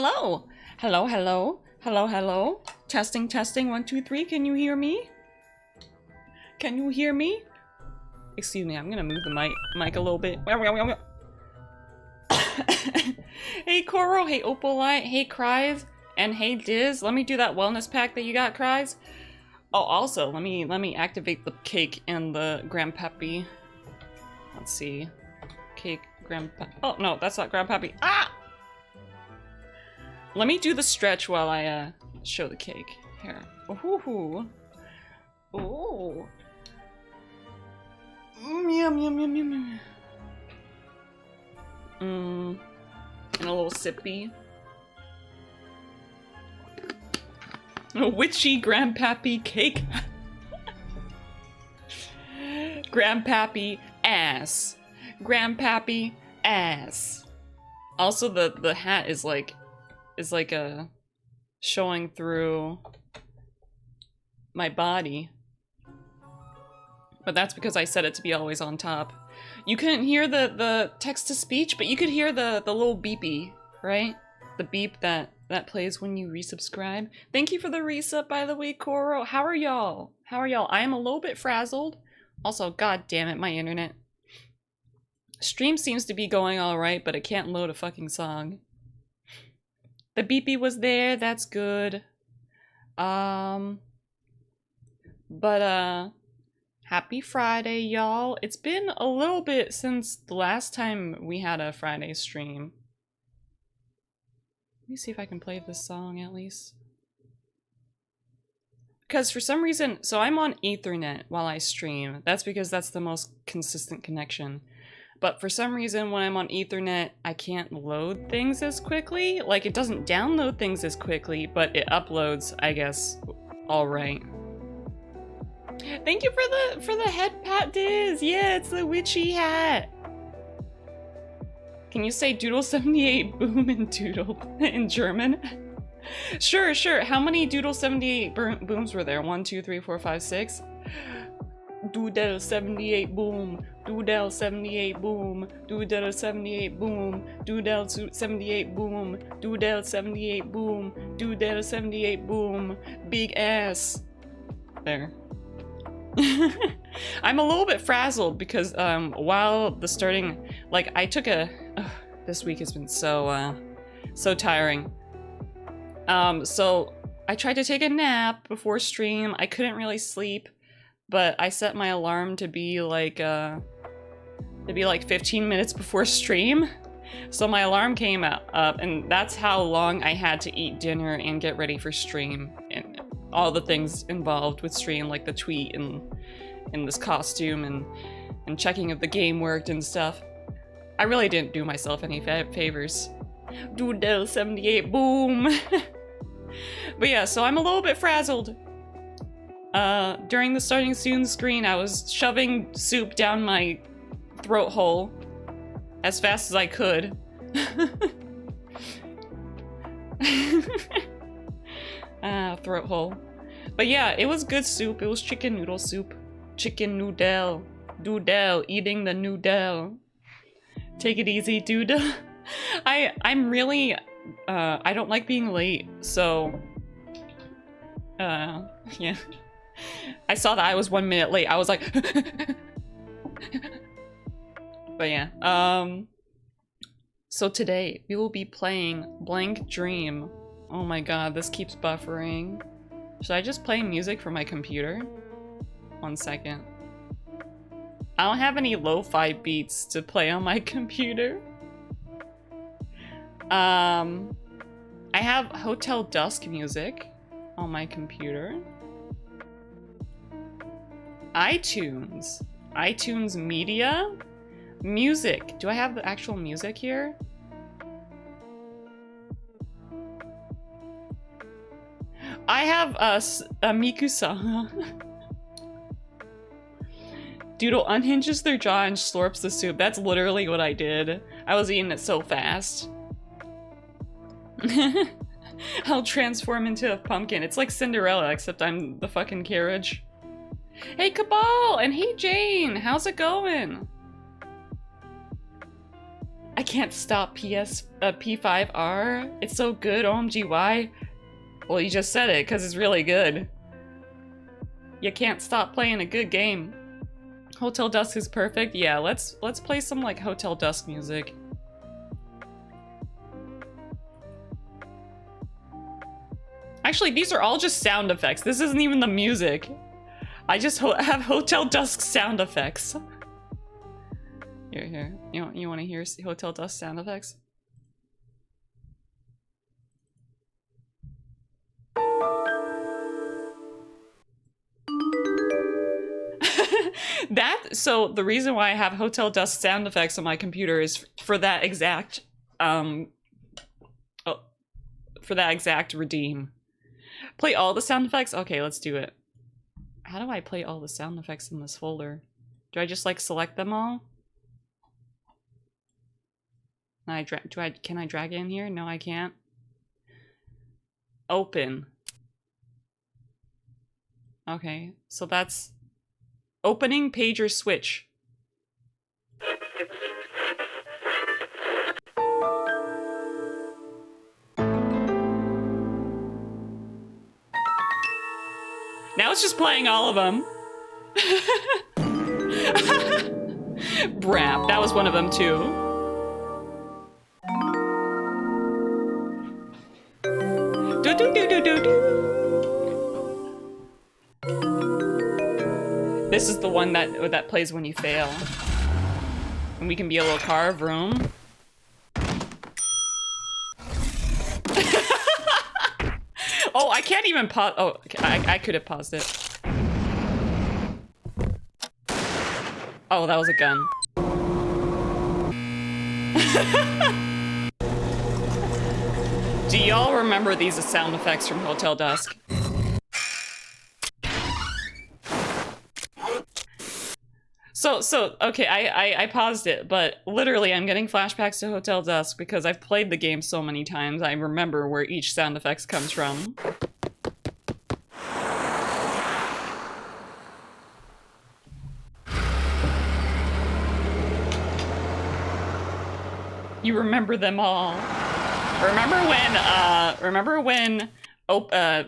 Hello! Hello, hello. Hello, hello. Testing, testing, 1, 2, 3. Can you hear me? Can you hear me? Excuse me, I'm gonna move the mic a little bit. Hey Koro, hey Opalite, hey Cries, and hey Diz. Let me do that wellness pack that you got, Cries. Oh, also, let me activate the cake and the grandpappy. Let's see. Cake, grandpa. Oh no, that's not grandpappy. Ah! Let me do the stretch while I show the cake. Here. Ooh. Ooh. Yum yum yum yum yum. And a little sippy. A witchy grandpappy cake. Grandpappy ass. Grandpappy ass. Also, the hat is like a showing through my body. But that's because I set it to be always on top. You couldn't hear the text-to-speech, but you could hear the little beepy, right? The beep that plays when you resubscribe. Thank you for the resub, by the way, Koro. How are y'all? How are y'all? I am a little bit frazzled. Also, god damn it, my internet. Stream seems to be going alright, but it can't load a fucking song. The beepy was there, that's good. Happy Friday, y'all. It's been a little bit since the last time we had a Friday stream. Let me see if I can play this song at least. Because for some reason, so I'm on Ethernet while I stream. That's because that's the most consistent connection. But for some reason, when I'm on Ethernet, I can't load things as quickly. Like, it doesn't download things as quickly, but it uploads, I guess, all right. Thank you for the head pat, Diz. Yeah, it's the witchy hat. Can you say Doodle 78 boom in Doodle in German? Sure. How many Doodle 78 booms were there? 1, 2, 3, 4, 5, 6. Doodle 78 boom. Doodle 78 boom. Doodle 78 boom. Doodle 78 boom. Doodle 78 boom. Doodle 78 boom. Big ass. There. I'm a little bit frazzled because while the starting, like, I took a this week has been so tiring. So I tried to take a nap before stream. I couldn't really sleep, but I set my alarm to be like 15 minutes before stream. So my alarm came up, and that's how long I had to eat dinner and get ready for stream and all the things involved with stream, like the tweet and this costume and checking if the game worked and stuff. I really didn't do myself any favors. Doodle 78 boom. But yeah, so I'm a little bit frazzled. During the starting soon screen, I was shoving soup down my throat hole as fast as I could. Throat hole. But yeah, it was good soup. It was chicken noodle soup. Chicken noodle. Doodle. Eating the noodle. Take it easy, doodle. I'm really... I don't like being late, so... yeah. I saw that I was 1 minute late. I was like... But yeah. So today, we will be playing Blank Dream. Oh my god, this keeps buffering. Should I just play music from my computer? 1 second. I don't have any lo-fi beats to play on my computer. I have Hotel Dusk music on my computer. iTunes. iTunes Media? Music. Do I have the actual music here? I have a Miku-sama. Doodle unhinges their jaw and slurps the soup. That's literally what I did. I was eating it so fast. I'll transform into a pumpkin. It's like Cinderella, except I'm the fucking carriage. Hey Cabal! And hey Jane! How's it going? I can't stop P5R. It's so good, OMGY. Well, you just said it, because it's really good. You can't stop playing a good game. Hotel Dusk is perfect. Yeah, let's play some like Hotel Dusk music. Actually, these are all just sound effects. This isn't even the music. I just have Hotel Dusk sound effects. Here. You want to hear Hotel Dusk sound effects? So the reason why I have Hotel Dusk sound effects on my computer is for that exact redeem. Play all the sound effects? Okay, let's do it. How do I play all the sound effects in this folder? Do I just like select them all? Can I drag it in here? No, I can't. Open. Okay, so that's opening pager switch. Now it's just playing all of them. Brap, that was one of them too. This is the one that plays when you fail. And we can be a little carve room. Oh, I can't even pause. Oh, I could have paused it. Oh, that was a gun. Do y'all remember these as sound effects from Hotel Dusk? So okay, I paused it, but literally I'm getting flashbacks to Hotel Dusk because I've played the game so many times, I remember where each sound effects comes from. You remember them all. Remember when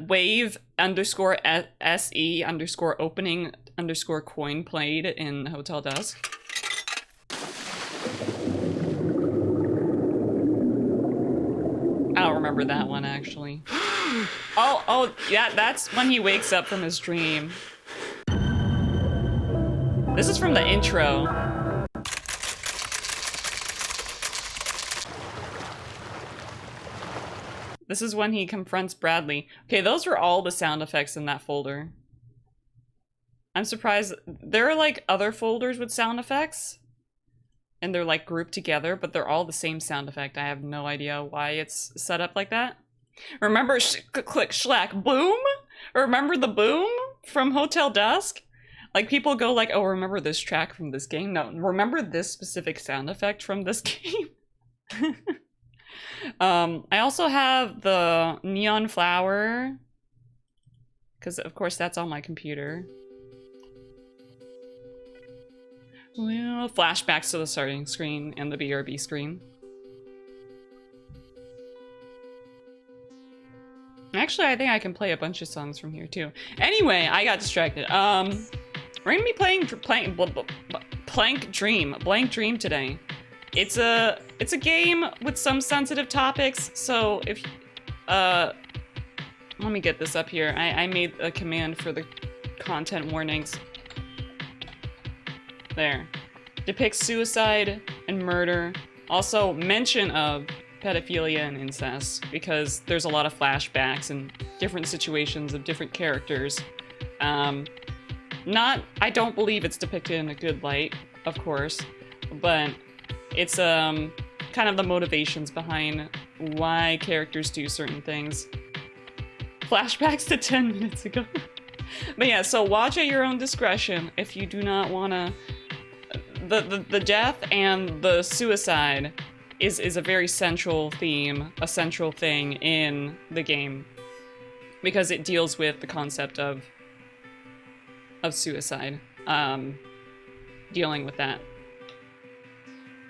wave underscore se underscore opening underscore coin played in Hotel Dusk? I don't remember that one actually. Oh, yeah, that's when he wakes up from his dream. This is from the intro. This is when he confronts Bradley. Okay, those were all the sound effects in that folder. I'm surprised. There are like other folders with sound effects. And they're like grouped together, but they're all the same sound effect. I have no idea why it's set up like that. Remember click schlack boom? Remember the boom from Hotel Dusk? Like people go like, oh, remember this track from this game? No, remember this specific sound effect from this game? I also have the neon flower, because of course that's on my computer. Well, flashbacks to the starting screen and the BRB screen. Actually, I think I can play a bunch of songs from here too. Anyway, I got distracted. We're gonna be playing Blank Dream today. It's a game with some sensitive topics, so if let me get this up here. I made a command for the content warnings. There. Depicts suicide and murder. Also mention of pedophilia and incest, because there's a lot of flashbacks and different situations of different characters. I don't believe it's depicted in a good light, of course, but it's kind of the motivations behind why characters do certain things. Flashbacks to 10 minutes ago. But yeah, so watch at your own discretion if you do not want to. The death and the suicide is a very central theme, a central thing in the game, because it deals with the concept of suicide, dealing with that.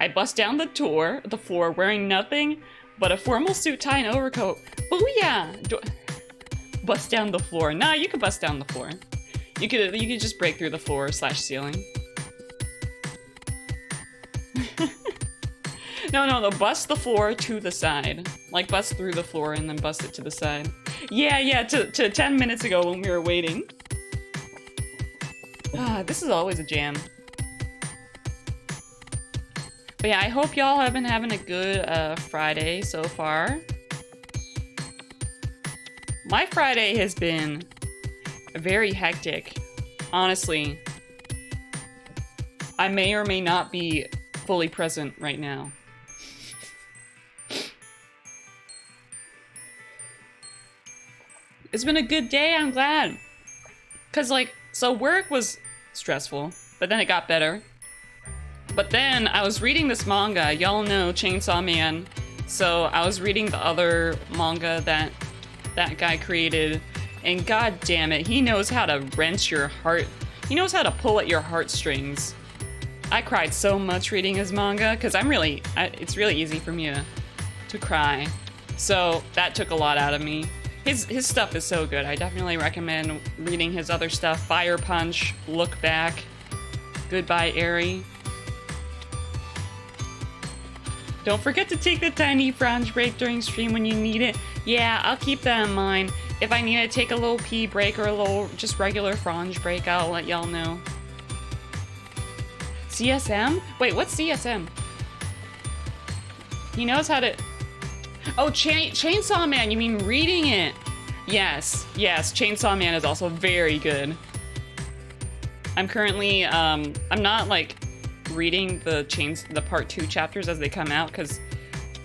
I bust down the floor wearing nothing but a formal suit, tie, and overcoat. Booyah! Bust down the floor. Nah, you could bust down the floor. You could just break through the floor / ceiling. No, bust the floor to the side. Like, bust through the floor and then bust it to the side. Yeah, to 10 minutes ago when we were waiting. This is always a jam. But yeah, I hope y'all have been having a good Friday so far. My Friday has been very hectic. Honestly, I may or may not be fully present right now. It's been a good day, I'm glad. Cause like, so work was stressful, but then it got better. But then I was reading this manga, y'all know Chainsaw Man. So I was reading the other manga that guy created, and god damn it, he knows how to wrench your heart. He knows how to pull at your heartstrings. I cried so much reading his manga, cause it's really easy for me to cry. So that took a lot out of me. His stuff is so good. I definitely recommend reading his other stuff. Fire Punch, Look Back, Goodbye Eri. Don't forget to take the tiny Fronge break during stream when you need it. Yeah, I'll keep that in mind. If I need to take a little pee break or a little just regular Fronge break, I'll let y'all know. CSM? Wait, what's CSM? He knows how to... Oh, Chainsaw Man, you mean reading it? Yes, Chainsaw Man is also very good. I'm currently, I'm not like reading the part 2 chapters as they come out because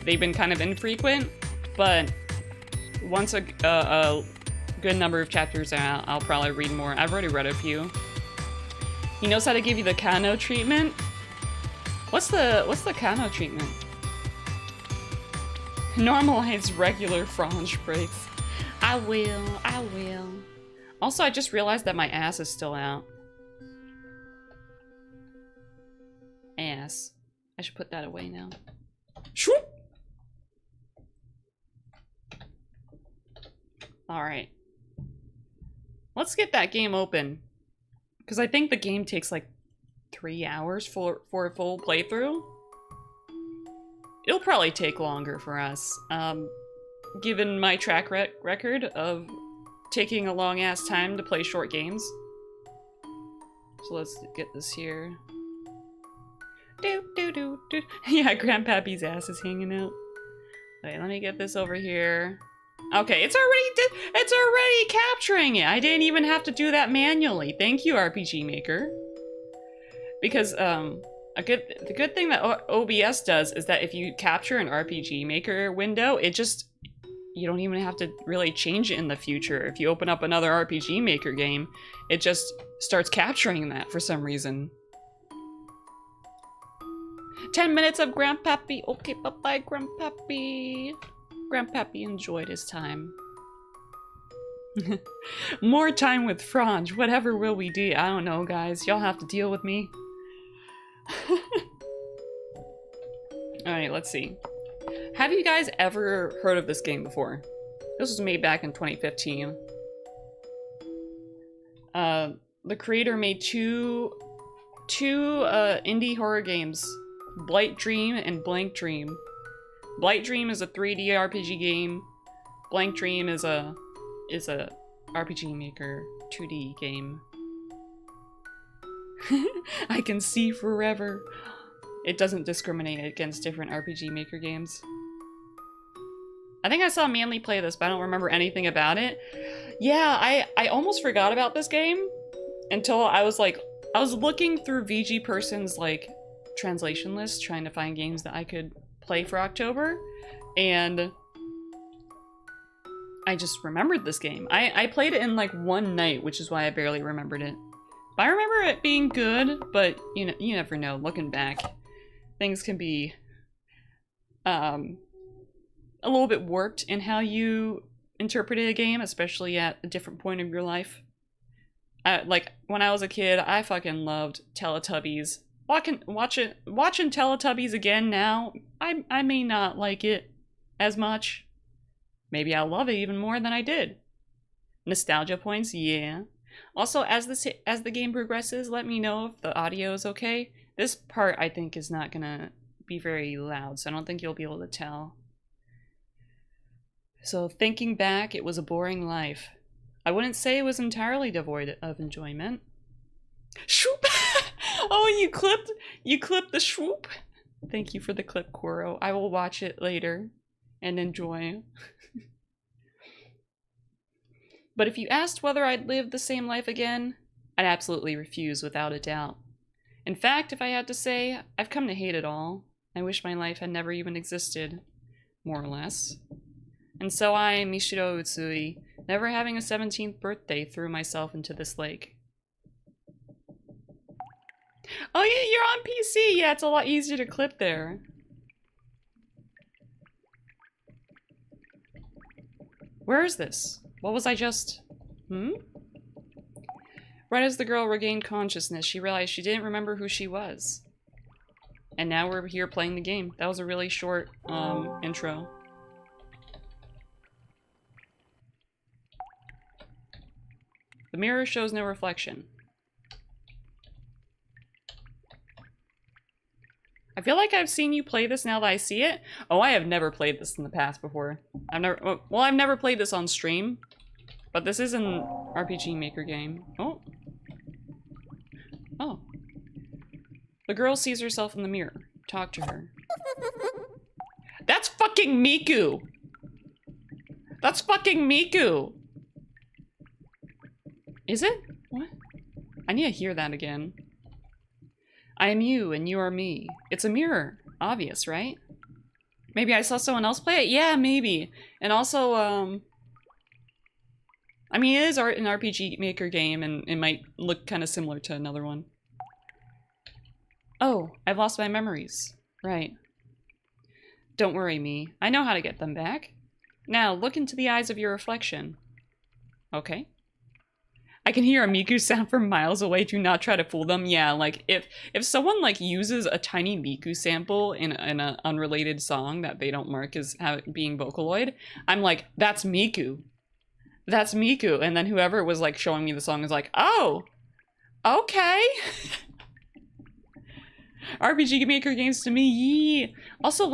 they've been kind of infrequent, but once a good number of chapters are out, I'll probably read more. I've already read a few. He knows how to give you the Kano treatment. What's the Kano treatment? Normalize regular Fronge breaks. I will. Also, I just realized that my ass is still out. Ass. I should put that away now. Shoo! Alright. Let's get that game open. Because I think the game takes like 3 hours for a full playthrough. It'll probably take longer for us, given my track record of taking a long-ass time to play short games. So let's get this here. Do. Yeah, Grandpappy's ass is hanging out. Wait, let me get this over here. Okay, it's already capturing it. I didn't even have to do that manually. Thank you, RPG Maker. Because, the good thing that OBS does is that if you capture an RPG Maker window, you don't even have to really change it in the future. If you open up another RPG Maker game, it just starts capturing that for some reason. 10 minutes of Grandpappy. Okay, bye-bye, Grandpappy. Grandpappy enjoyed his time. More time with Fronge. Whatever will we do? I don't know, guys. Y'all have to deal with me. Alright, let's see. Have you guys ever heard of this game before? This was made back in 2015. The creator made two indie horror games. Blight Dream and Blank Dream. Blight Dream is a 3D RPG game. Blank Dream is a RPG Maker 2D game. I can see forever. It doesn't discriminate against different RPG Maker games. I think I saw Manly play this, but I don't remember anything about it. Yeah, I almost forgot about this game until I was looking through VG Person's like translation list trying to find games that I could play for October, and I just remembered this game. I played it in like one night, which is why I barely remembered it. But I remember it being good, but you never know. Looking back, things can be a little bit warped in how you interpreted a game, especially at a different point of your life. Like when I was a kid, I fucking loved Teletubbies. Watching Teletubbies again now, I may not like it as much. Maybe I'll love it even more than I did. Nostalgia points, yeah. Also, as the game progresses, let me know if the audio is okay. This part, I think, is not gonna be very loud, so I don't think you'll be able to tell. So, thinking back, it was a boring life. I wouldn't say it was entirely devoid of enjoyment. Swoop! Oh, you clipped the swoop? Thank you for the clip, Koro. I will watch it later and enjoy. But if you asked whether I'd live the same life again, I'd absolutely refuse without a doubt. In fact, if I had to say, I've come to hate it all. I wish my life had never even existed, more or less. And so I, Mishiro Utsui, never having a 17th birthday, threw myself into this lake. Oh yeah, you're on PC! Yeah, it's a lot easier to clip there. Where is this? What was I just... Right as the girl regained consciousness, she realized she didn't remember who she was. And now we're here playing the game. That was a really short, intro. The mirror shows no reflection. I feel like I've seen you play this now that I see it. Oh, I have never played this in the past before. I've never played this on stream. But this is an RPG Maker game. Oh. Oh. The girl sees herself in the mirror. Talk to her. That's fucking Miku! That's fucking Miku! Is it? What? I need to hear that again. I am you, and you are me. It's a mirror. Obvious, right? Maybe I saw someone else play it? Yeah, maybe. And also, I mean, it is an RPG Maker game, and it might look kind of similar to another one. Oh, I've lost my memories. Right. Don't worry, me. I know how to get them back. Now, look into the eyes of your reflection. Okay. I can hear a Miku sound from miles away. Do not try to fool them. Yeah, like, if someone, like, uses a tiny Miku sample in an unrelated song that they don't mark as being Vocaloid, I'm like, that's Miku. That's Miku. And then whoever was, like, showing me the song is like, oh, okay. RPG Maker games to me, yee. Also,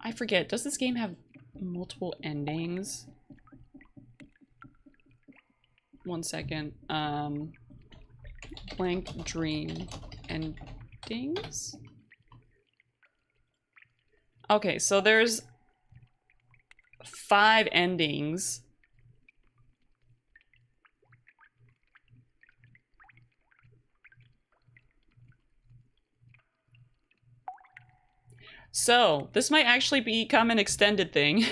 I forget, does this game have multiple endings? One second. Blank dream endings? Okay, so there's 5 endings. So, this might actually become an extended thing.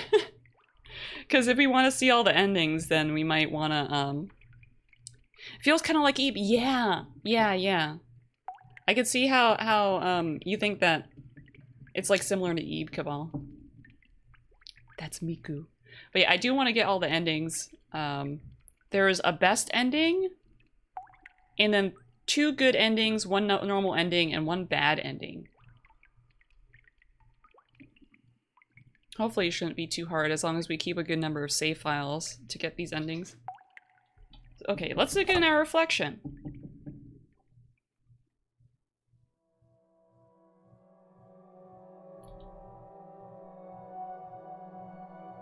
Because if we want to see all the endings, then we might want to, feels kind of like Eve. Yeah. I could see how you think that it's, like, similar to Eve Cabal. That's Miku. But yeah, I do want to get all the endings. There's a best ending, and then 2 good endings, 1 normal ending, and 1 bad ending. Hopefully it shouldn't be too hard as long as we keep a good number of save files to get these endings. Okay, let's look in our reflection.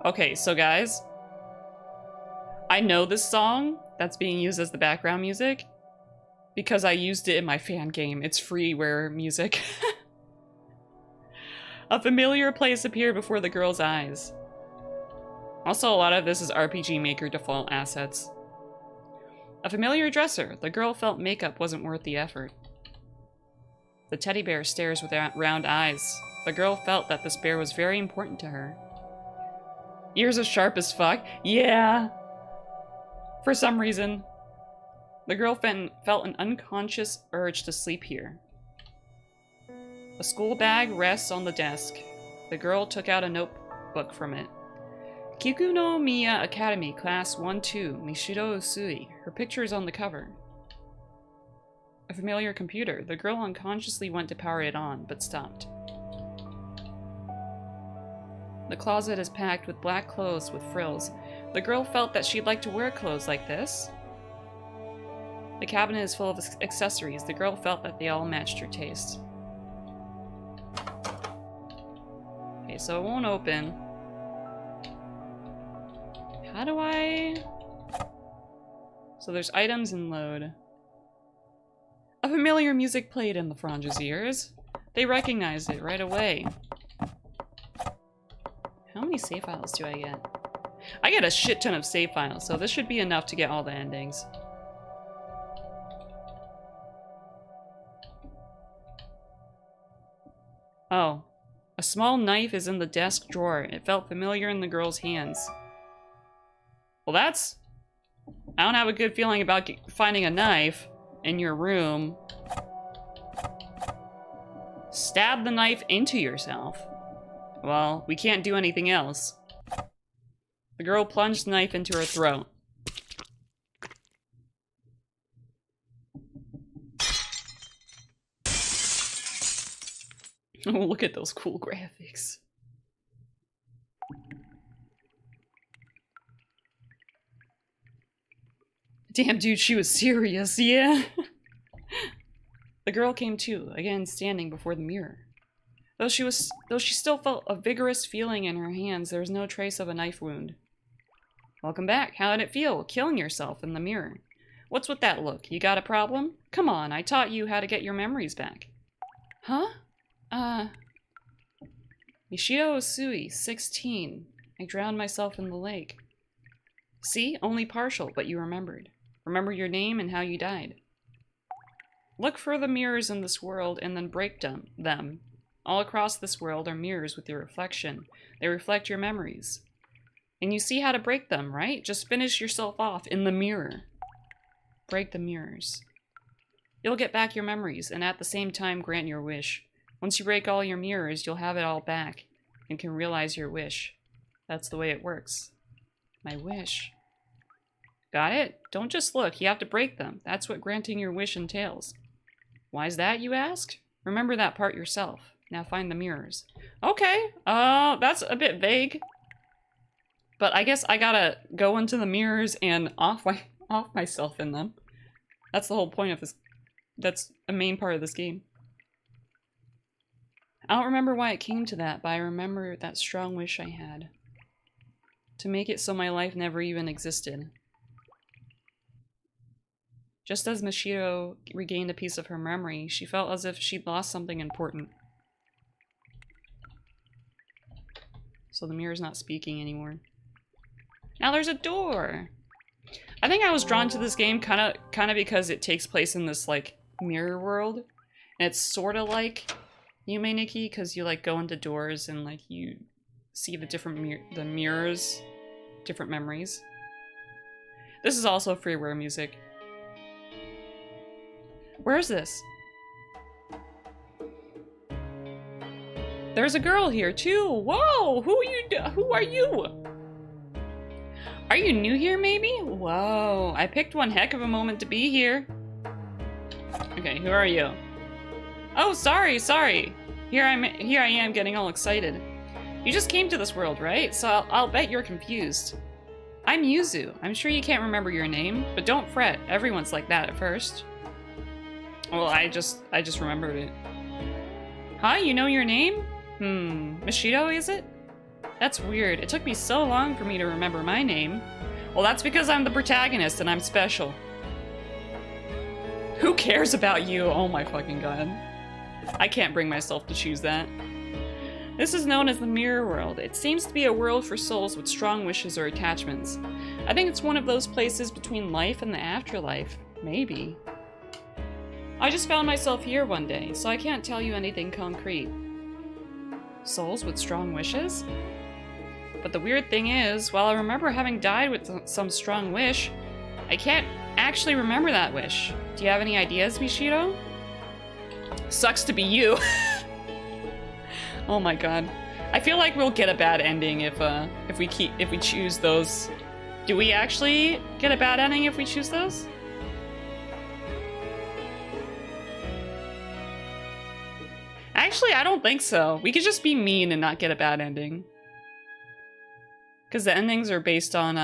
Okay, so guys, I know this song that's being used as the background music because I used it in my fan game. It's freeware music. A familiar place appeared before the girl's eyes. Also, a lot of this is RPG Maker default assets. A familiar dresser. The girl felt makeup wasn't worth the effort. The teddy bear stares with round eyes. The girl felt that this bear was very important to her. Ears as sharp as fuck. Yeah. For some reason, the girl felt an unconscious urge to sleep here. A school bag rests on the desk. The girl took out a notebook from it. Kiku no Miya Academy, Class 1-2, Mishiro Usui. Her picture is on the cover. A familiar computer. The girl unconsciously went to power it on, but stopped. The closet is packed with black clothes with frills. The girl felt that she'd like to wear clothes like this. The cabinet is full of accessories. The girl felt that they all matched her taste. Okay, so it won't open. How do I... So there's items and load. A familiar music played in the Fronge's ears. They recognized it right away. How many save files do I get? I get a shit ton of save files, so this should be enough to get all the endings. Oh. A small knife is in the desk drawer. It felt familiar in the girl's hands. Well, that's... I don't have a good feeling about finding a knife in your room. Stab the knife into yourself. Well, we can't do anything else. The girl plunged the knife into her throat. Oh, look at those cool graphics. Damn, dude, she was serious, yeah. The girl came to, again standing before the mirror. Though she still felt a vigorous feeling in her hands, there was no trace of a knife wound. Welcome back. How did it feel, killing yourself in the mirror? What's with that look? You got a problem? Come on, I taught you how to get your memories back. Huh? Mishido Usui, 16. I drowned myself in the lake. See? Only partial, but you remembered. Remember your name and how you died. Look for the mirrors in this world and then break them. All across this world are mirrors with your reflection. They reflect your memories. And you see how to break them, right? Just finish yourself off in the mirror. Break the mirrors. You'll get back your memories and at the same time grant your wish. Once you break all your mirrors, you'll have it all back and can realize your wish. That's the way it works. My wish. Got it? Don't just look, you have to break them. That's what granting your wish entails. Why's that, you ask? Remember that part yourself. Now find the mirrors. Okay, that's a bit vague. But I guess I gotta go into the mirrors and off myself in them. That's the whole point of this. That's a main part of this game. I don't remember why it came to that, but I remember that strong wish I had. To make it so my life never even existed. Just as Mashiro regained a piece of her memory, she felt as if she'd lost something important. So the mirror's not speaking anymore. Now there's a door! I think I was drawn to this game kinda because it takes place in this, like, mirror world. And it's sorta like Yume Nikki, because you, like, go into doors and, like, you see the different mirrors, different memories. This is also freeware music. Where is this? There's a girl here too. Whoa, who are you? Are you new here maybe? Whoa, I picked one heck of a moment to be here. Okay, who are you? Oh, sorry. Here I am getting all excited. You just came to this world, right? So I'll bet you're confused. I'm Yuzu. I'm sure you can't remember your name, but don't fret. Everyone's like that at first. Well, I just remembered it. Huh? You know your name? Mishido, is it? That's weird. It took me so long for me to remember my name. Well, that's because I'm the protagonist and I'm special. Who cares about you? Oh my fucking god. I can't bring myself to choose that. This is known as the Mirror World. It seems to be a world for souls with strong wishes or attachments. I think it's one of those places between life and the afterlife. Maybe. I just found myself here one day, so I can't tell you anything concrete. Souls with strong wishes? But the weird thing is, while I remember having died with some strong wish, I can't actually remember that wish. Do you have any ideas, Mishido? Sucks to be you. Oh my god. I feel like we'll get a bad ending if we choose those. Do we actually get a bad ending if we choose those? Actually, I don't think so. We could just be mean and not get a bad ending. Because the endings are based on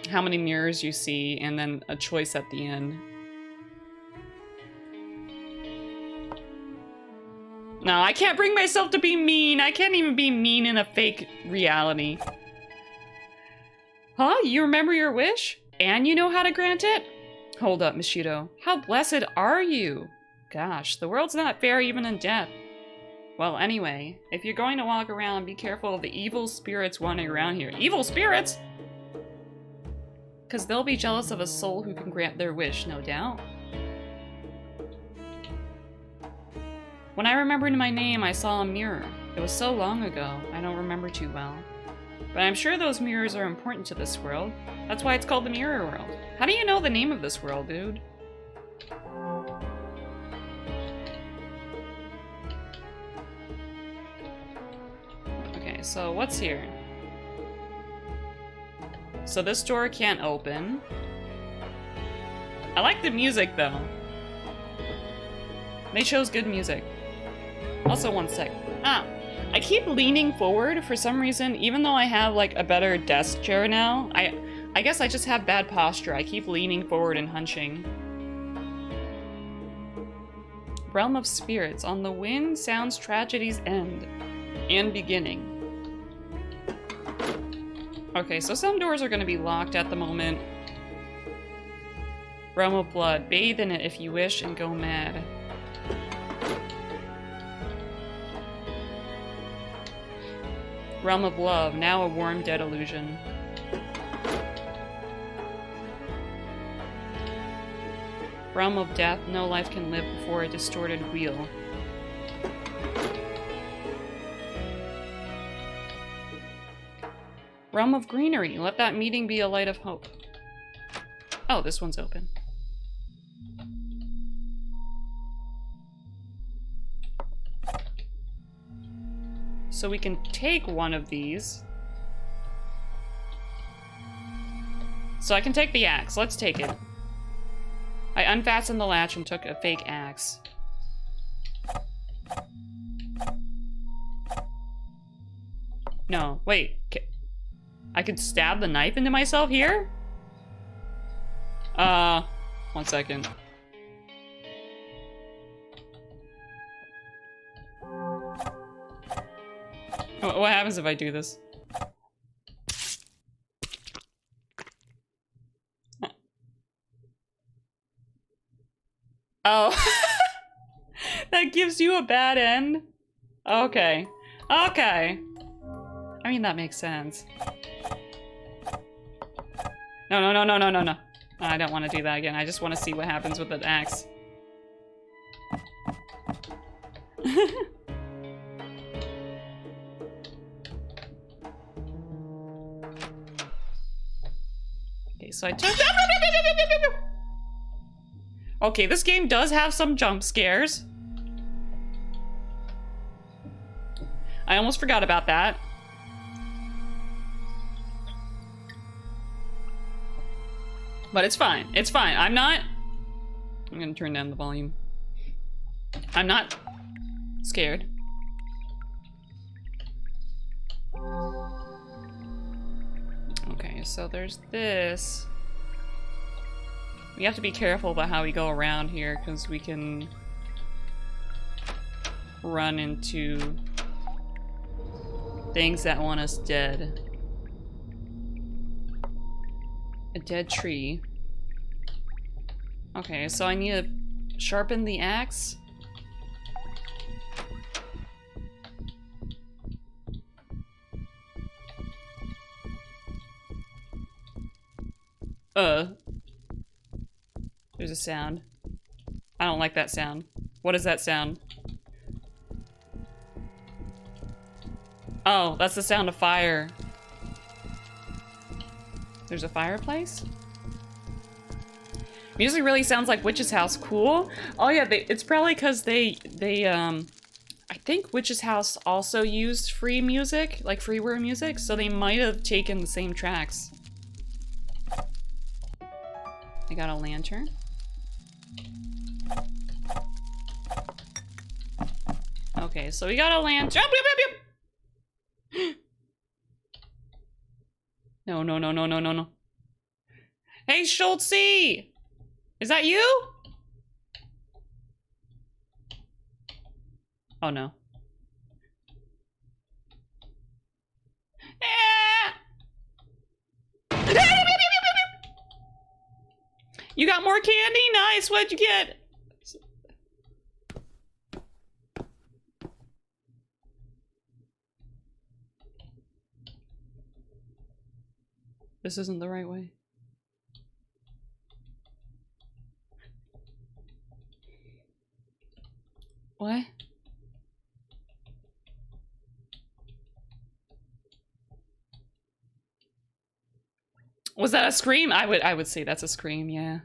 how many mirrors you see and then a choice at the end. No, I can't bring myself to be mean. I can't even be mean in a fake reality. Huh? You remember your wish? And you know how to grant it? Hold up, Mishido. How blessed are you? Gosh, the world's not fair even in death. Well, anyway, if you're going to walk around, be careful of the evil spirits wandering around here. Evil spirits? Because they'll be jealous of a soul who can grant their wish, no doubt. When I remembered my name, I saw a mirror. It was so long ago, I don't remember too well. But I'm sure those mirrors are important to this world. That's why it's called the Mirror World. How do you know the name of this world, dude? Okay, so what's here? So this door can't open. I like the music, though. They chose good music. Also, one sec. I keep leaning forward for some reason, even though I have like a better desk chair now. I guess I just have bad posture. I keep leaning forward and hunching. Realm of Spirits. On the wind sounds tragedy's end and beginning. Okay, so some doors are gonna be locked at the moment. Realm of Blood. Bathe in it if you wish and go mad. Realm of Love, now a warm dead illusion. Realm of Death, no life can live before a distorted wheel. Realm of Greenery, let that meeting be a light of hope. Oh, this one's open. So we can take one of these. So I can take the axe. Let's take it. I unfastened the latch and took a fake axe. No, wait. I could stab the knife into myself here? 1 second. What happens if I do this? Oh. That gives you a bad end? Okay. Okay. I mean, that makes sense. No, no, no, no, no, no, no. I don't want to do that again. I just want to see what happens with the axe. Okay, so I took... Okay, this game does have some jump scares. I almost forgot about that. But it's fine. It's fine. I'm gonna turn down the volume. I'm not scared. Okay, so there's this. We have to be careful about how we go around here, because we can run into things that want us dead. A dead tree. Okay, so I need to sharpen the axe. There's a sound. I don't like that sound. What is that sound? Oh, that's the sound of fire. There's a fireplace? Music really sounds like Witch's House. Cool. Oh yeah, it's probably because they I think Witch's House also used free music, like freeware music, so they might have taken the same tracks. I got a lantern. Okay, so we gotta land. Jump, jump, jump, jump. No, no, no, no, no, no, no. Hey, Schultze! Is that you? Oh no. You got more candy? Nice, what'd you get? This isn't the right way. What? Was that a scream? I would say that's a scream, yeah.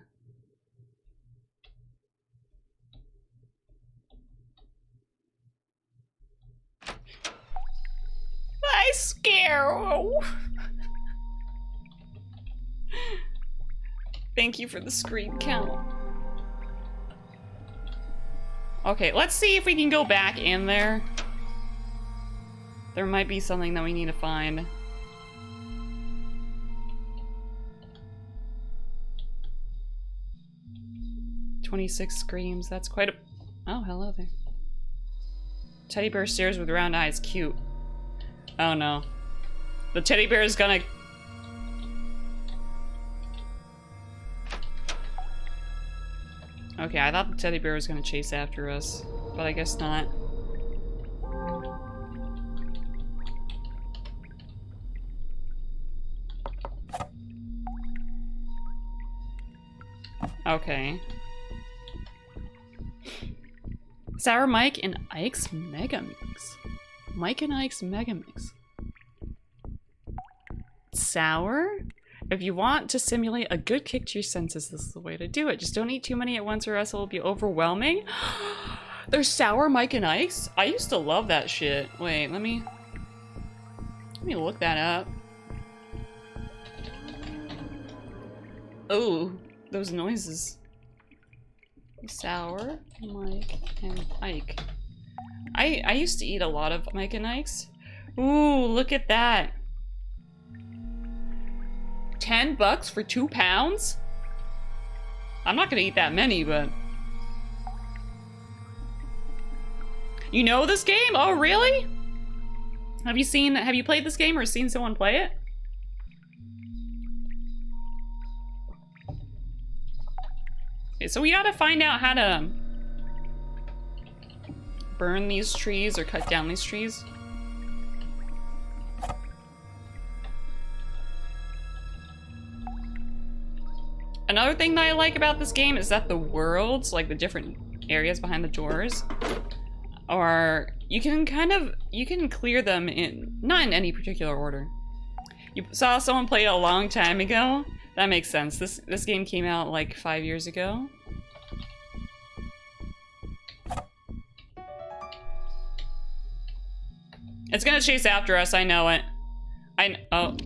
I scare. Thank you for the scream count. Okay, let's see if we can go back in there. There might be something that we need to find. "26 screams, that's quite a... Oh, hello there. Teddy bear stares with round eyes, cute. Oh no. The teddy bear is gonna... Okay, I thought the teddy bear was gonna chase after us, but I guess not. Okay. Sour Mike and Ike's Mega Mix. Mike and Ike's Mega Mix. Sour? If you want to simulate a good kick to your senses, this is the way to do it. Just don't eat too many at once or else it will be overwhelming. There's Sour Mike and Ike's? I used to love that shit. Wait, let me look that up. Oh, those noises. Sour Mike and Ike. I used to eat a lot of Mike and Ike's. Ooh, look at that. $10 for 2 pounds? I'm not gonna eat that many, but... You know this game? Oh, really? Have you played this game or seen someone play it? Okay, so we gotta find out how to burn these trees or cut down these trees. Another thing that I like about this game is that the worlds, like the different areas behind the doors, are, you can clear them not in any particular order. You saw someone play it a long time ago? That makes sense. This game came out like 5 years ago. It's gonna chase after us, I know it. Oh.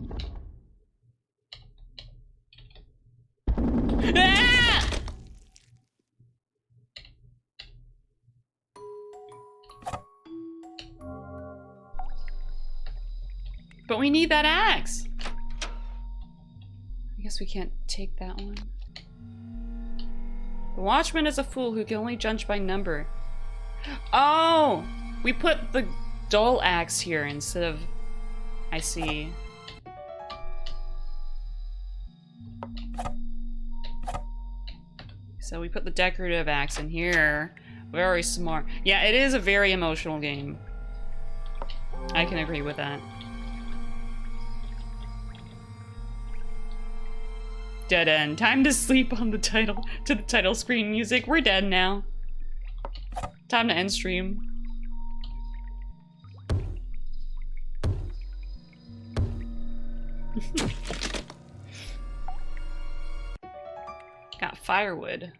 Ah! But we need that axe. I guess we can't take that one. The watchman is a fool who can only judge by number. Oh! We put the dull axe here instead of... I see. So we put the decorative axe in here. Very smart. Yeah, it is a very emotional game. I can agree with that. Dead end. Time to sleep on the title, to the title screen music. We're dead now. Time to end stream. Got firewood.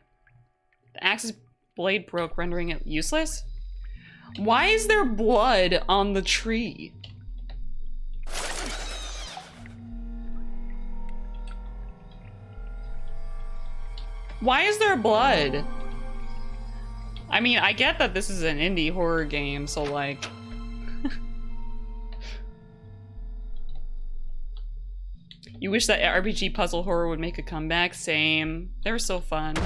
The axe's blade broke, rendering it useless? Why is there blood on the tree? Why is there blood? I mean, I get that this is an indie horror game, so like... You wish that RPG puzzle horror would make a comeback? Same. They were so fun.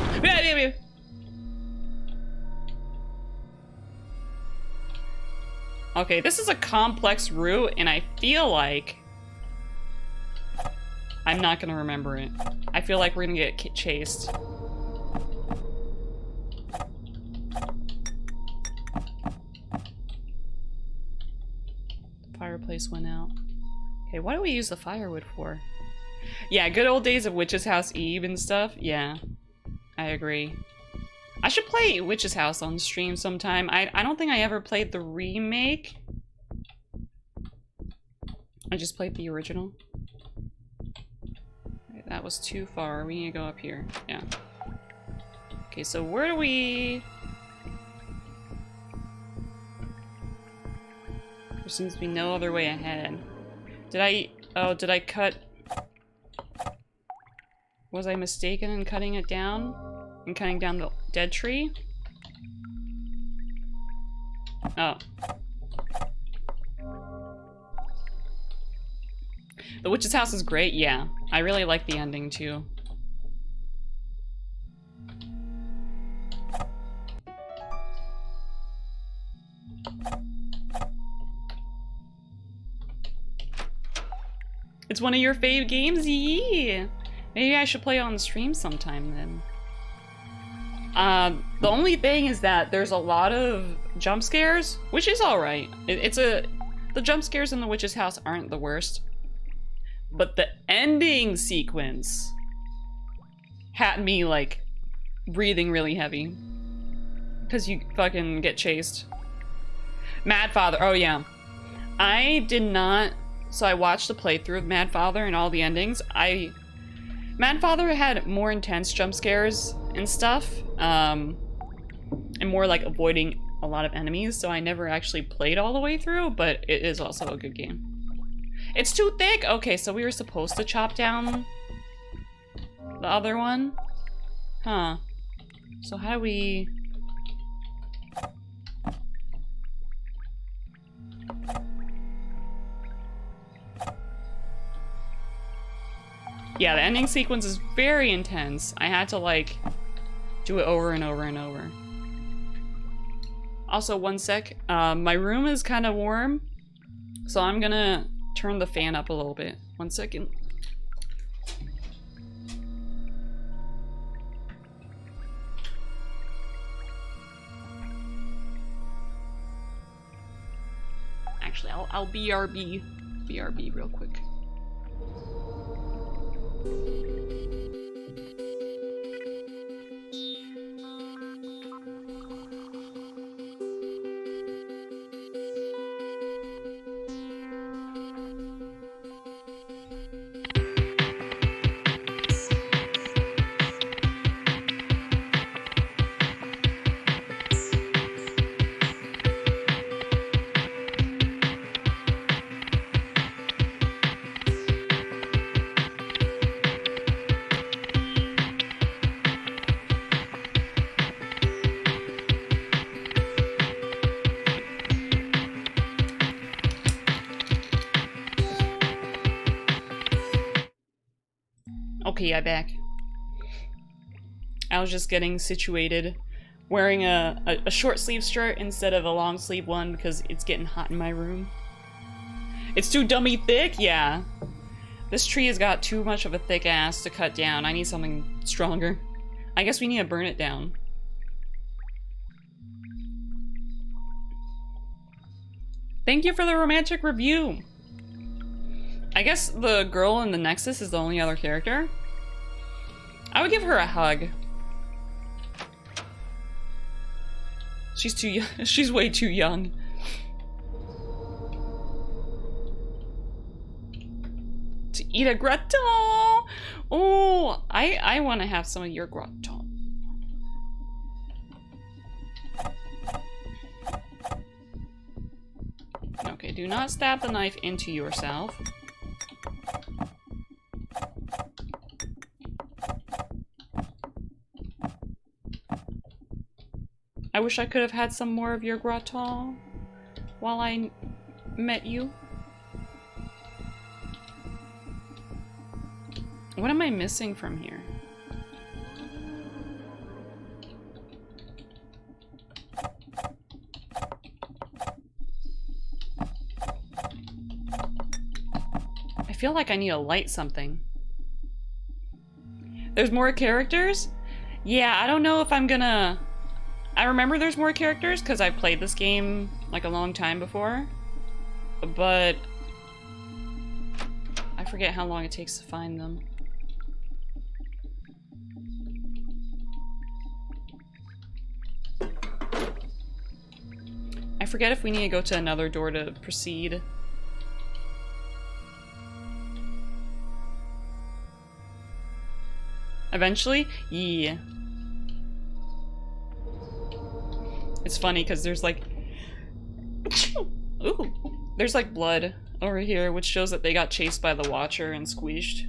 Okay, this is a complex route, and I feel like... I'm not gonna remember it. I feel like we're gonna get chased. The fireplace went out. Okay, what do we use the firewood for? Yeah, good old days of Witch's House Eve and stuff. Yeah, I agree. I should play Witch's House on stream sometime. I don't think I ever played the remake. I just played the original. Okay, that was too far. We need to go up here. Yeah. Okay, so where do we... There seems to be no other way ahead. Did I... Oh, did I cut... Was I mistaken in cutting it down? In cutting down the dead tree? Oh. The Witch's House is great, yeah. I really like the ending, too. It's one of your fave games? Yeah! Maybe I should play on stream sometime, then. The only thing is that there's a lot of jump scares, which is alright. The jump scares in the Witch's House aren't the worst. But the ending sequence had me, like, breathing really heavy. Because you fucking get chased. Mad Father, oh yeah. I did not... So I watched the playthrough of Mad Father and all the endings. Mad Father had more intense jump scares and stuff. And more like avoiding a lot of enemies, so I never actually played all the way through, but it is also a good game. It's too thick! Okay, so we were supposed to chop down the other one? Huh. So how do we... Yeah, the ending sequence is very intense. I had to, like, do it over and over and over. Also, one sec. My room is kind of warm, so I'm gonna turn the fan up a little bit. 1 second. Actually, I'll BRB real quick. Okay, I'm back. I was just getting situated, wearing a short sleeve shirt instead of a long sleeve one because it's getting hot in my room. It's too dummy thick? Yeah. This tree has got too much of a thick ass to cut down. I need something stronger. I guess we need to burn it down. Thank you for the romantic review. I guess the girl in the Nexus is the only other character. I would give her a hug. She's too young. She's way too young. To eat a gratin. Oh, I want to have some of your gratin. Okay, do not stab the knife into yourself. wish I could have had some more of your gratin while I met you. What am I missing from here? I feel like I need to light something. There's more characters? Yeah, I don't know if I'm gonna... I remember there's more characters because I've played this game like a long time before. But... I forget how long it takes to find them. I forget if we need to go to another door to proceed. Eventually? Yeah. It's funny because there's like... Ooh. There's like blood over here, which shows that they got chased by the Watcher and squished.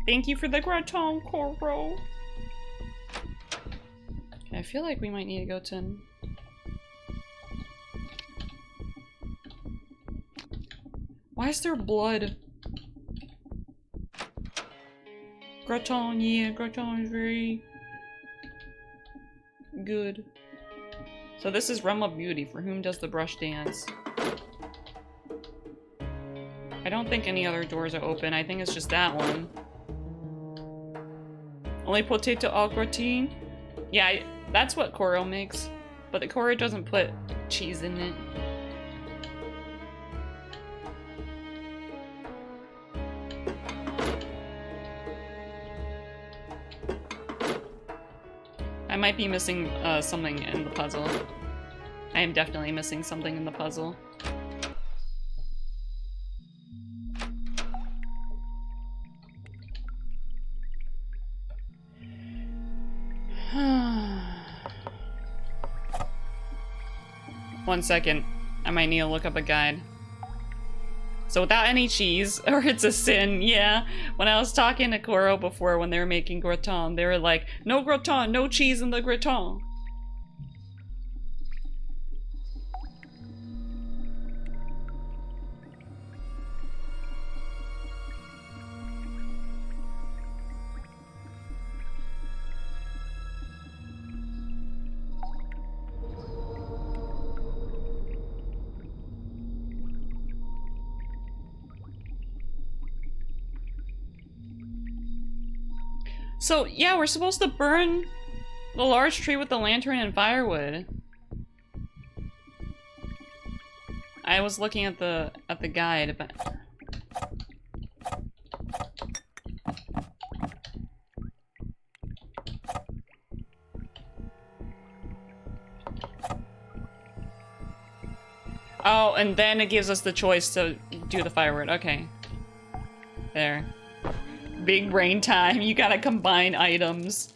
Thank you for the gratin, Coro. Okay, I feel like we might need to go to... Why is there blood? Gratin, yeah, gratin is very good. So this is Realm of Beauty, for whom does the brush dance? I don't think any other doors are open, I think it's just that one. Only potato au gratin? Yeah, that's what Coro makes, but the Coro doesn't put cheese in it. I might be missing something in the puzzle. I am definitely missing something in the puzzle. One second. I might need to look up a guide. So without any cheese, or it's a sin, yeah. When I was talking to Coro before when they were making gratin, they were like, no gratin, no cheese in the gratin. So, yeah, we're supposed to burn the large tree with the lantern and firewood. I was looking at the guide, but... Oh, and then it gives us the choice to do the firewood. Okay. There. Big brain time. You gotta combine items.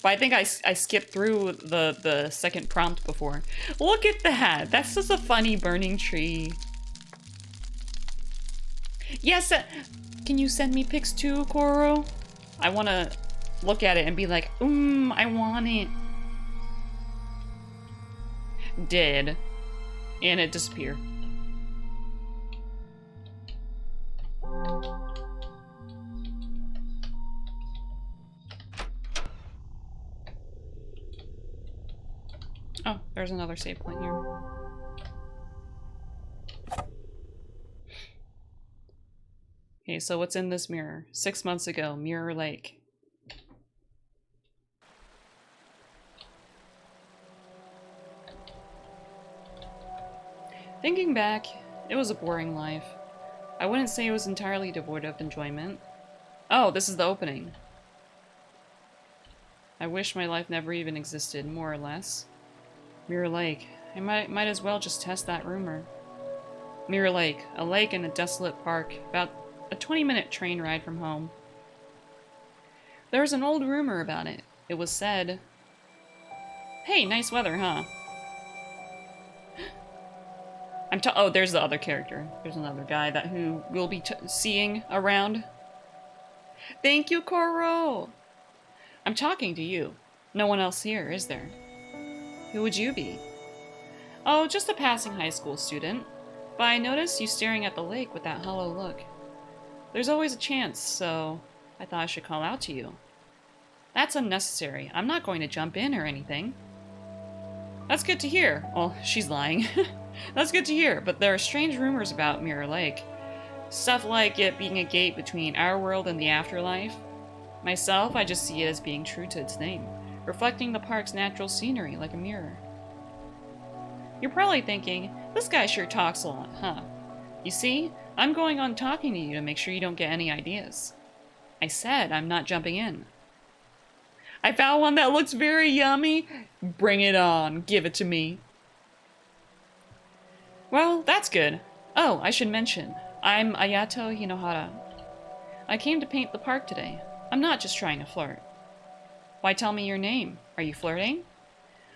But I think I skipped through the second prompt before. Look at that! That's just a funny burning tree. Yes! Can you send me pics too, Coro? I wanna look at it and be like, I want it. Dead. And it disappeared. Oh, there's another save point here. Okay, so what's in this mirror? 6 months ago, Mirror Lake. Thinking back, it was a boring life. I wouldn't say it was entirely devoid of enjoyment. Oh, this is the opening. I wish my life never even existed, more or less. Mirror Lake. I might as well just test that rumor. Mirror Lake. A lake in a desolate park, about a 20-minute train ride from home. There was an old rumor about it. It was said... Hey, nice weather, huh? Oh, there's the other character. There's another guy who we'll be seeing around. Thank you, Coro! I'm talking to you. No one else here, is there? Who would you be? Oh, just a passing high school student. But I noticed you staring at the lake with that hollow look. There's always a chance, so I thought I should call out to you. That's unnecessary. I'm not going to jump in or anything. That's good to hear. Well, she's lying. That's good to hear, but there are strange rumors about Mirror Lake. Stuff like it being a gate between our world and the afterlife. Myself, I just see it as being true to its name, reflecting the park's natural scenery like a mirror. You're probably thinking, this guy sure talks a lot, huh? You see, I'm going on talking to you to make sure you don't get any ideas. I said I'm not jumping in. I found one that looks very yummy. Bring it on. Give it to me. Well, that's good. Oh, I should mention, I'm Ayato Hinohara. I came to paint the park today. I'm not just trying to flirt. Why tell me your name? Are you flirting?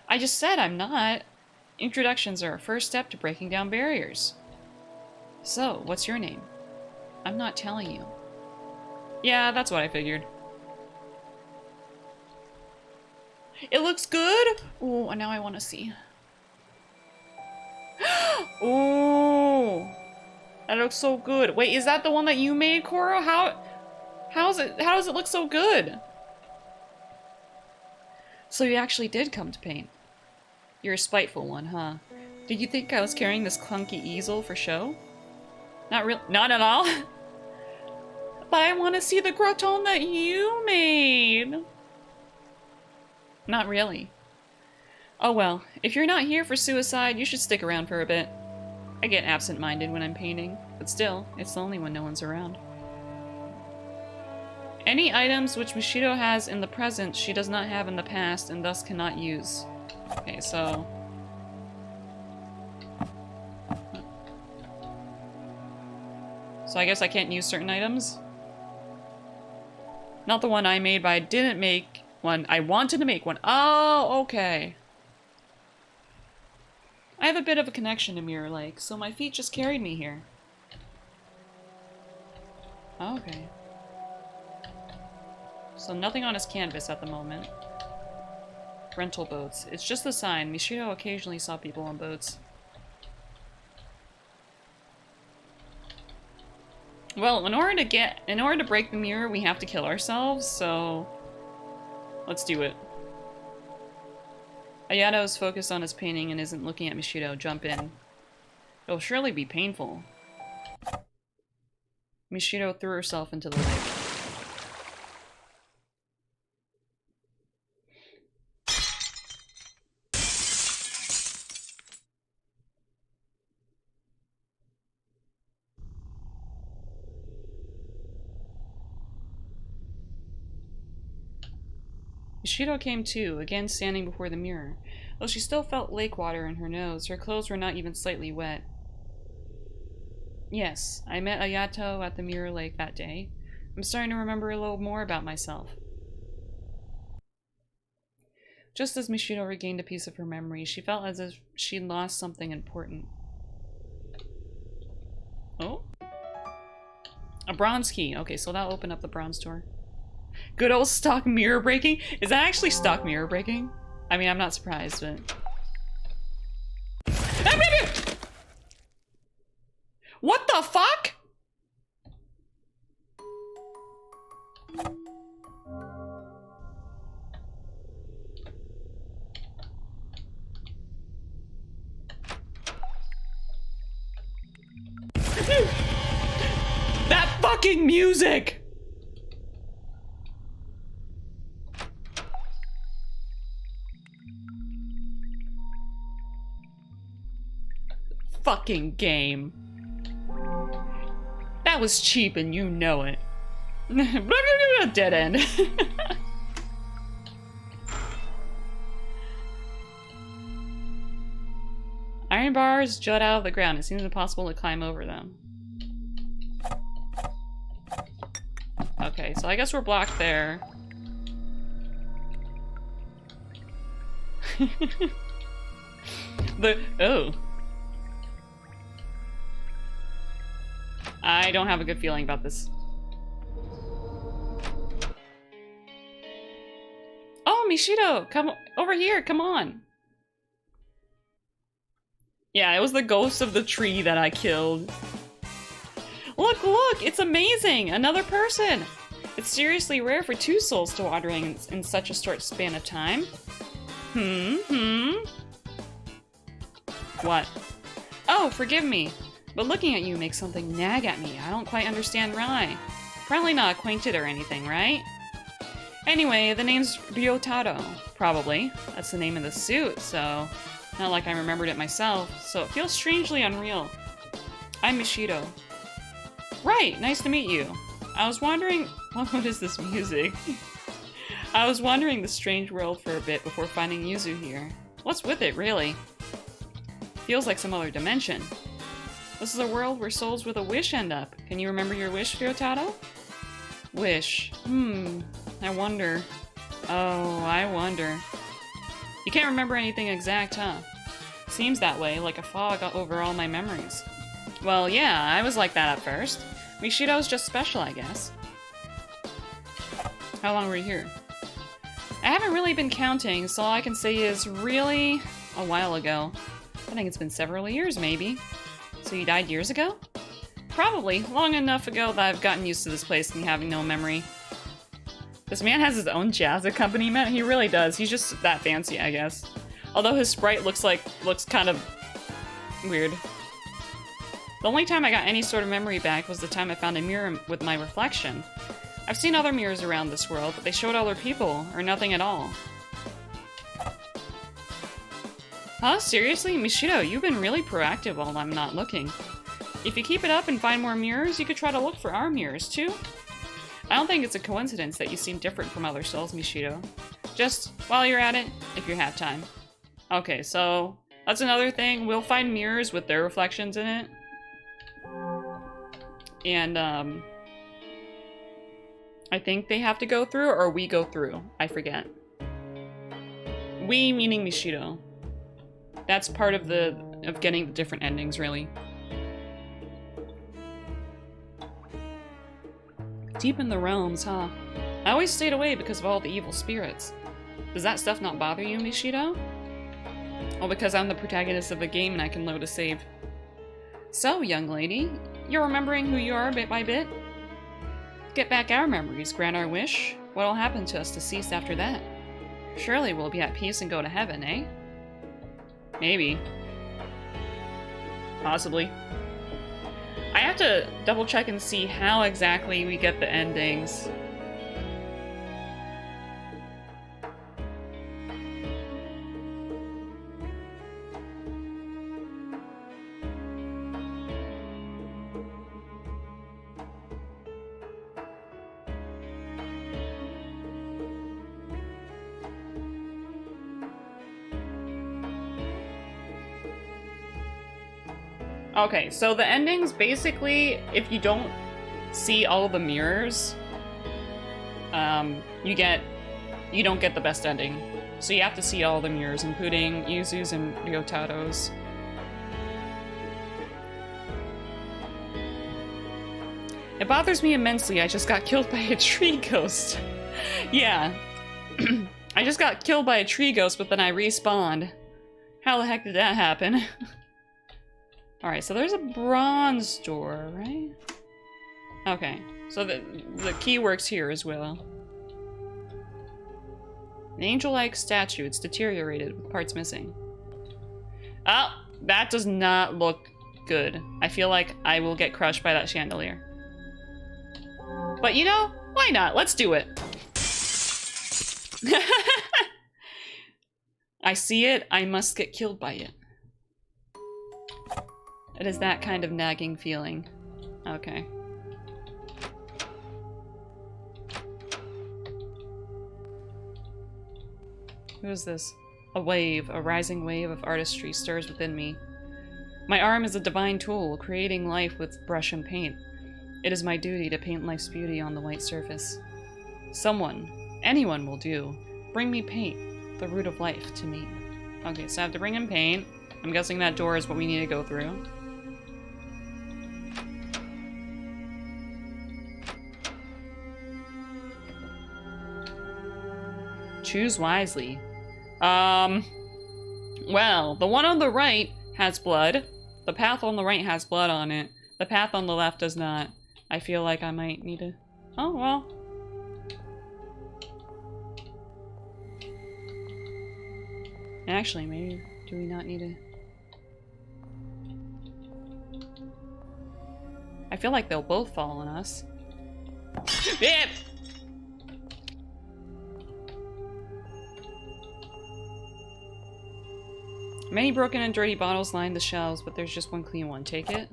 I just said I'm not. Introductions are a first step to breaking down barriers. So, what's your name? I'm not telling you. Yeah, that's what I figured. It looks good! Ooh, now I want to see. Ooh! That looks so good. Wait, is that the one that you made, Koro? How does it look so good? So you actually did come to paint. You're a spiteful one, huh? Did you think I was carrying this clunky easel for show? Not at all. But I want to see the croton that you made. Not really. Oh well, if you're not here for suicide, you should stick around for a bit. I get absent-minded when I'm painting, but still, it's lonely when no one's around. Any items which Mishido has in the present she does not have in the past and thus cannot use. Okay, so... So I guess I can't use certain items? Not the one I made, but I didn't make one. I wanted to make one. Oh, okay. I have a bit of a connection to Mirror Lake, so my feet just carried me here. Okay. So nothing on his canvas at the moment. Rental boats. It's just a sign. Mishido occasionally saw people on boats. Well, in order to break the mirror, we have to kill ourselves, so let's do it. Ayato is focused on his painting and isn't looking at Mishido. Jump in. It'll surely be painful. Mishido threw herself into the lake. Mishido came to, again standing before the mirror. Though she still felt lake water in her nose, her clothes were not even slightly wet. Yes, I met Ayato at the Mirror Lake that day. I'm starting to remember a little more about myself. Just as Mishido regained a piece of her memory, she felt as if she'd lost something important. Oh? A bronze key. Okay, so that'll open up the bronze door. Good old stock mirror breaking? Is that actually stock mirror breaking? I mean, I'm not surprised, but... What the fuck? That fucking music! Fucking game. That was cheap and you know it. Dead end. Iron bars jut out of the ground. It seems impossible to climb over them. Okay, so I guess we're blocked there. Oh. I don't have a good feeling about this. Oh, Mishido, come over here, come on. Yeah, it was the ghost of the tree that I killed. Look, look! It's amazing! Another person! It's seriously rare for 2 souls to wander in such a short span of time. What? Oh, forgive me, but looking at you makes something nag at me. I don't quite understand why. Probably not acquainted or anything, right? Anyway, the name's Ryotaro. Probably. That's the name of the suit, so... Not like I remembered it myself, so it feels strangely unreal. I'm Mishido. Right, nice to meet you. I was wondering... What is this music? I was wandering the strange world for a bit before finding Yuzu here. What's with it, really? Feels like some other dimension. This is a world where souls with a wish end up. Can you remember your wish, Ryotaro? Wish. I wonder. Oh, I wonder. You can't remember anything exact, huh? Seems that way, like a fog over all my memories. Well, yeah, I was like that at first. Mishido's just special, I guess. How long were you here? I haven't really been counting, so all I can say is really a while ago. I think it's been several years, maybe. So you died years ago? Probably. Long enough ago that I've gotten used to this place and having no memory. This man has his own jazz accompaniment. He really does. He's just that fancy, I guess. Although his sprite looks kind of weird. The only time I got any sort of memory back was the time I found a mirror with my reflection. I've seen other mirrors around this world, but they showed other people, or nothing at all. Huh? Seriously? Mishido, you've been really proactive while I'm not looking. If you keep it up and find more mirrors, you could try to look for our mirrors, too. I don't think it's a coincidence that you seem different from other souls, Mishido. Just, while you're at it, if you have time. Okay, so, that's another thing. We'll find mirrors with their reflections in it. And, I think they have to go through, or we go through. I forget. We, meaning Mishido. That's part of getting the different endings, really. Deep in the realms, huh? I always stayed away because of all the evil spirits. Does that stuff not bother you, Mishido? Well, because I'm the protagonist of the game and I can load a save. So, young lady, you're remembering who you are bit by bit? Get back our memories, grant our wish. What'll happen to us to cease after that? Surely we'll be at peace and go to heaven, eh? Maybe. Possibly. I have to double check and see how exactly we get the endings. Okay, so the endings, basically, if you don't see all the mirrors, you don't get the best ending. So you have to see all the mirrors, including Yuzu's and Ryotaro's. It bothers me immensely, I just got killed by a tree ghost. Yeah. I just got killed by a tree ghost, but then I respawned. How the heck did that happen? Alright, so there's a bronze door, right? Okay, so the key works here as well. An angel-like statue, it's deteriorated with parts missing. Oh, that does not look good. I feel like I will get crushed by that chandelier. But you know, why not? Let's do it. I see it, I must get killed by it. It is that kind of nagging feeling. Okay. Who is this? A wave, a rising wave of artistry stirs within me. My arm is a divine tool, creating life with brush and paint. It is my duty to paint life's beauty on the white surface. Someone, anyone will do. Bring me paint, the root of life, to me. Okay, so I have to bring in paint. I'm guessing that door is what we need to go through. Choose wisely. Well, the one on the right has blood. The path on the right has blood on it. The path on the left does not. I feel like I might need to... Oh, well. Actually, maybe... Do we not need to... I feel like they'll both fall on us. Yeah! Many broken and dirty bottles line the shelves, but there's just one clean one. Take it.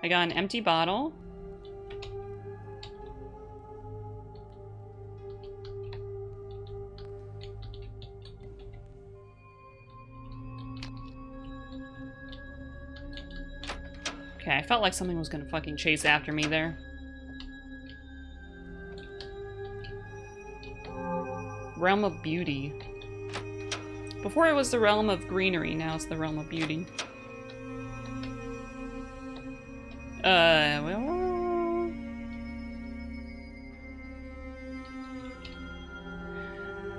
I got an empty bottle. Okay, I felt like something was gonna fucking chase after me there. Realm of Beauty. Before it was the realm of greenery, now it's the realm of beauty. Well...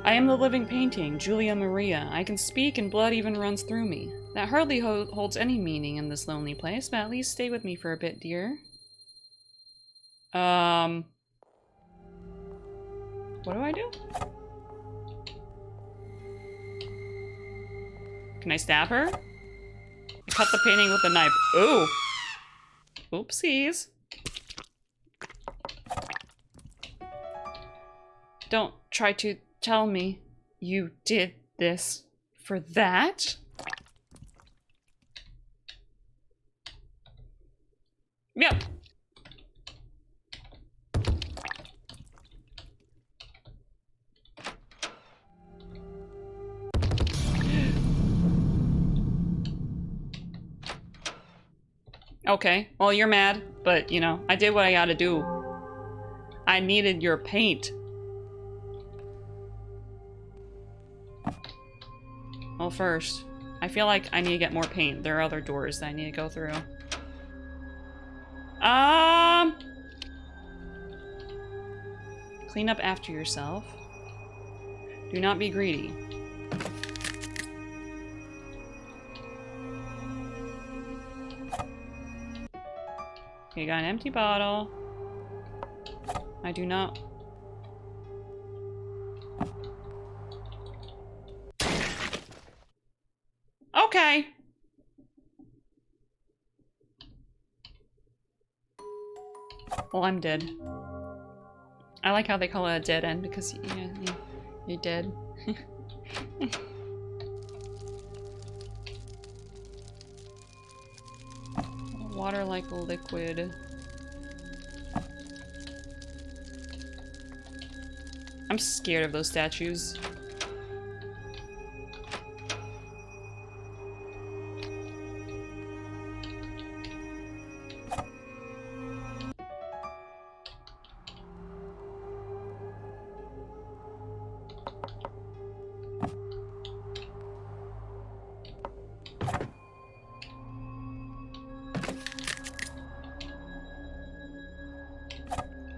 I am the living painting, Julia Maria. I can speak and blood even runs through me. That hardly holds any meaning in this lonely place, but at least stay with me for a bit, dear. What do I do? Can I stab her? I cut the painting with a knife. Ooh! Oopsies. Don't try to tell me you did this for that? Yep. Okay, well, you're mad, but, you know, I did what I gotta do. I needed your paint. Well, first, I feel like I need to get more paint. There are other doors that I need to go through. Clean up after yourself. Do not be greedy. Okay, got an empty bottle. I do not... Okay! Well, I'm dead. I like how they call it a dead end because you're dead. Water like a liquid. I'm scared of those statues.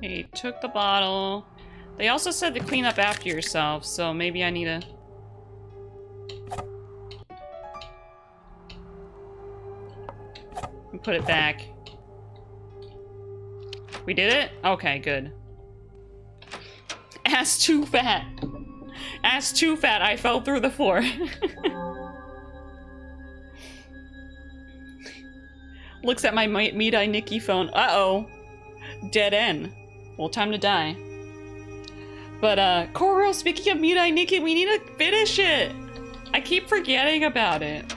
He took the bottle. They also said to clean up after yourself, so maybe I need to... put it back. We did it? Okay, good. Ass too fat. Ass too fat, I fell through the floor. Looks at my Meat-Eye Nikki phone. Uh-oh. Dead end. Well, time to die. But, Coral, speaking of Meat-Eye Nikki, we need to finish it! I keep forgetting about it.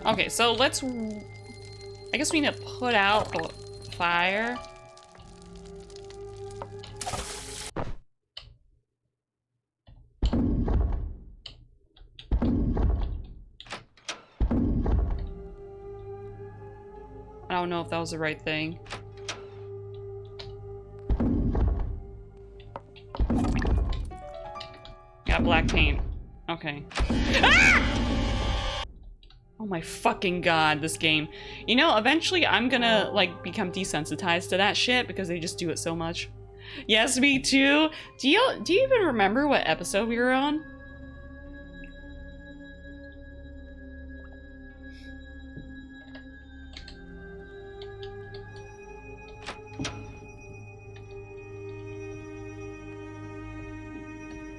Okay, so let's... I guess we need to put out the fire. I don't know if that was the right thing. Got black paint. Okay. Ah! Oh my fucking god, this game. You know, eventually I'm gonna, like, become desensitized to that shit because they just do it so much. Yes, me too. Do you even remember what episode we were on?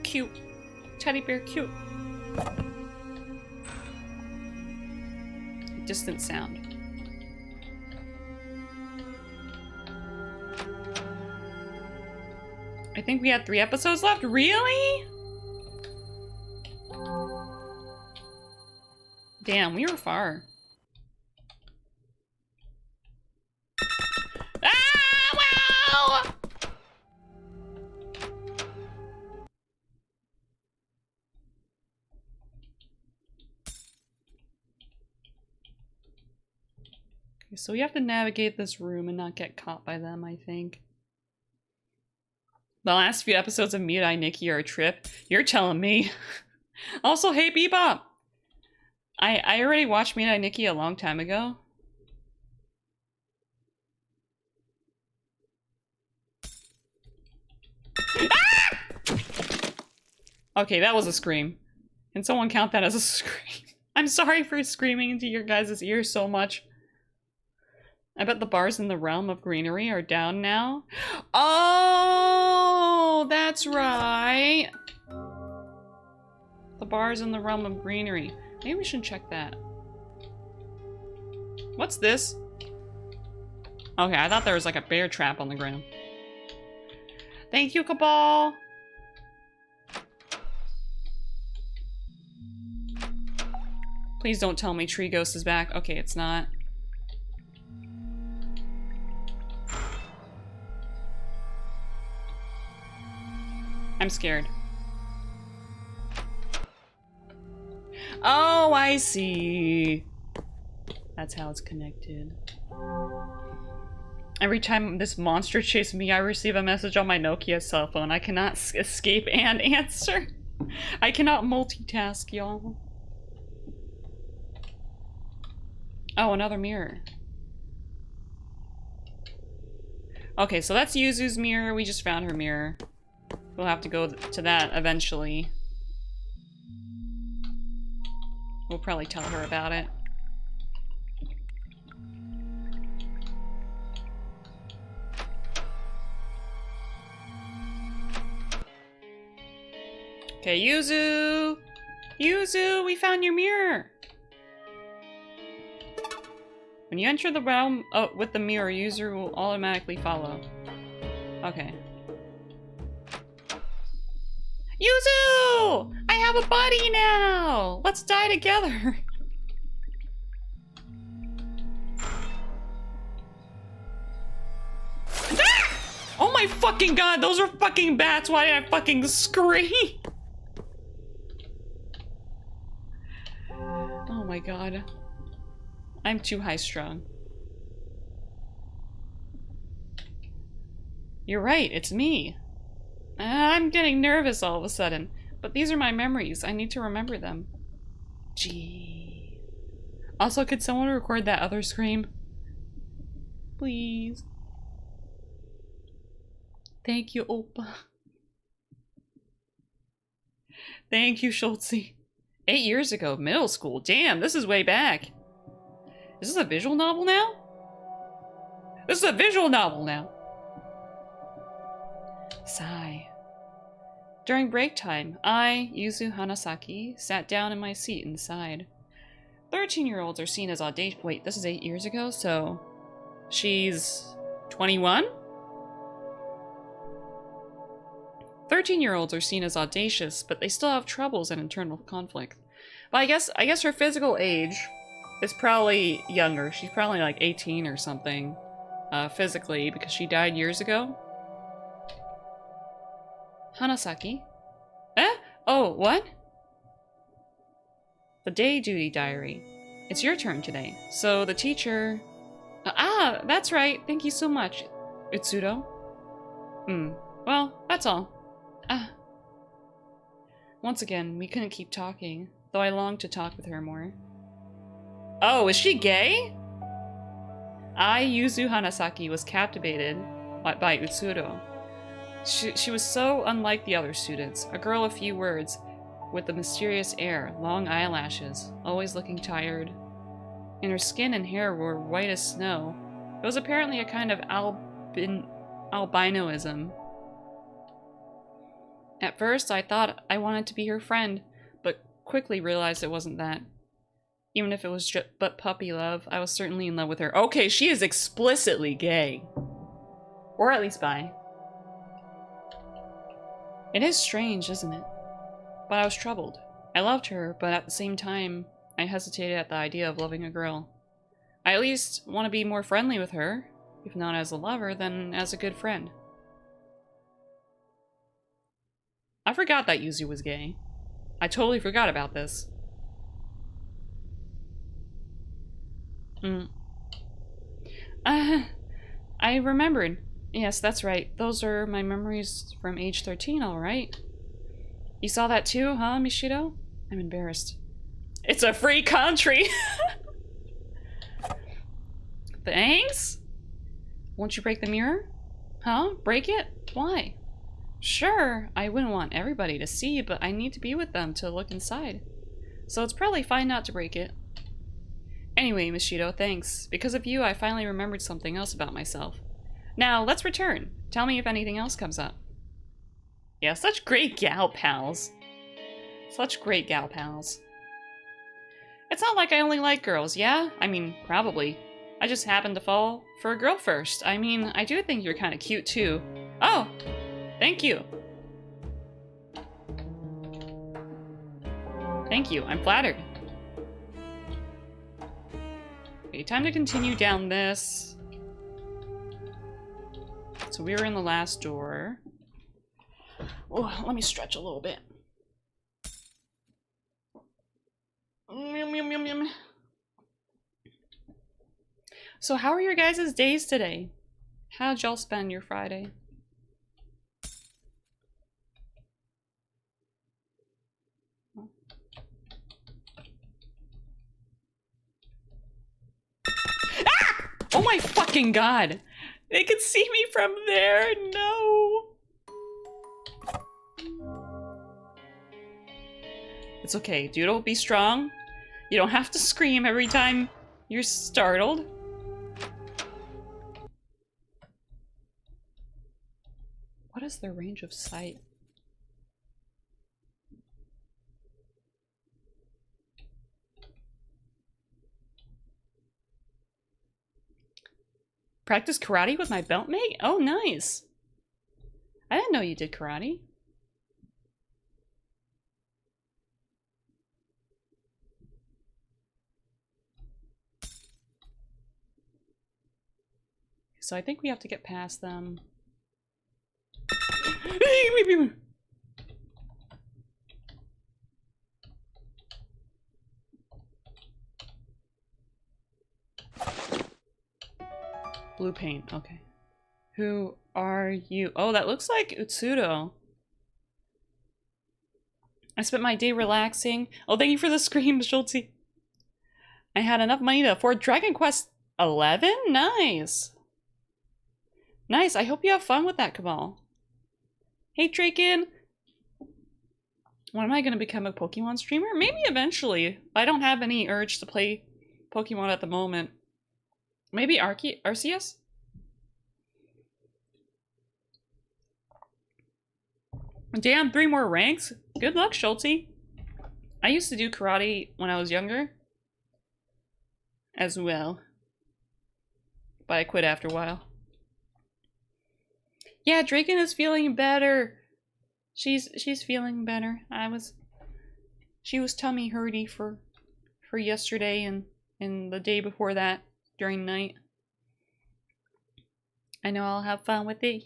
Cute. Teddy bear cute. Distant sound. I think we had 3 episodes left. Really? Damn, we were far. Ah, wow! Okay, so we have to navigate this room and not get caught by them, I think. The last few episodes of Mirai Nikki are a trip. You're telling me. Also, hey Bebop! I already watched Mirai Nikki a long time ago. Ah! Okay, that was a scream. Can someone count that as a scream? I'm sorry for screaming into your guys' ears so much. I bet the bars in the realm of greenery are down now. Oh, that's right. The bars in the realm of greenery. Maybe we should check that. What's this? Okay, I thought there was like a bear trap on the ground. Thank you, Cabal. Please don't tell me Tree Ghost is back. Okay, it's not. I'm scared. Oh, I see. That's how it's connected. Every time this monster chases me, I receive a message on my Nokia cell phone. I cannot escape and answer. I cannot multitask, y'all. Oh, another mirror. Okay, so that's Yuzu's mirror. We just found her mirror. We'll have to go to that eventually. We'll probably tell her about it. Okay, Yuzu! Yuzu, we found your mirror! When you enter the realm with the mirror, Yuzu will automatically follow. Okay. Yuzu! I have a buddy now! Let's die together! Ah! Oh my fucking god, those are fucking bats! Why did I fucking scream? Oh my god. I'm too high-strung. You're right, it's me. I'm getting nervous all of a sudden, but these are my memories. I need to remember them. Gee. Also, could someone record that other scream? Please. Thank you, Oppa. Thank you, Schultze. 8 years ago, middle school. Damn, this is way back. Is this a visual novel now? This is a visual novel now. Sigh. During break time, I, Yuzu Hanasaki, sat down in my seat and sighed. 13-year-olds are seen as audacious. Wait, this is 8 years ago, so she's 21? 13-year-olds are seen as audacious, but they still have troubles and internal conflict. But I guess her physical age is probably younger. She's probably like 18 or something, physically, because she died years ago. Hanasaki? Eh? Oh, what? The day duty diary. It's your turn today. So the teacher... ah, that's right. Thank you so much, Utsudo. Well, that's all. Once again, we couldn't keep talking, though I longed to talk with her more. Oh, is she gay? I, Yuzu Hanasaki, was captivated by Utsudo. She was so unlike the other students. A girl of few words, with a mysterious air, long eyelashes, always looking tired. And her skin and hair were white as snow. It was apparently a kind of albinoism. At first, I thought I wanted to be her friend, but quickly realized it wasn't that. Even if it was but puppy love, I was certainly in love with her. Okay, she is explicitly gay. Or at least bi. It is strange, isn't it? But I was troubled. I loved her, but at the same time, I hesitated at the idea of loving a girl. I at least want to be more friendly with her, if not as a lover, then as a good friend. I forgot that Yuzu was gay. I totally forgot about this. I remembered. Yes, that's right. Those are my memories from age 13, alright. You saw that too, huh, Mishido? I'm embarrassed. It's a free country! Thanks? Won't you break the mirror? Huh? Break it? Why? Sure, I wouldn't want everybody to see, but I need to be with them to look inside. So it's probably fine not to break it. Anyway, Mishido, thanks. Because of you, I finally remembered something else about myself. Now, let's return. Tell me if anything else comes up. Yeah, such great gal pals. Such great gal pals. It's not like I only like girls, yeah? I mean, probably. I just happened to fall for a girl first. I mean, I do think you're kind of cute, too. Oh! Thank you. Thank you, I'm flattered. Okay, time to continue down this. So we were in the last door. Oh, let me stretch a little bit. So how are your guys' days today? How'd y'all spend your Friday? Ah! Oh my fucking god! They can see me from there! No! It's okay, Doodle. Be strong. You don't have to scream every time you're startled. What is their range of sight? Practice karate with my belt mate? Oh, nice. I didn't know you did karate. So I think we have to get past them. Blue paint, okay. Who are you? Oh, that looks like Utsudo. I spent my day relaxing. Oh, thank you for the scream, Schulte. I had enough money to afford Dragon Quest 11? Nice. Nice, I hope you have fun with that, Cabal. Hey, Draken. When am I going to become a Pokemon streamer? Maybe eventually. I don't have any urge to play Pokemon at the moment. Maybe Arceus? Damn, 3 more ranks? Good luck, Schulte. I used to do karate when I was younger. As well. But I quit after a while. Yeah, Draken is feeling better. She's feeling better. She was tummy hurty for yesterday and the day before that during night. I know I'll have fun with it.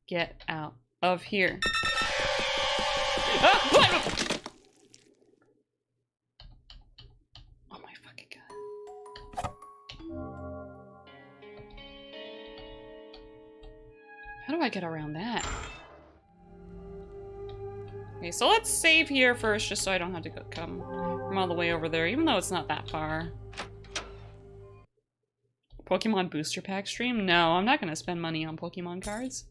Get out of here. Ah, what? Oh my fucking god. How do I get around that? Okay, so let's save here first, just so I don't have to come from all the way over there, even though it's not that far. Pokemon Booster Pack stream? No, I'm not gonna spend money on Pokemon cards.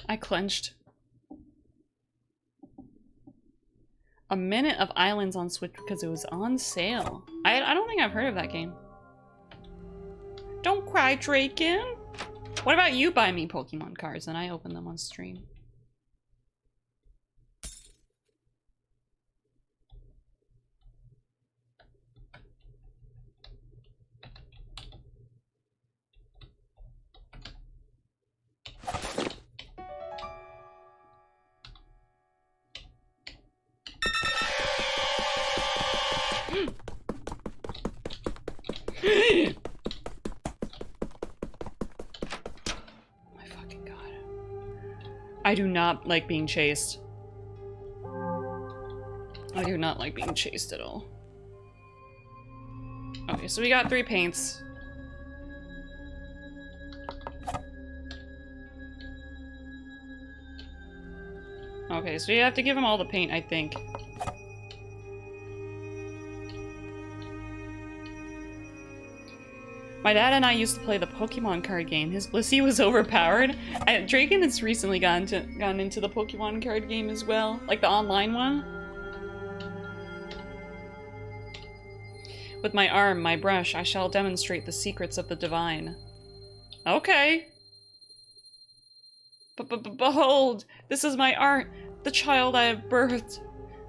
I clenched. A Minute of Islands on Switch because it was on sale. I don't think I've heard of that game. Don't cry, Draken. What about you buy me Pokemon cards and I open them on stream? I do not like being chased. I do not like being chased at all. Okay, so we got 3 paints. Okay, so you have to give him all the paint, I think. My dad and I used to play the Pokemon card game. His Blissey was overpowered. Draken has recently gone into the Pokemon card game as well. Like the online one. With my arm, my brush, I shall demonstrate the secrets of the divine. Okay. Behold, this is my art, the child I have birthed.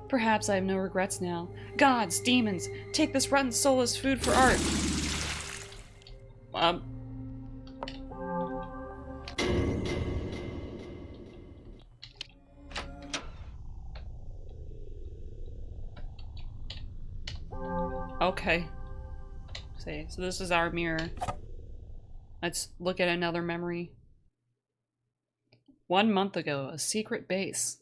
Perhaps I have no regrets now. Gods, demons, take this rotten soul as food for art. Okay. See, so this is our mirror. Let's look at another memory. 1 month ago, a secret base.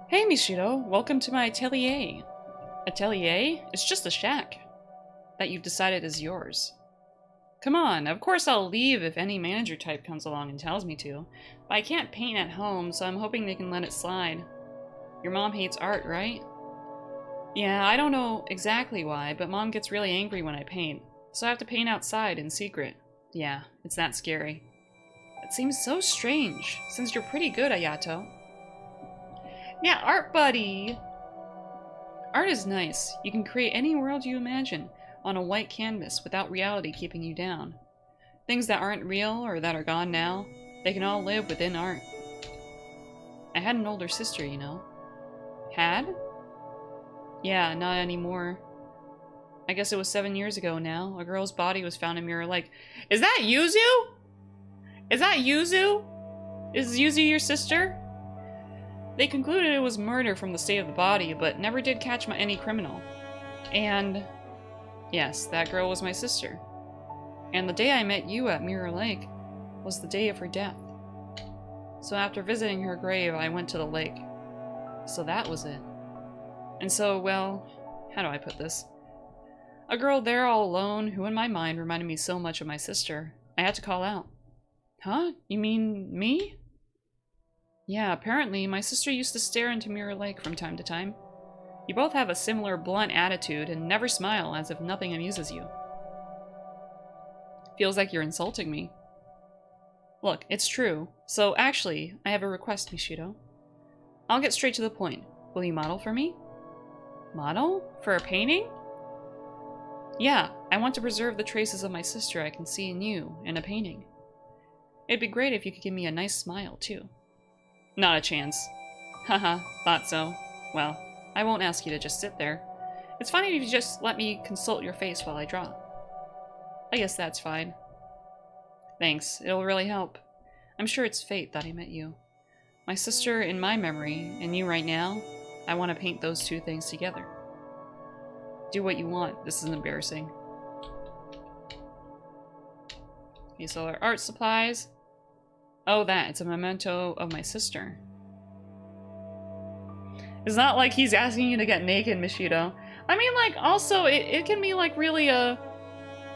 Hey, Mishido, welcome to my atelier. Atelier? It's just a shack that you've decided is yours. Come on, of course I'll leave if any manager type comes along and tells me to. But I can't paint at home, so I'm hoping they can let it slide. Your mom hates art, right? Yeah, I don't know exactly why, but Mom gets really angry when I paint. So I have to paint outside in secret. Yeah, it's that scary. It seems so strange, since you're pretty good, Ayato. Yeah, art buddy! Art is nice. You can create any world you imagine on a white canvas without reality keeping you down. Things that aren't real or that are gone now, they can all live within art. I had an older sister, you know. Had? Yeah, not anymore. I guess it was 7 years ago now. A girl's body was found in Mirror Lake. Is that Yuzu? Is that Yuzu? Is Yuzu your sister? They concluded it was murder from the state of the body, but never did catch any criminal. And yes, that girl was my sister. And the day I met you at Mirror Lake was the day of her death. So after visiting her grave, I went to the lake. So that was it. And so, well, how do I put this? A girl there all alone who in my mind reminded me so much of my sister. I had to call out. Huh? You mean me? Yeah, apparently my sister used to stare into Mirror Lake from time to time. You both have a similar blunt attitude and never smile as if nothing amuses you. Feels like you're insulting me. Look, it's true. So actually, I have a request, Mishido. I'll get straight to the point. Will you model for me? Model? For a painting? Yeah, I want to preserve the traces of my sister I can see in you in a painting. It'd be great if you could give me a nice smile, too. Not a chance. Haha, thought so. Well, I won't ask you to just sit there. It's fine if you just let me consult your face while I draw. I guess that's fine. Thanks, it'll really help. I'm sure it's fate that I met you. My sister in my memory, and you right now, I want to paint those two things together. Do what you want. This is embarrassing. Okay, so our art supplies. Oh, that. It's a memento of my sister. It's not like he's asking you to get naked, Mishido. I mean, like, also, it can be, like, really, it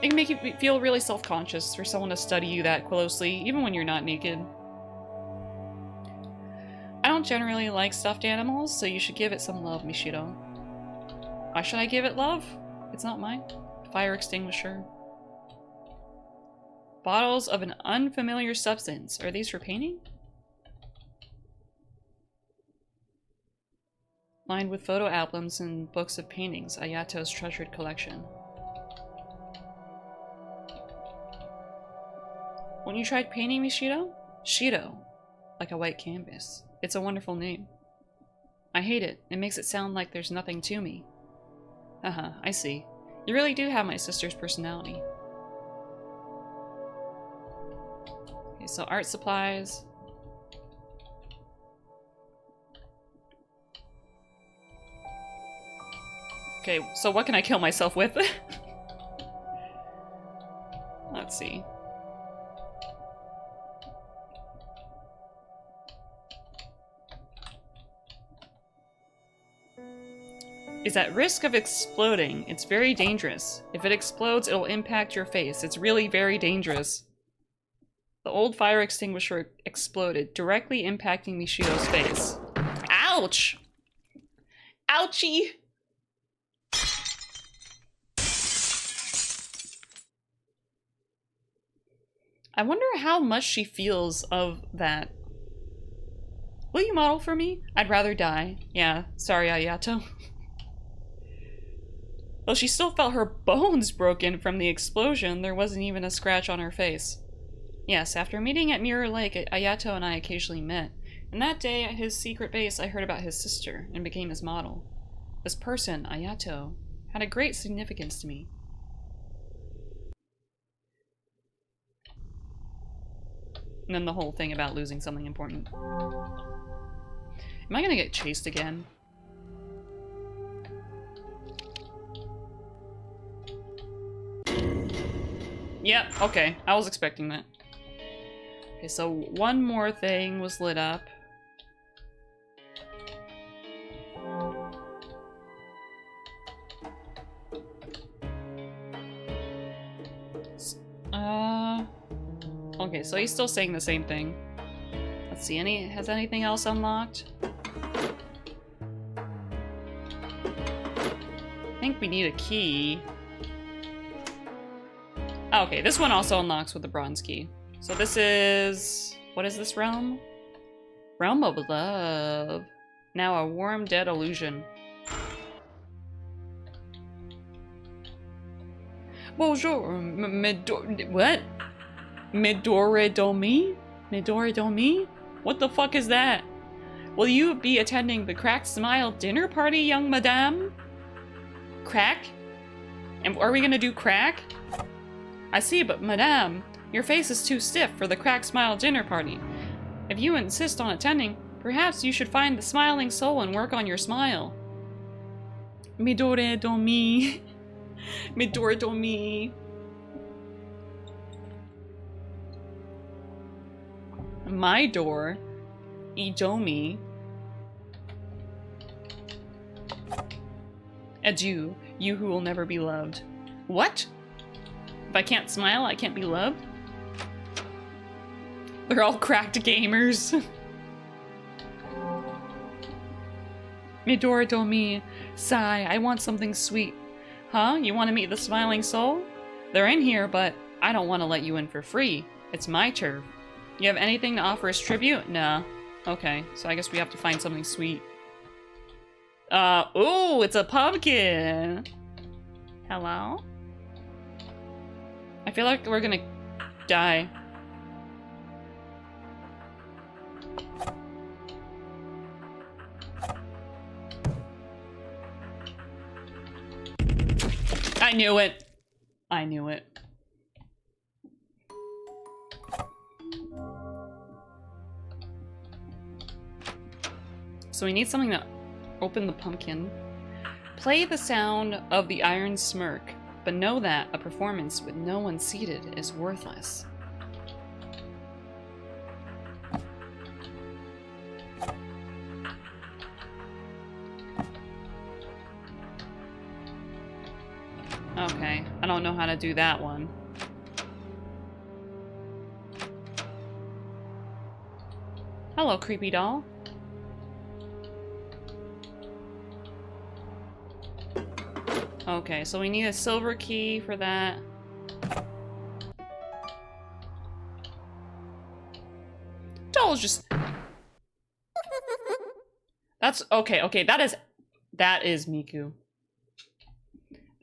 can make you feel really self-conscious for someone to study you that closely, even when you're not naked. I don't generally like stuffed animals, so you should give it some love, Mishido. Why should I give it love? It's not mine. Fire extinguisher. Bottles of an unfamiliar substance. Are these for painting? Lined with photo albums and books of paintings, Ayato's treasured collection. When you tried painting me, Shido? Shido. Like a white canvas. It's a wonderful name. I hate it. It makes it sound like there's nothing to me. Haha, I see. You really do have my sister's personality. Okay, so art supplies. Okay, so what can I kill myself with? Let's see. Is at risk of exploding. It's very dangerous. If it explodes, it'll impact your face. It's really very dangerous. The old fire extinguisher exploded, directly impacting Mishido's face. Ouch! Ouchie! I wonder how much she feels of that. Will you model for me? I'd rather die. Yeah, sorry, Ayato. Though she still felt her bones broken from the explosion, there wasn't even a scratch on her face. Yes, after meeting at Mirror Lake, Ayato and I occasionally met. And that day, at his secret base, I heard about his sister and became his model. This person, Ayato, had a great significance to me. And then the whole thing about losing something important. Am I gonna get chased again? Yep, okay. I was expecting that. Okay, so one more thing was lit up. Okay, so he's still saying the same thing. Let's see, has anything else unlocked? I think we need a key. Oh, okay, this one also unlocks with the bronze key. So this is... what is this realm? Realm of Love. Now a warm, dead illusion. Bonjour, what? Midoridomi? Midoridomi? What the fuck is that? Will you be attending the Cracked Smile dinner party, young madame? Crack? And are we gonna do crack? I see, but madame, your face is too stiff for the Cracked Smile dinner party. If you insist on attending, perhaps you should find the smiling soul and work on your smile. Midoridomi. Midoridomi. My door. Idomi. Adieu, you who will never be loved. What? If I can't smile, I can't be loved? They're all cracked gamers. Midoridomi. Sigh, I want something sweet. Huh? You want to meet the smiling soul? They're in here, but I don't want to let you in for free. It's my turf. You have anything to offer as tribute? Nah. Okay, so I guess we have to find something sweet. Ooh, it's a pumpkin! Hello? I feel like we're gonna die. I knew it! I knew it. So we need something to open the pumpkin. Play the sound of the iron smirk, but know that a performance with no one seated is worthless. how to do that one. Hello, creepy doll. Okay, so we need a silver key for that. Doll's just... That's... Okay, okay, that is Miku.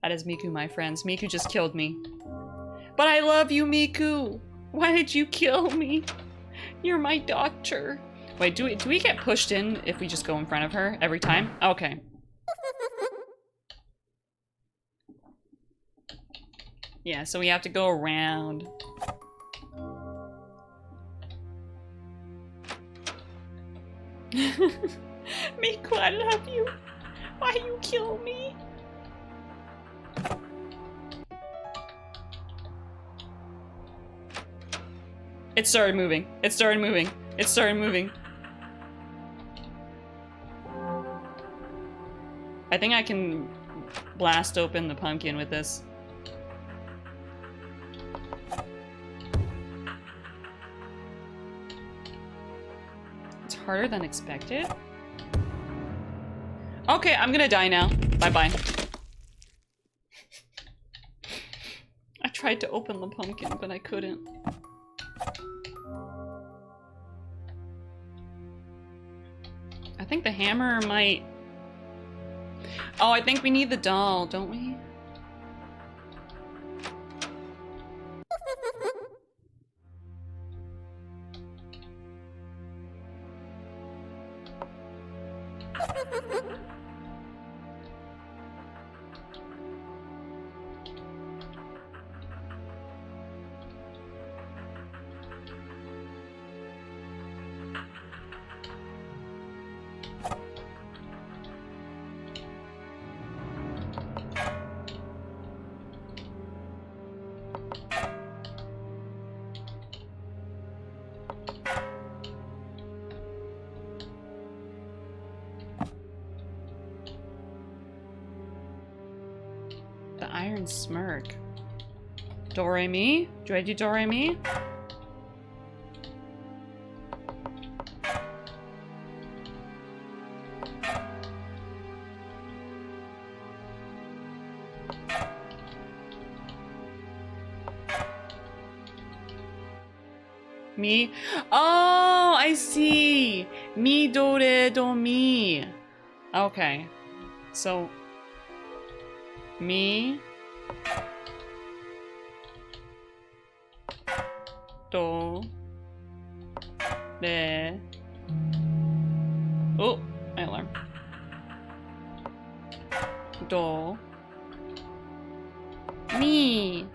That is Miku, my friends. Miku just killed me. But I love you, Miku! Why did you kill me? You're my doctor. Wait, do we get pushed in if we just go in front of her every time? Okay. Yeah, so we have to go around. Miku, I love you. Why you kill me? It started moving. It started moving. It started moving. I think I can blast open the pumpkin with this. It's harder than expected. Okay, I'm gonna die now. Bye-bye. I tried to open the pumpkin, but I couldn't. I think the hammer might... Oh, I think we need the doll, don't we? Iron Smirk. Do-re-mi? Do I do do-re-mi? Mi? Oh, I see! Mi, do, re, do, mi. Okay. So... Mi... Do... Re... Oh, my alarm. Do... Mi...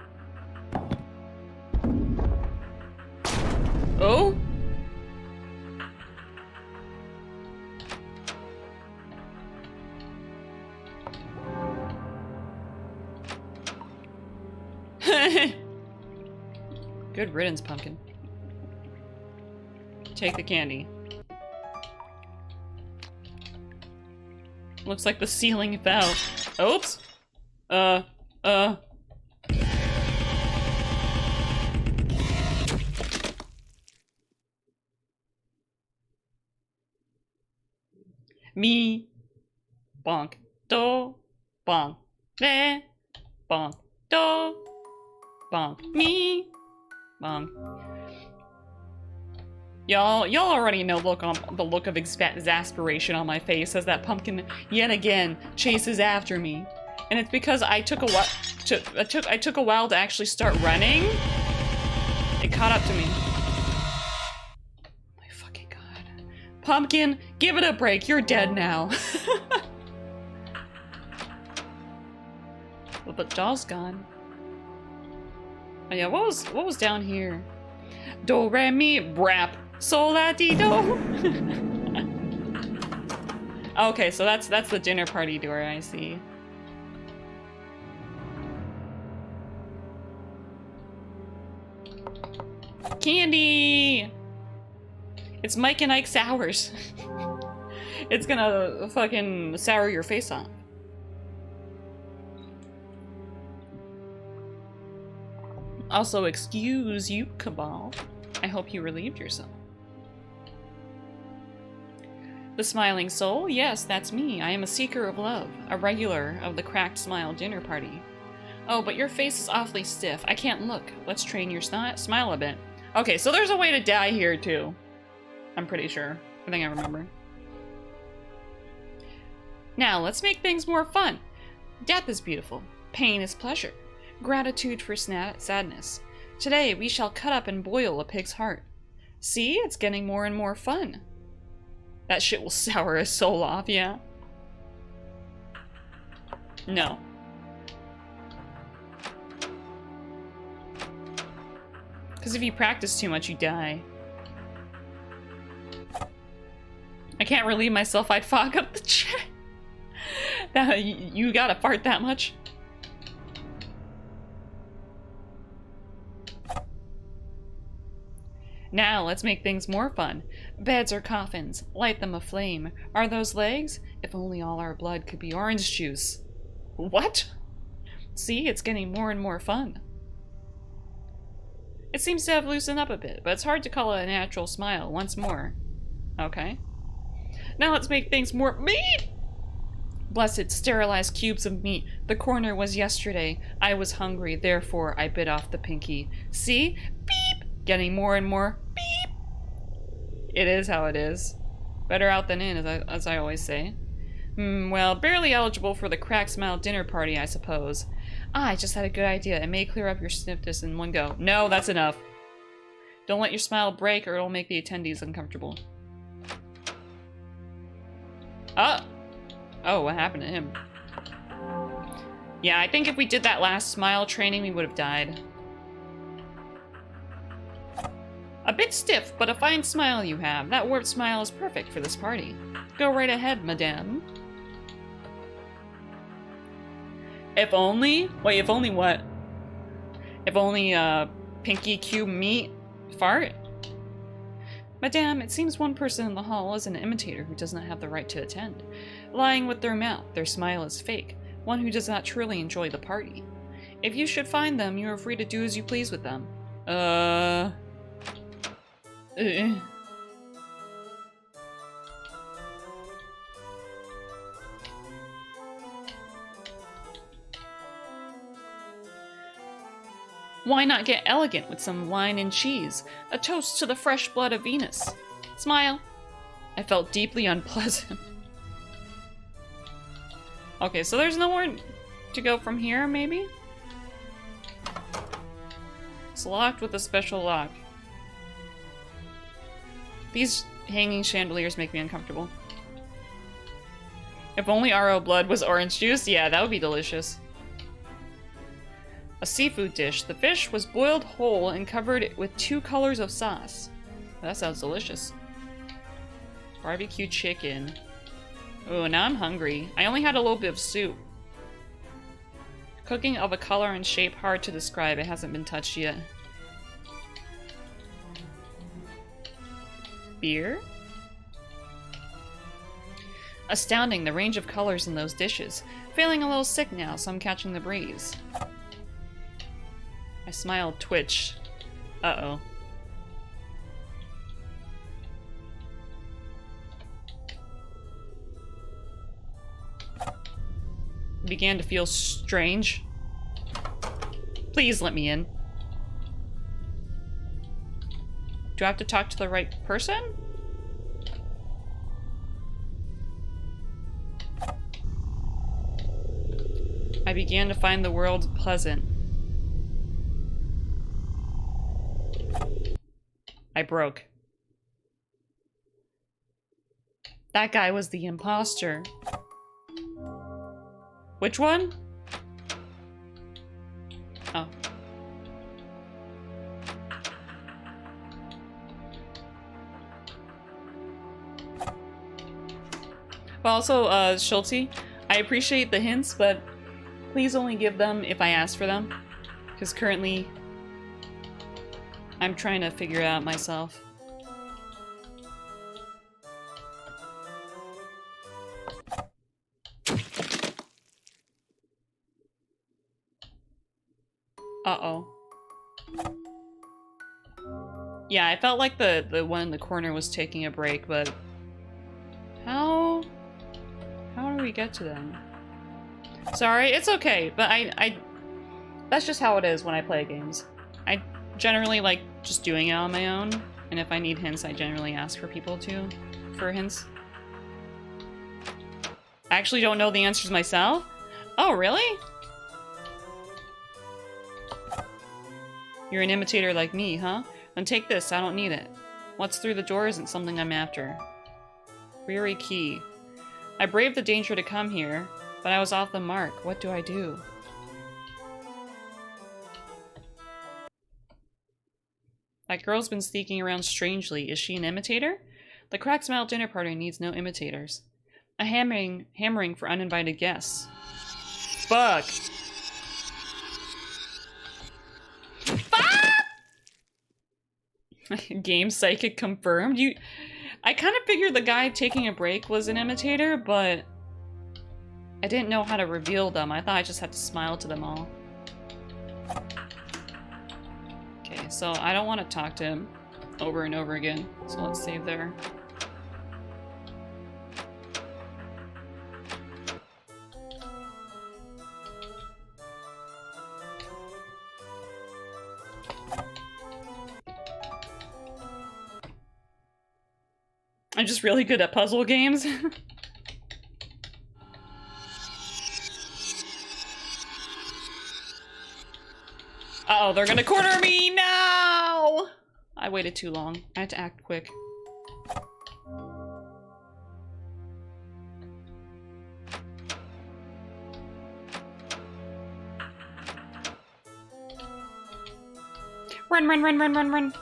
Oh? Good riddance, pumpkin. Take the candy. Looks like the ceiling fell. Oops! Mi. Bonk. Do. Bonk. Re. Bonk. Do. Bonk. Mi. Bonk. Y'all already know the look of exasperation on my face as that pumpkin yet again chases after me. And it's because I took a while to actually start running. It caught up to me. My fucking god. Pumpkin, give it a break. You're dead now. Well, but doll's gone. Oh yeah, what was down here? Do, re, mi, rap, sol, la, ti, do. Okay, so that's the dinner party door, I see. Candy! It's Mike and Ike Sours. It's gonna fucking sour your face off. Also, excuse you, Cabal. I hope you relieved yourself. The smiling soul? Yes, that's me. I am a seeker of love, a regular of the Cracked Smile dinner party. Oh, but your face is awfully stiff. I can't look. Let's train your smile a bit. Okay, so there's a way to die here, too. I'm pretty sure. I think I remember. Now, let's make things more fun. Death is beautiful. Pain is pleasure. Gratitude for sadness. Today, we shall cut up and boil a pig's heart. See? It's getting more and more fun. That shit will sour his soul off, yeah? No. Because if you practice too much, you die. I can't relieve myself, I'd fog up the chat. You gotta fart that much? Now, let's make things more fun. Beds or coffins, light them aflame. Are those legs? If only all our blood could be orange juice. What? See, it's getting more and more fun. It seems to have loosened up a bit, but it's hard to call it a natural smile once more. Okay. Now let's make things more meat! Blessed, sterilized cubes of meat. The corner was yesterday. I was hungry, therefore I bit off the pinky. See? Beep! Getting more and more beep! It is how it is. Better out than in, as I always say. Well, barely eligible for the Cracked Smile dinner party, I suppose. I just had a good idea. It may clear up your sniffness in one go. No, that's enough. Don't let your smile break or it'll make the attendees uncomfortable. Oh, what happened to him? Yeah, I think if we did that last smile training, we would have died. A bit stiff, but a fine smile you have. That warped smile is perfect for this party. Go right ahead, madame. If only... Wait, if only what? If only, Pinky Cube meat fart? Madame, it seems one person in the hall is an imitator who does not have the right to attend. Lying with their mouth, their smile is fake. One who does not truly enjoy the party. If you should find them, you are free to do as you please with them. Why not get elegant with some wine and cheese? A toast to the fresh blood of Venus. Smile. I felt deeply unpleasant. Okay, so there's nowhere to go from here, maybe? It's locked with a special lock. These hanging chandeliers make me uncomfortable. If only RO blood was orange juice, yeah, that would be delicious. A seafood dish. The fish was boiled whole and covered with 2 colors of sauce. That sounds delicious. Barbecue chicken. Oh, now I'm hungry. I only had a little bit of soup. Cooking of a color and shape hard to describe. It hasn't been touched yet. Beer? Astounding, the range of colors in those dishes. Feeling a little sick now, so I'm catching the breeze. My smile twitched. Uh-oh. Began to feel strange. Please let me in. Do I have to talk to the right person? I began to find the world pleasant. I broke. That guy was the imposter. Which one? Oh. But also, Schulte, I appreciate the hints, but please only give them if I ask for them. Because currently, I'm trying to figure it out myself. Uh-oh. Yeah, I felt like the one in the corner was taking a break, but how do we get to them? Sorry, it's okay, but I that's just how it is when I play games. I generally like just doing it on my own, and if I need hints, I generally ask for people for hints. I actually don't know the answers myself. Oh, really? You're an imitator like me, huh? Then take this, I don't need it. What's through the door isn't something I'm after. Weary key. I braved the danger to come here, but I was off the mark. What do I do? That girl's been sneaking around strangely. Is she an imitator? The crack smile dinner party needs no imitators. A hammering for uninvited guests. Fuck! Game psychic confirmed. I kind of figured the guy taking a break was an imitator, but I didn't know how to reveal them. I thought I just had to smile to them all. Okay, so I don't want to talk to him over and over again. So let's save there. I'm just really good at puzzle games. Uh-oh, they're gonna corner me now! I waited too long. I had to act quick. Run, run, run, run, run, run.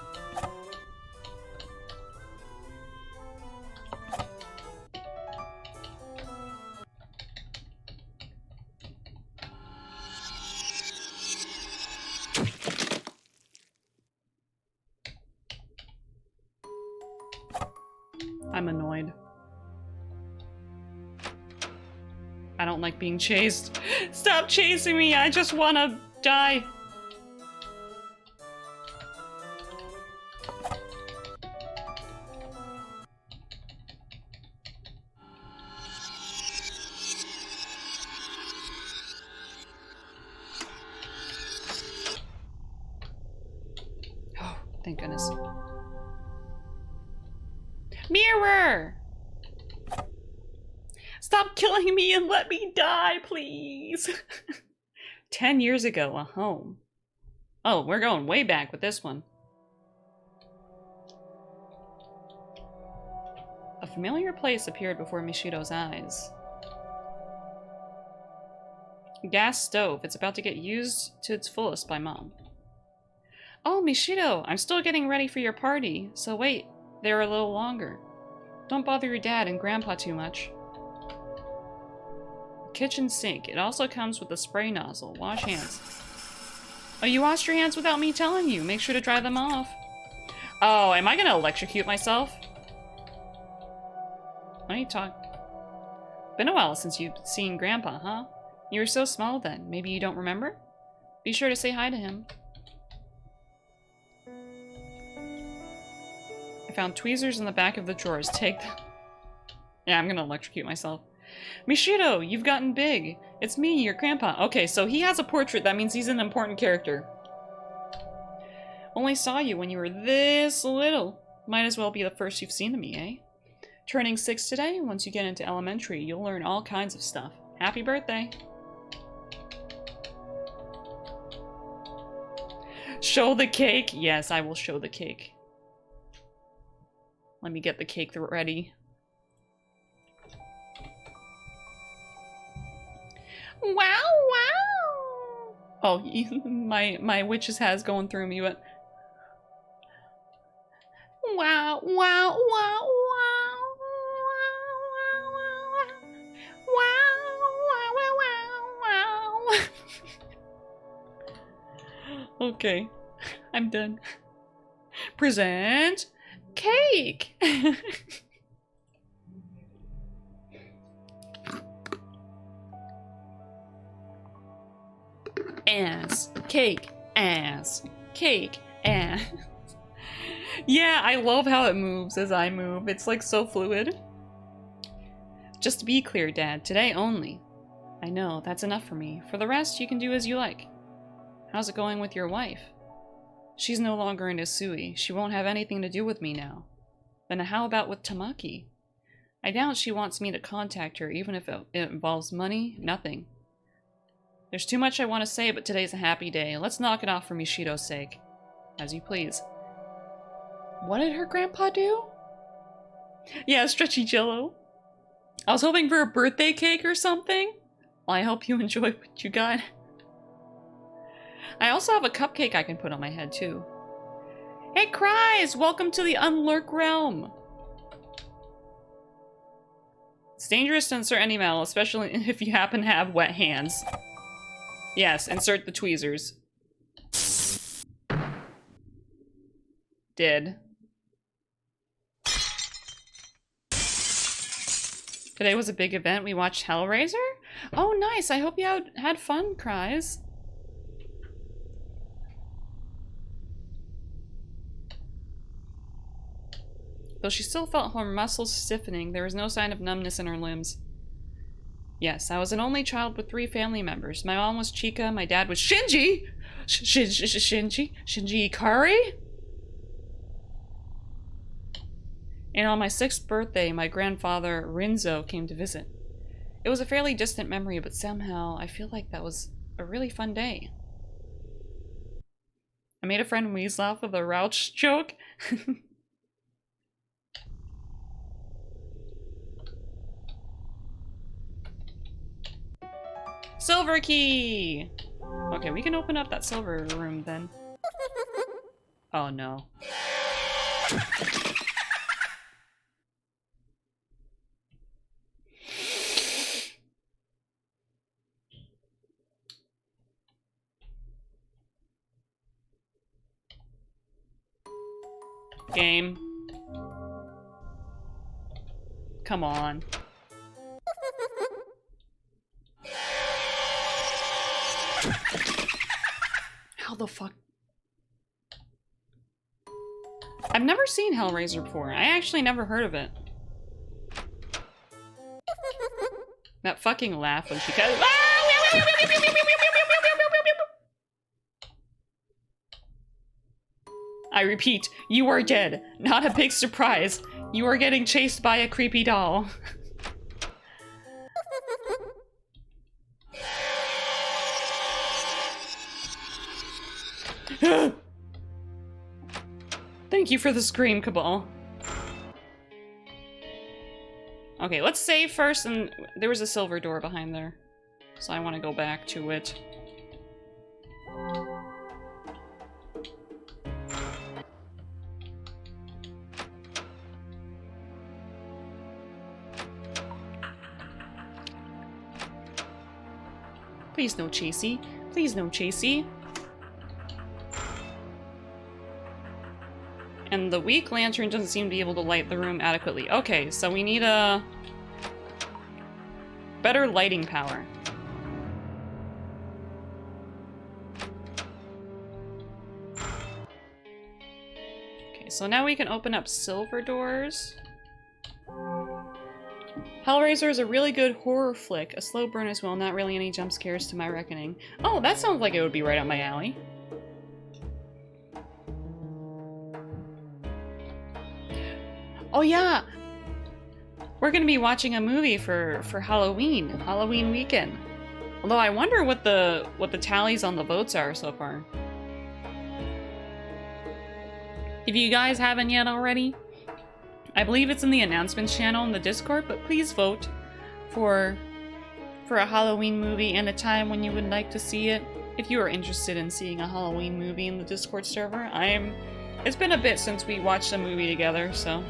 I'm annoyed. I don't like being chased. Stop chasing me! I just wanna die. Oh, thank goodness. Mirror! Stop killing me and let me die, please! 10 years ago, a home. Oh, we're going way back with this one. A familiar place appeared before Mishido's eyes. Gas stove. It's about to get used to its fullest by Mom. Oh, Mishido, I'm still getting ready for your party, so wait there a little longer. Don't bother your dad and Grandpa too much. Kitchen sink. It also comes with a spray nozzle. Wash hands. Oh, you washed your hands without me telling you. Make sure to dry them off. Oh, am I gonna electrocute myself? Why don't you talk? Been a while since you've seen Grandpa, huh? You were so small then. Maybe you don't remember? Be sure to say hi to him. I found tweezers in the back of the drawers. Take them. Yeah, I'm gonna electrocute myself. Mishido, you've gotten big. It's me, your grandpa. Okay, so he has a portrait. That means he's an important character. Only saw you when you were this little. Might as well be the first you've seen of me, eh? Turning 6 today? Once you get into elementary, you'll learn all kinds of stuff. Happy birthday. Show the cake? Yes, I will show the cake. Let me get the cake ready. Wow, wow! Oh, my witch's hat is going through me, but... Wow, wow, wow, wow! Wow, wow, wow, wow, wow! Okay, I'm done. Present cake! Ass. Cake. Ass. cake, ass. Yeah, I love how it moves as I move. It's like so fluid. Just to be clear, Dad, today only. I know, that's enough for me. For the rest, you can do as you like. How's it going with your wife? She's no longer in Isui. She won't have anything to do with me now. Then how about with Tamaki? I doubt she wants me to contact her, even if it involves money. Nothing. There's too much I want to say, but today's a happy day. Let's knock it off for Mishido's sake. As you please. What did her grandpa do? Yeah, stretchy jello. I was hoping for a birthday cake or something. Well, I hope you enjoy what you got. I also have a cupcake I can put on my head, too. Hey, Cries! Welcome to the Unlurk Realm! It's dangerous to insert any metal, especially if you happen to have wet hands. Yes, insert the tweezers. Did. Today was a big event. We watched Hellraiser? Oh, nice. I hope you had fun, Cries. Though she still felt her muscles stiffening, there was no sign of numbness in her limbs. Yes, I was an only child with 3 family members. My mom was Chika, my dad was Shinji! Shinji Ikari? And on my 6th birthday, my grandfather, Rinzo, came to visit. It was a fairly distant memory, but somehow I feel like that was a really fun day. I made a friend wheeze laugh with a Rouch joke. Silver key! Okay, we can open up that silver room then. Oh no. Game. Come on. How the fuck? I've never seen Hellraiser before. I actually never heard of it. That fucking laugh when she goes. I repeat, you are dead. Not a big surprise. You are getting chased by a creepy doll. Thank you for the scream, Cabal. Okay, let's save first, and there was a silver door behind there. So I want to go back to it. Please no chasey. Please no chasey. And the weak lantern doesn't seem to be able to light the room adequately. Okay, so we need a better lighting power. Okay, so now we can open up silver doors. Hellraiser is a really good horror flick. A slow burn as well, not really any jump scares to my reckoning. Oh, that sounds like it would be right up my alley. Oh yeah! We're gonna be watching a movie for Halloween weekend. Although I wonder what the tallies on the votes are so far. If you guys haven't yet already, I believe it's in the announcements channel in the Discord, but please vote for a Halloween movie and a time when you would like to see it. If you are interested in seeing a Halloween movie in the Discord server, it's been a bit since we watched a movie together, so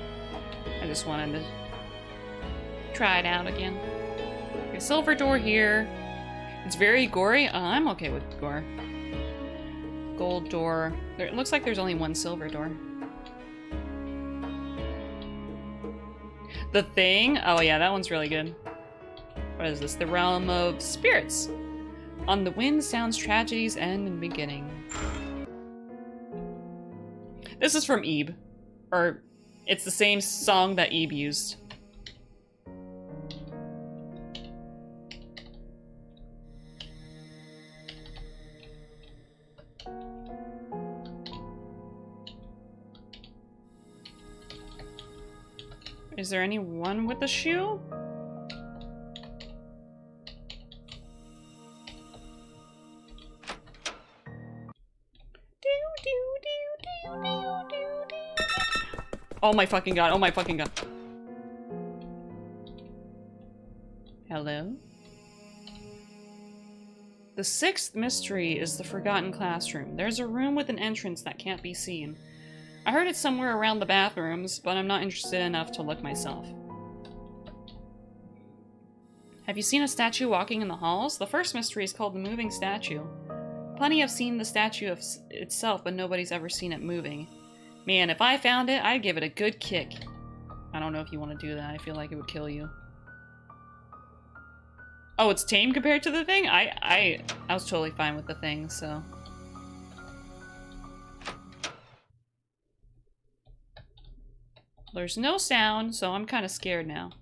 I just wanted to try it out again. Okay, silver door here. It's very gory. I'm okay with gore. Gold door. It looks like there's only one silver door. The Thing? Oh yeah, that one's really good. What is this? The Realm of Spirits. On the wind sounds tragedies end and beginning. This is from Ebe. Or, it's the same song that Ebe used. Is there anyone with a shoe? Oh my fucking god, oh my fucking god. Hello? The sixth mystery is the Forgotten Classroom. There's a room with an entrance that can't be seen. I heard it's somewhere around the bathrooms, but I'm not interested enough to look myself. Have you seen a statue walking in the halls? The first mystery is called the moving statue. Plenty have seen the statue itself, but nobody's ever seen it moving. Man, if I found it, I'd give it a good kick. I don't know if you want to do that. I feel like it would kill you. Oh, it's tame compared to the thing? I was totally fine with the thing, so... There's no sound, so I'm kind of scared now.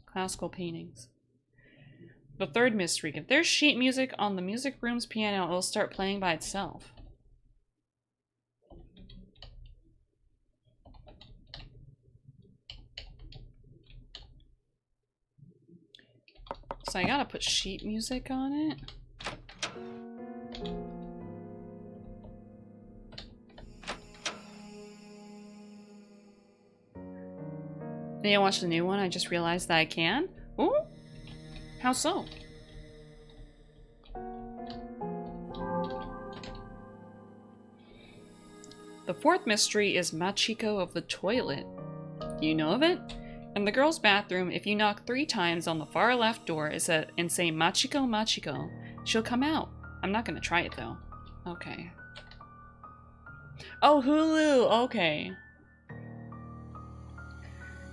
Classical paintings. The third mystery. If there's sheet music on the music room's piano, it'll start playing by itself. So I gotta put sheet music on it. Need to watch the new one? I just realized that I can. Ooh! How so? The fourth mystery is Machiko of the toilet. Do you know of it? In the girls' bathroom, if you knock 3 times on the far left door and say Machiko, Machiko, she'll come out. I'm not gonna try it though. Okay. Oh, Hulu! Okay.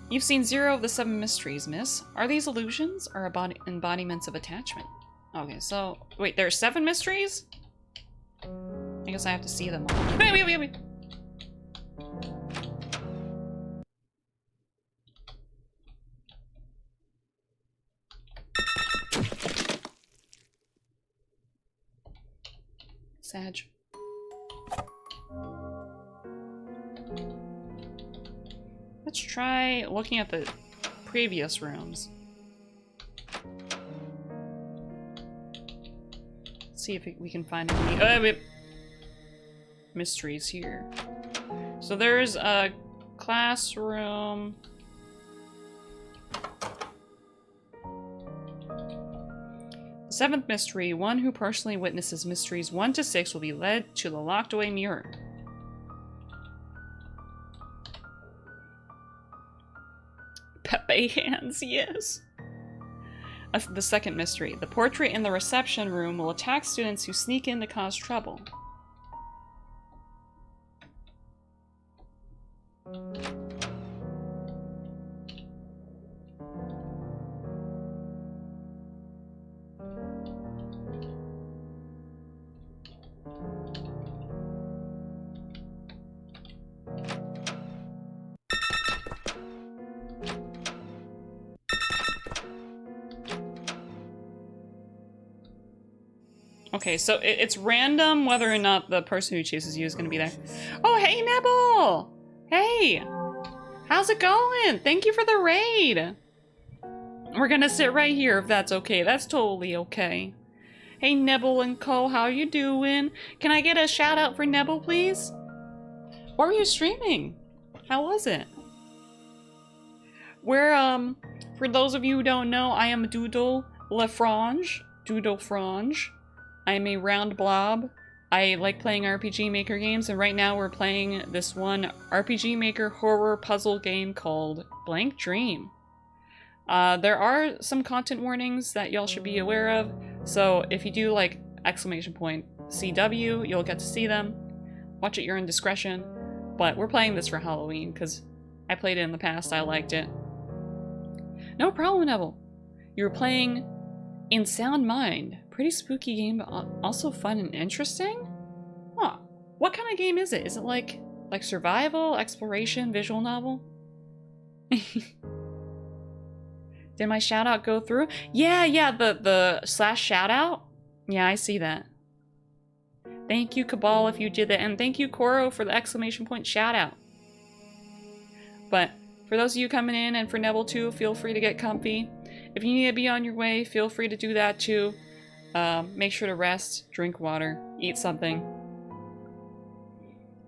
You've seen 0 of the 7 mysteries, miss. Are these illusions or embodiments of attachment? Okay, so... Wait, there are 7 mysteries? I guess I have to see them all. Wait. Sag. Let's try looking at the previous rooms. Let's see if we can find any mysteries here. So there's a classroom. The 7th mystery, one who personally witnesses mysteries 1 to 6 will be led to the locked away mirror. Pepe hands, yes. The 2nd mystery. The portrait in the reception room will attack students who sneak in to cause trouble. Okay, so it's random whether or not the person who chases you is going to be there. Oh, hey, Nebble! Hey! How's it going? Thank you for the raid! We're gonna sit right here if that's okay. That's totally okay. Hey, Nebble and Co, how you doing? Can I get a shout out for Nebble, please? What were you streaming? How was it? For those of you who don't know, I am Doodle Fronge. Doodle Fronge. I'm a round blob. I like playing RPG Maker games, and right now we're playing this one RPG Maker horror puzzle game called Blank Dream. There are some content warnings that y'all should be aware of, so if you do like CW, you'll get to see them. Watch at your own discretion, but we're playing this for Halloween because I played it in the past, I liked it. No problem, Neville. You're playing In Sound Mind, Pretty spooky game, but also fun and interesting? Huh. What kind of game is it? Is it like survival, exploration, visual novel? Did my shout out go through? Yeah, the slash shout out. Yeah, I see that. Thank you, Cabal, if you did that, and thank you, Koro, for the exclamation point shout out. But for those of you coming in, and for Neville too, feel free to get comfy. If you need to be on your way, feel free to do that too. Make sure to rest, drink water, eat something.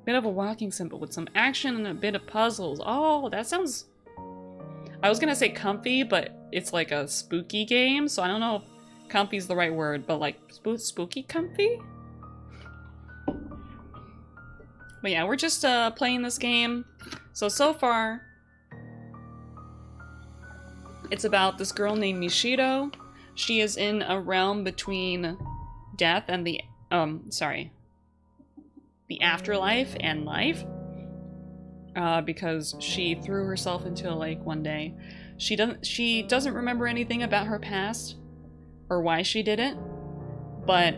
Bit of a walking symbol with some action and a bit of puzzles. Oh, that sounds... I was gonna say comfy, but it's like a spooky game, so I don't know if comfy's the right word, but like spooky comfy? But yeah, we're just playing this game. So far, it's about this girl named Mishiro. She is in a realm between death and the afterlife and life. Because she threw herself into a lake one day. She doesn't remember anything about her past or why she did it, but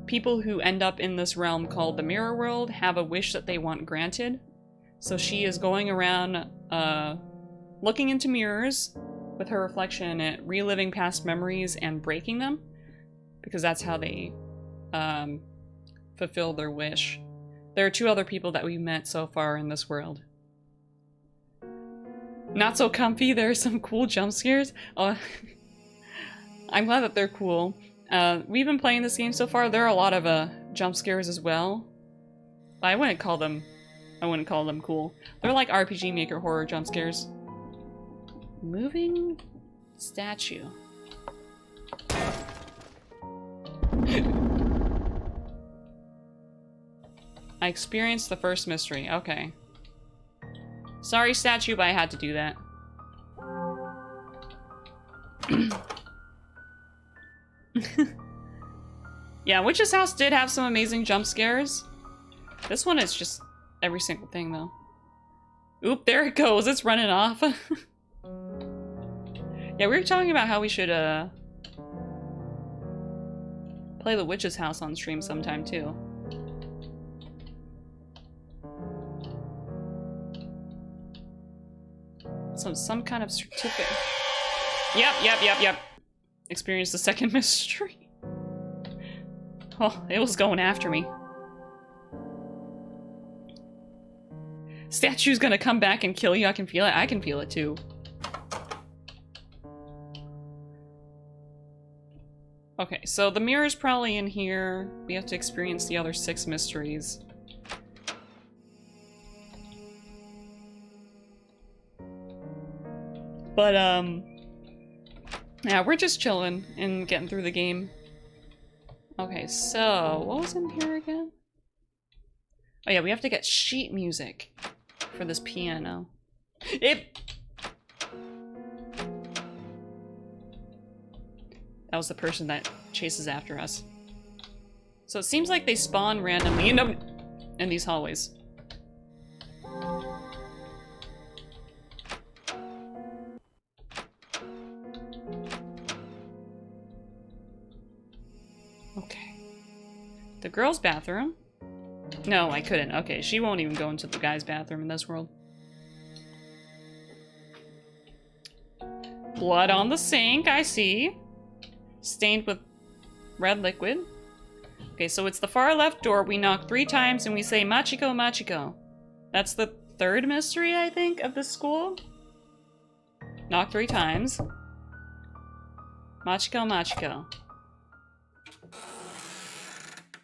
people who end up in this realm called the Mirror World have a wish that they want granted. So she is going around looking into mirrors with her reflection and reliving past memories and breaking them, because that's how they fulfill their wish. There are 2 other people that we've met so far in this world. Not so comfy, there are some cool jump scares. I'm glad that they're cool. We've been playing this game so far, there are a lot of jump scares as well. I wouldn't call them cool. They're like RPG Maker horror jump scares. Moving statue. I experienced the first mystery. Okay. Sorry, statue, but I had to do that. Yeah, Witch's House did have some amazing jump scares. This one is just every single thing, though. Oop, there it goes. It's running off. Yeah, we were talking about how we should, play the Witch's House on stream sometime, too. Some kind of certificate. Yep. Experienced the second mystery. Oh, it was going after me. Statue's gonna come back and kill you. I can feel it. I can feel it too. Okay, so the mirror's probably in here. We have to experience the other 6 mysteries. But, yeah, we're just chilling and getting through the game. Okay, so, what was in here again? Oh yeah, we have to get sheet music for this piano. That was the person that chases after us. So it seems like they spawn randomly in these hallways. Okay. The girls' bathroom? No, I couldn't. Okay, she won't even go into the guy's bathroom in this world. Blood on the sink, I see. Stained with red liquid. Okay, so it's the far left door. We knock 3 times and we say, Machiko, Machiko. That's the 3rd mystery, I think, of this school. Knock 3 times. Machiko, Machiko.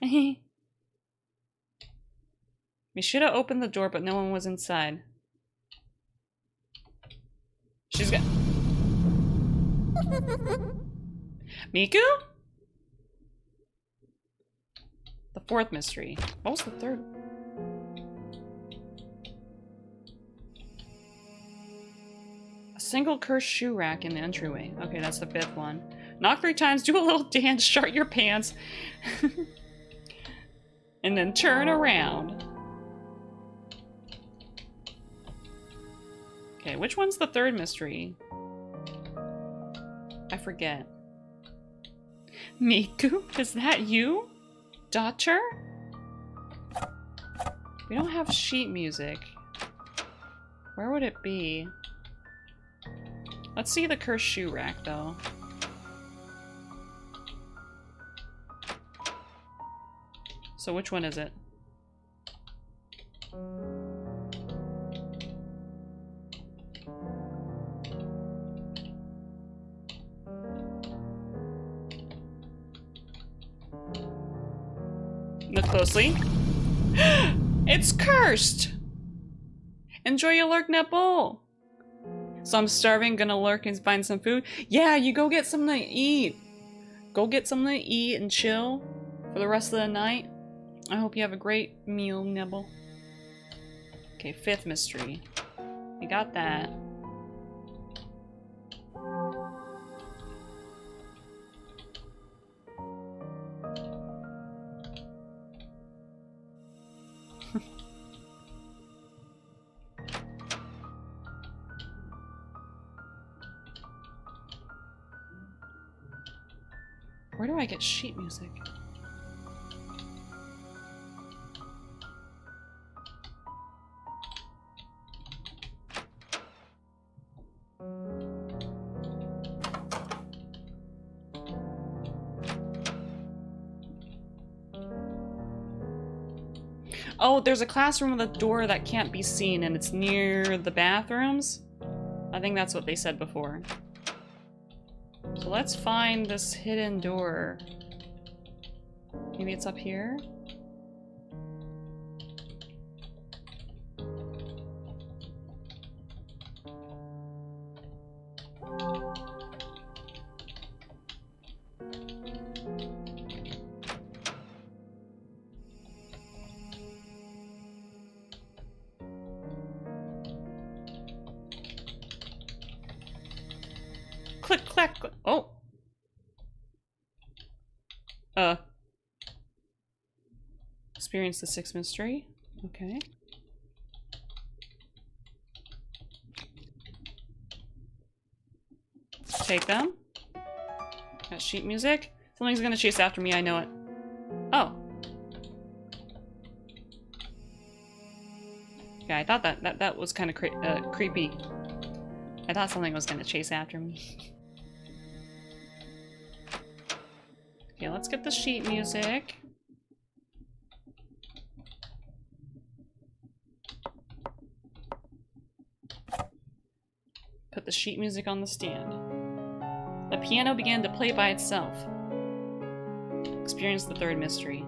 We should have opened the door, but no one was inside. She's got... Miku? The 4th mystery. What was the 3rd? A single cursed shoe rack in the entryway. Okay, that's the 5th one. Knock 3 times, do a little dance, shart your pants. And then turn around. Okay, which one's the 3rd mystery? I forget. Miku, is that you? Daughter? We don't have sheet music. Where would it be? Let's see the cursed shoe rack, though. So which one is it? Look closely. It's cursed! Enjoy your lurk nipple! So I'm starving, gonna lurk and find some food. Yeah, you go get something to eat. Go get something to eat and chill for the rest of the night. I hope you have a great meal, Nibble. Okay, 5th mystery. We got that. Where do I get sheet music? Oh, there's a classroom with a door that can't be seen and it's near the bathrooms? I think that's what they said before. So let's find this hidden door. Maybe it's up here? Click, clack, click. Oh. Experience the 6th mystery. Okay. Take them. Got sheet music. Something's gonna chase after me, I know it. Oh. Yeah, I thought that was kind of creepy. I thought something was gonna chase after me. Okay, let's get the sheet music. Put the sheet music on the stand. The piano began to play by itself. Experience the 3rd mystery.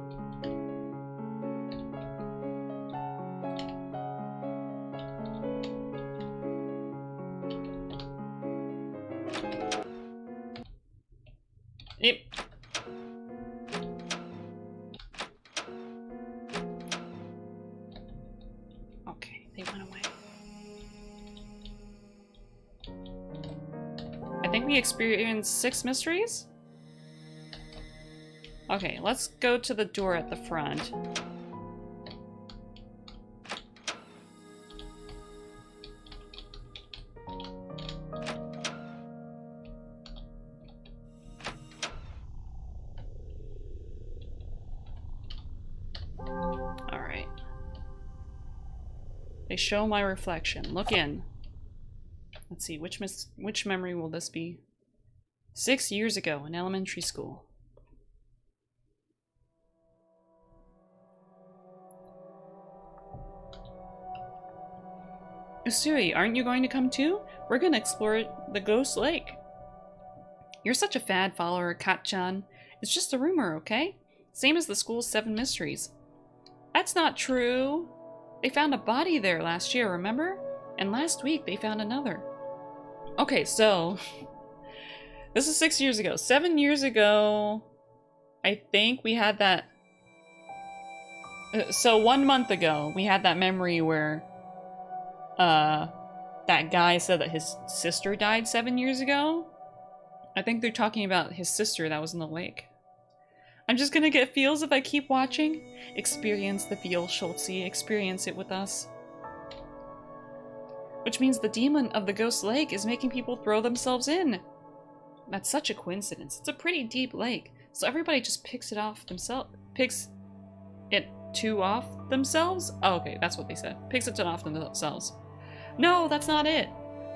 Yep. Okay, they went away. I think we experienced 6 mysteries? Okay, let's go to the door at the front. Alright. They show my reflection. Look in. Let's see, which memory will this be? 6 years ago in elementary school. Usui, aren't you going to come too? We're gonna explore the Ghost Lake. You're such a fad follower, Kat-chan. It's just a rumor, okay? Same as the school's 7 mysteries. That's not true. They found a body there last year, remember? And last week they found another. Okay, so this is 6 years ago. 7 years ago, I think we had that. So 1 month ago, we had that memory where that guy said that his sister died 7 years ago. I think they're talking about his sister that was in the lake. I'm just gonna get feels if I keep watching. Experience the feel, Schultze. Experience it with us. Which means the demon of the Ghost Lake is making people throw themselves in. That's such a coincidence. It's a pretty deep lake. So everybody just picks it off themselves. Picks it to off themselves? Oh, okay, that's what they said. Picks it to off themselves. No, that's not it.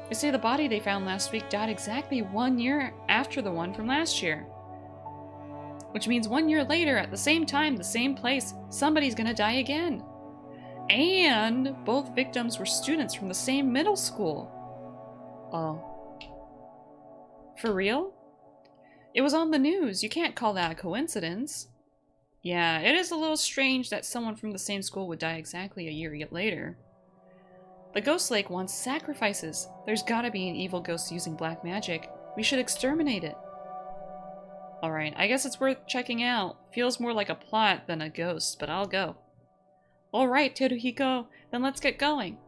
They say the body they found last week died exactly 1 year after the one from last year. Which means 1 year later, at the same time, the same place, somebody's gonna die again. And both victims were students from the same middle school. Oh. For real? It was on the news. You can't call that a coincidence. Yeah, it is a little strange that someone from the same school would die exactly a year later. The Ghost Lake wants sacrifices. There's gotta be an evil ghost using black magic. We should exterminate it. Alright, I guess it's worth checking out. Feels more like a plot than a ghost, but I'll go. Alright, Teruhiko, then let's get going.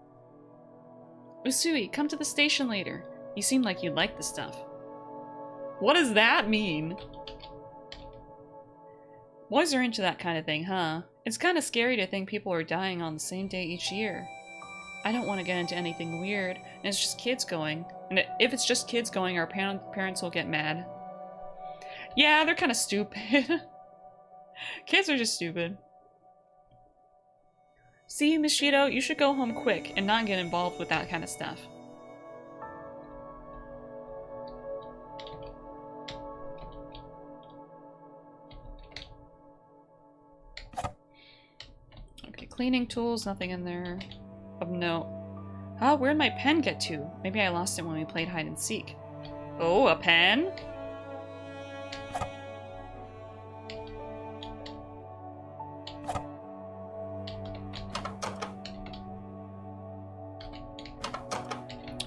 Usui, come to the station later. You seem like you'd like the stuff. What does that mean? Boys are into that kind of thing, huh? It's kind of scary to think people are dying on the same day each year. I don't want to get into anything weird, and it's just kids going. And if it's just kids going, our parents will get mad. Yeah, they're kind of stupid. Kids are just stupid. See, Mishido, you should go home quick and not get involved with that kind of stuff. Okay, cleaning tools, nothing in there of note. Oh, where'd my pen get to? Maybe I lost it when we played hide and seek. Oh, a pen?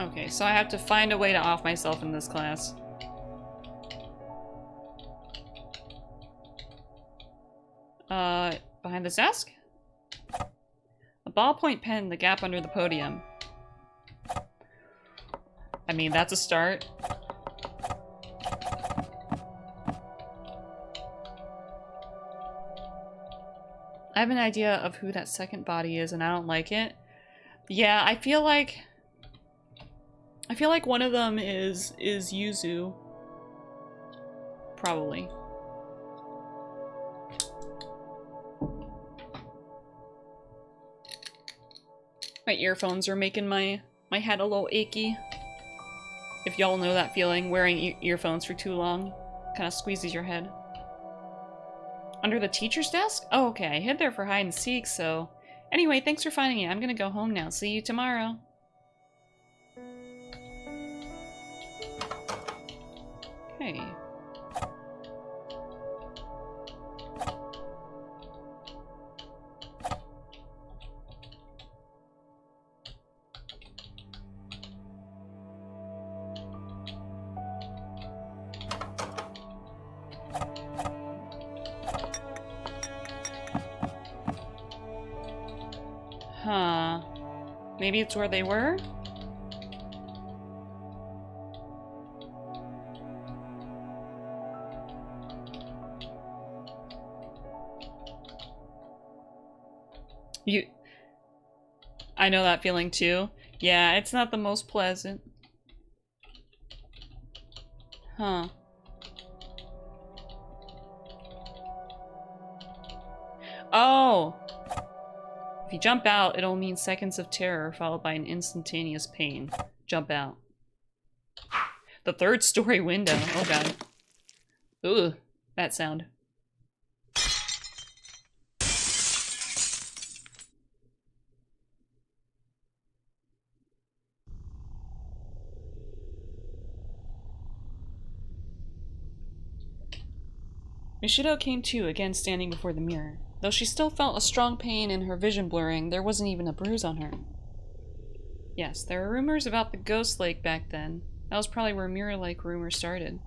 Okay, so I have to find a way to off myself in this class. Behind this desk? A ballpoint pen in the gap under the podium. I mean, that's a start. I have an idea of who that second body is, and I don't like it. Yeah, I feel like one of them is Yuzu. Probably. My earphones are making my head a little achy. If y'all know that feeling, wearing earphones for too long kind of squeezes your head. Under the teacher's desk? Oh, okay, I hid there for hide and seek, so... Anyway, thanks for finding it. I'm gonna go home now. See you tomorrow. Okay. Huh. Maybe it's where they were? I know that feeling too. Yeah, it's not the most pleasant. Huh. Oh! If you jump out, it'll mean seconds of terror followed by an instantaneous pain. Jump out. The third story window. Oh god. Ooh, that sound. Mishido came to, again standing before the mirror. Though she still felt a strong pain in her vision blurring, there wasn't even a bruise on her. Yes, there were rumors about the Ghost Lake back then. That was probably where Mirror Lake rumors started.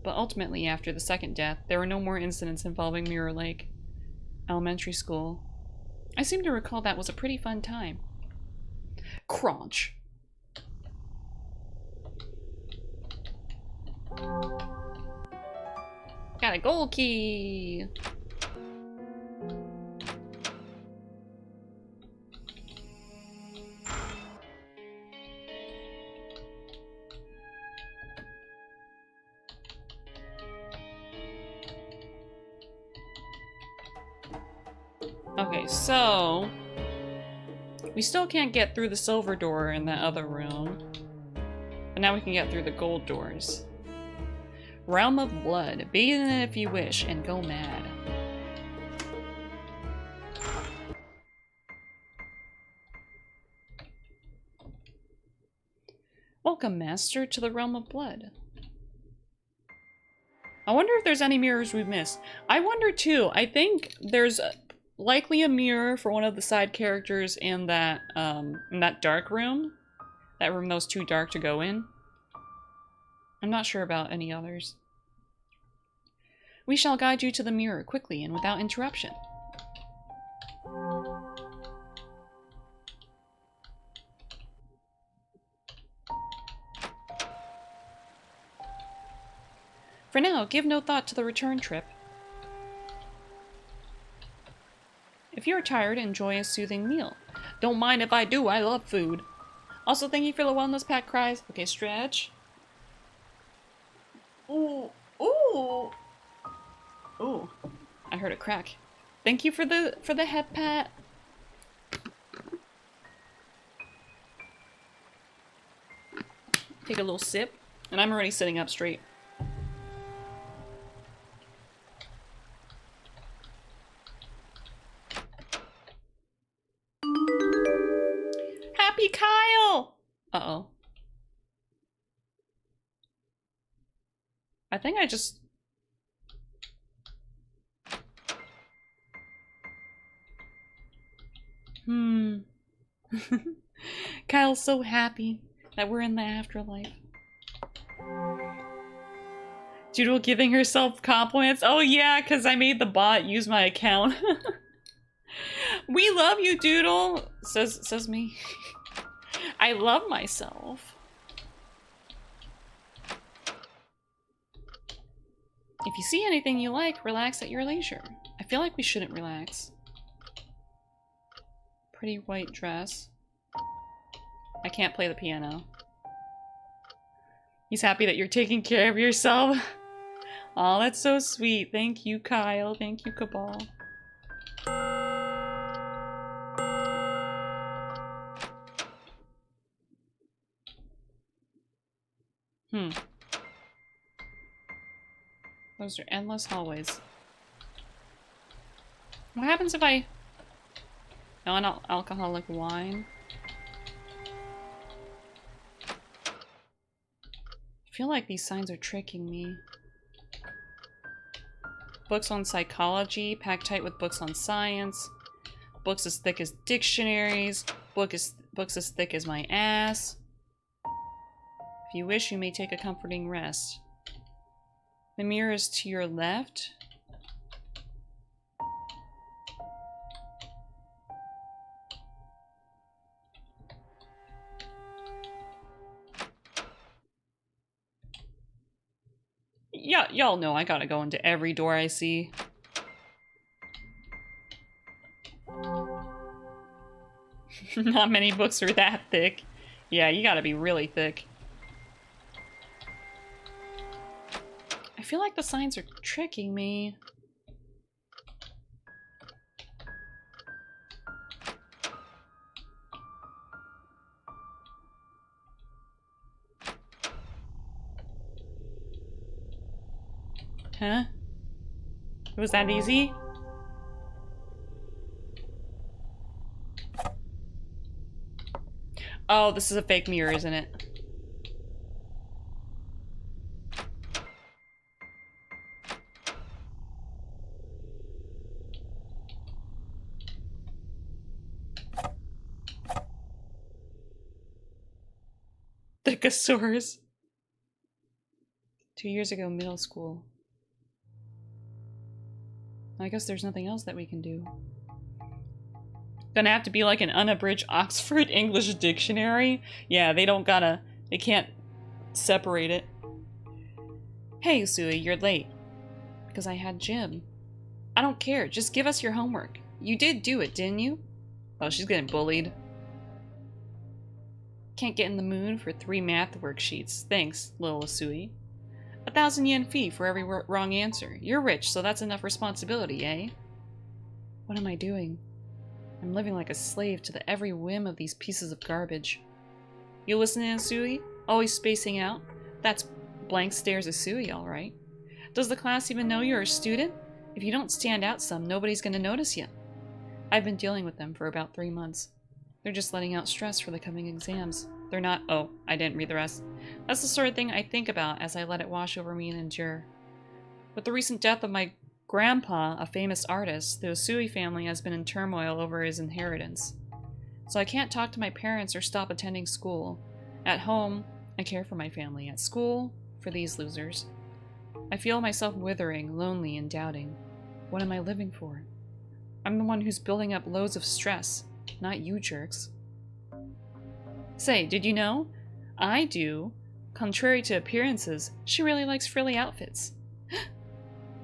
But ultimately, after the second death, there were no more incidents involving Mirror Lake Elementary School. I seem to recall that was a pretty fun time. Crunch. Got a gold key! Okay, so we still can't get through the silver door in that other room. But now we can get through the gold doors. Realm of Blood. Bathe in it if you wish and go mad. Welcome, Master, to the Realm of Blood. I wonder if there's any mirrors we've missed. I wonder too. I think there's likely a mirror for one of the side characters in that dark room. That room that was too dark to go in. I'm not sure about any others. We shall guide you to the mirror quickly and without interruption. For now, give no thought to the return trip. If you're tired, enjoy a soothing meal. Don't mind if I do, I love food. Also, thank you for the wellness pack cries. Okay, stretch. Ooh, ooh. Ooh, I heard a crack. Thank you for the head pat. Take a little sip, and I'm already sitting up straight. Happy Kyle! Uh-oh. I think I just... Kyle's so happy that we're in the afterlife. Doodle giving herself compliments. Oh yeah, because I made the bot use my account. We love you, Doodle, says me. I love myself. If you see anything you like, relax at your leisure. I feel like we shouldn't relax. Pretty white dress. I can't play the piano. He's happy that you're taking care of yourself. Oh, that's so sweet. Thank you, Kyle. Thank you, Cabal. Those are endless hallways. What happens if I... Non-alcoholic wine? I feel like these signs are tricking me. Books on psychology, packed tight with books on science. Books as thick as dictionaries. Books as thick as my ass. If you wish, you may take a comforting rest. The mirror is to your left. Yeah, y'all know I gotta go into every door I see. Not many books are that thick. Yeah, you gotta be really thick. I feel like the signs are tricking me. Huh? Was that easy? Oh, this is a fake mirror, isn't it? Thicosaurus. 2 years ago, middle school. I guess there's nothing else that we can do. Gonna have to be like an unabridged Oxford English dictionary? Yeah, they can't separate it. Hey, Usui, you're late. Because I had gym. I don't care, just give us your homework. You did do it, didn't you? Oh, she's getting bullied. Can't get in the mood for 3 math worksheets. Thanks, little Usui. 1,000 yen fee for every wrong answer. You're rich, so that's enough responsibility, eh? What am I doing? I'm living like a slave to the every whim of these pieces of garbage. You listening, Usui? Always spacing out? That's blank stares Usui, alright. Does the class even know you're a student? If you don't stand out some, nobody's gonna notice you. I've been dealing with them for about 3 months. They're just letting out stress for the coming exams. They're not— oh, I didn't read the rest. That's the sort of thing I think about as I let it wash over me and endure. With the recent death of my grandpa, a famous artist, the Usui family has been in turmoil over his inheritance. So I can't talk to my parents or stop attending school. At home, I care for my family. At school, for these losers. I feel myself withering, lonely, and doubting. What am I living for? I'm the one who's building up loads of stress, not you jerks. Say, did you know? I do. Contrary to appearances, she really likes frilly outfits.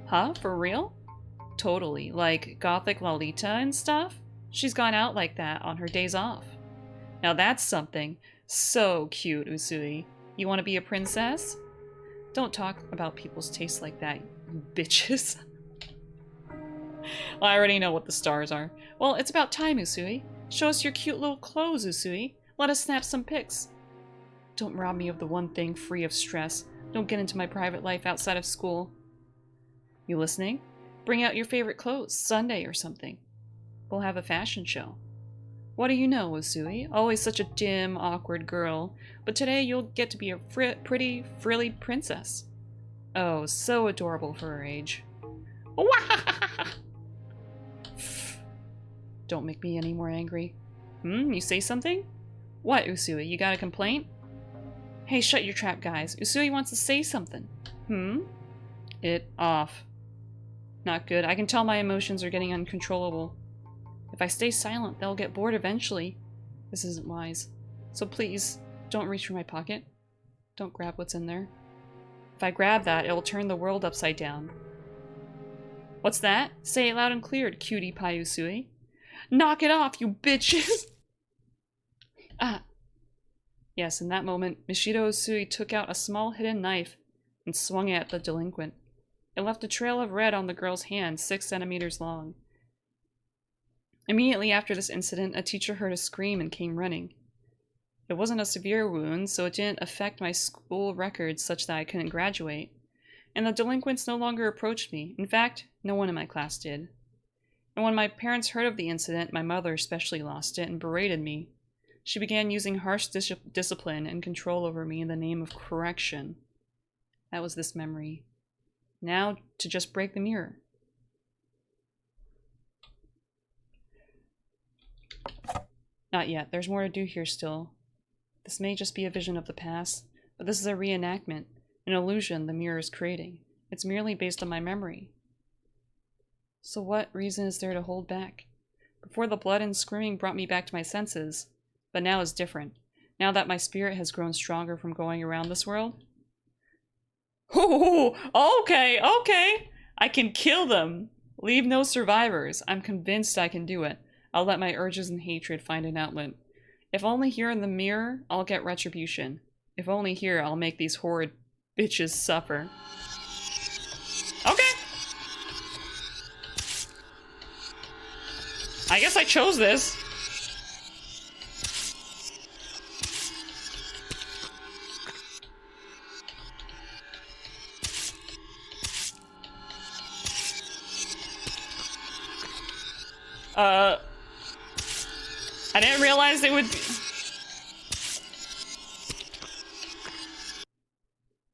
Huh? For real? Totally. Like gothic Lolita and stuff? She's gone out like that on her days off. Now that's something. So cute, Usui. You want to be a princess? Don't talk about people's tastes like that, you bitches. Well, I already know what the stars are. Well, it's about time, Usui. Show us your cute little clothes, Usui. Let us snap some pics. Don't rob me of the one thing free of stress. Don't get into my private life outside of school. You listening? Bring out your favorite clothes, Sunday or something. We'll have a fashion show. What do you know, Usui? Always such a dim, awkward girl, but today you'll get to be a pretty, frilly princess. Oh, so adorable for her age. Don't make me any more angry. You say something? What, Usui? You got a complaint? Hey, shut your trap, guys. Usui wants to say something. It off. Not good. I can tell my emotions are getting uncontrollable. If I stay silent, they'll get bored eventually. This isn't wise. So please, don't reach for my pocket. Don't grab what's in there. If I grab that, it'll turn the world upside down. What's that? Say it loud and clear, cutie pie Usui. Knock it off, you bitches! Ah. Yes, in that moment, Mishido Usui took out a small hidden knife and swung it at the delinquent. It left a trail of red on the girl's hand, 6 centimeters long. Immediately after this incident, a teacher heard a scream and came running. It wasn't a severe wound, so it didn't affect my school records such that I couldn't graduate. And the delinquents no longer approached me. In fact, no one in my class did. And when my parents heard of the incident, my mother especially lost it and berated me. She began using harsh discipline and control over me in the name of correction. That was this memory. Now, to just break the mirror. Not yet. There's more to do here still. This may just be a vision of the past, but this is a reenactment, an illusion the mirror is creating. It's merely based on my memory. So what reason is there to hold back? Before, the blood and screaming brought me back to my senses, but now is different. Now that my spirit has grown stronger from going around this world. Oh, okay, okay. I can kill them. Leave no survivors. I'm convinced I can do it. I'll let my urges and hatred find an outlet. If only here in the mirror, I'll get retribution. If only here, I'll make these horrid bitches suffer. Okay. I guess I chose this. I didn't realize they would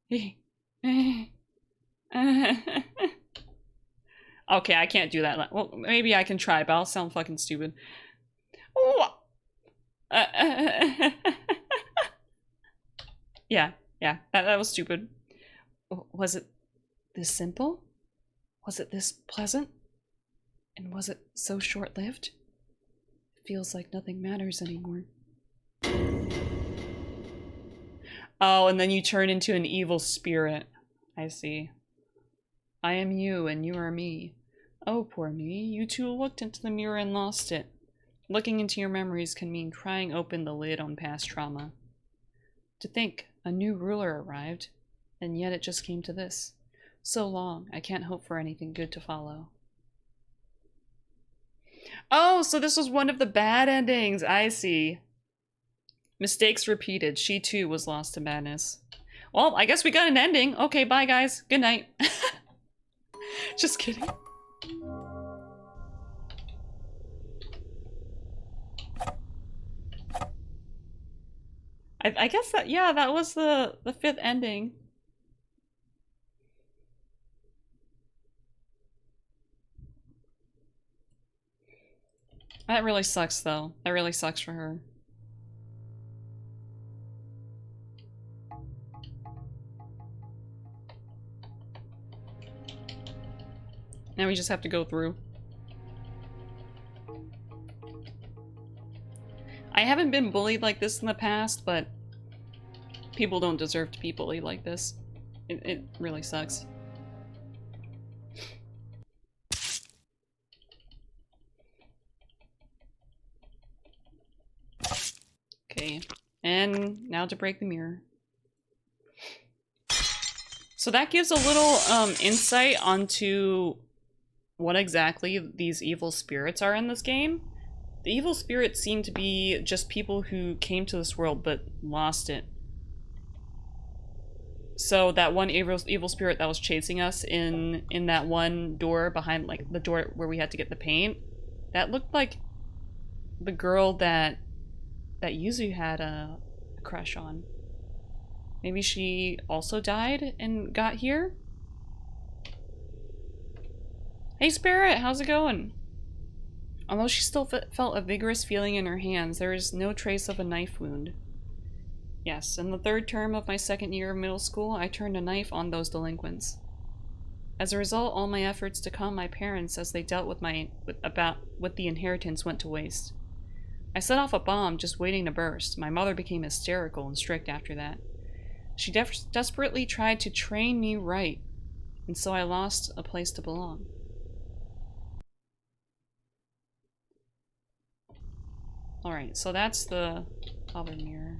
be... Okay, I can't do that. Well, maybe I can try, but I'll sound fucking stupid. Yeah, that was stupid. Was it this simple? Was it this pleasant? And was it so short-lived? It feels like nothing matters anymore. Oh, and then you turn into an evil spirit. I see. I am you, and you are me. Oh, poor me. You two looked into the mirror and lost it. Looking into your memories can mean prying open the lid on past trauma. To think, a new ruler arrived, and yet it just came to this. So long, I can't hope for anything good to follow. Oh, so this was one of the bad endings. I see. Mistakes repeated. She too was lost to madness. Well, I guess we got an ending. Okay, bye guys. Good night. Just kidding. I guess that, yeah, that was the fifth ending. That really sucks though. That really sucks for her. Now we just have to go through. I haven't been bullied like this in the past, but people don't deserve to be bullied like this. It really sucks. Okay, and now to break the mirror. So that gives a little insight onto what exactly these evil spirits are in this game. The evil spirits seem to be just people who came to this world but lost it. So that one evil spirit that was chasing us in that one door behind, like, the door where we had to get the paint, that looked like the girl that Yuzu had a crush on. Maybe she also died and got here? Hey Spirit, how's it going? Although she still felt a vigorous feeling in her hands, there is no trace of a knife wound. Yes, in the third term of my second year of middle school, I turned a knife on those delinquents. As a result, all my efforts to calm my parents as they dealt with the inheritance went to waste. I set off a bomb just waiting to burst. My mother became hysterical and strict after that. She desperately tried to train me right, and so I lost a place to belong. Alright, so that's the other mirror.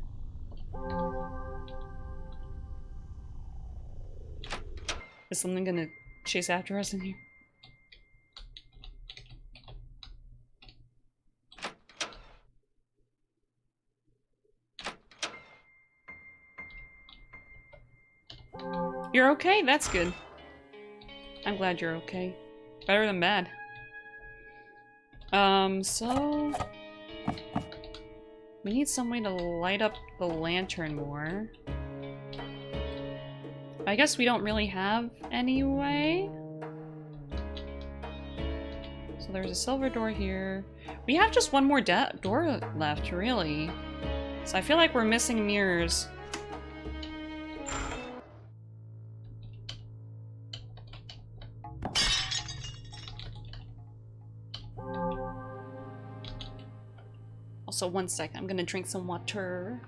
Is something gonna chase after us in here? You're okay? That's good. I'm glad you're okay. Better than bad. So... we need some way to light up the lantern more. I guess we don't really have any way. So there's a silver door here. We have just one more door left, really. So I feel like we're missing mirrors. Also, one second, I'm gonna drink some water.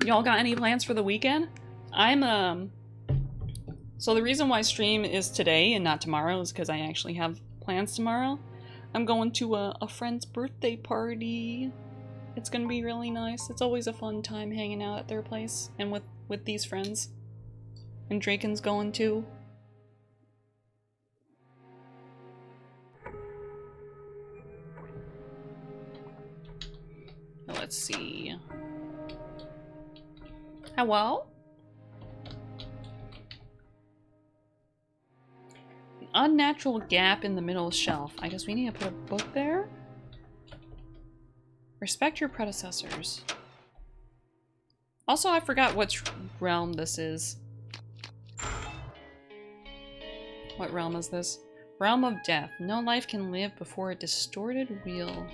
Y'all got any plans for the weekend? So the reason why stream is today and not tomorrow is because I actually have plans tomorrow. I'm going to a friend's birthday party. It's gonna be really nice. It's always a fun time hanging out at their place and with these friends. And Draken's going too. Let's see. Hello? An unnatural gap in the middle shelf. I guess we need to put a book there? Respect your predecessors. Also, I forgot which realm this is. What realm is this? Realm of death. No life can live before a distorted wheel.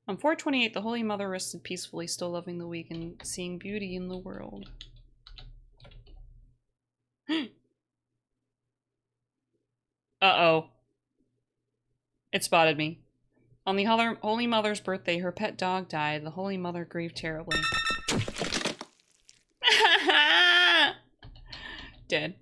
On 4/28, the Holy Mother rested peacefully, still loving the weak and seeing beauty in the world. Uh-oh. It spotted me. On the Holy Mother's birthday, her pet dog died. The Holy Mother grieved terribly. dead.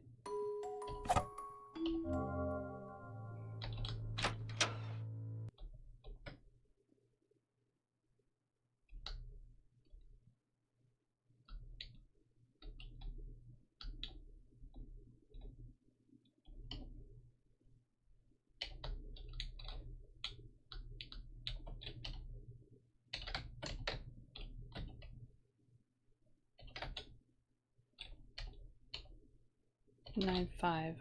Nine five.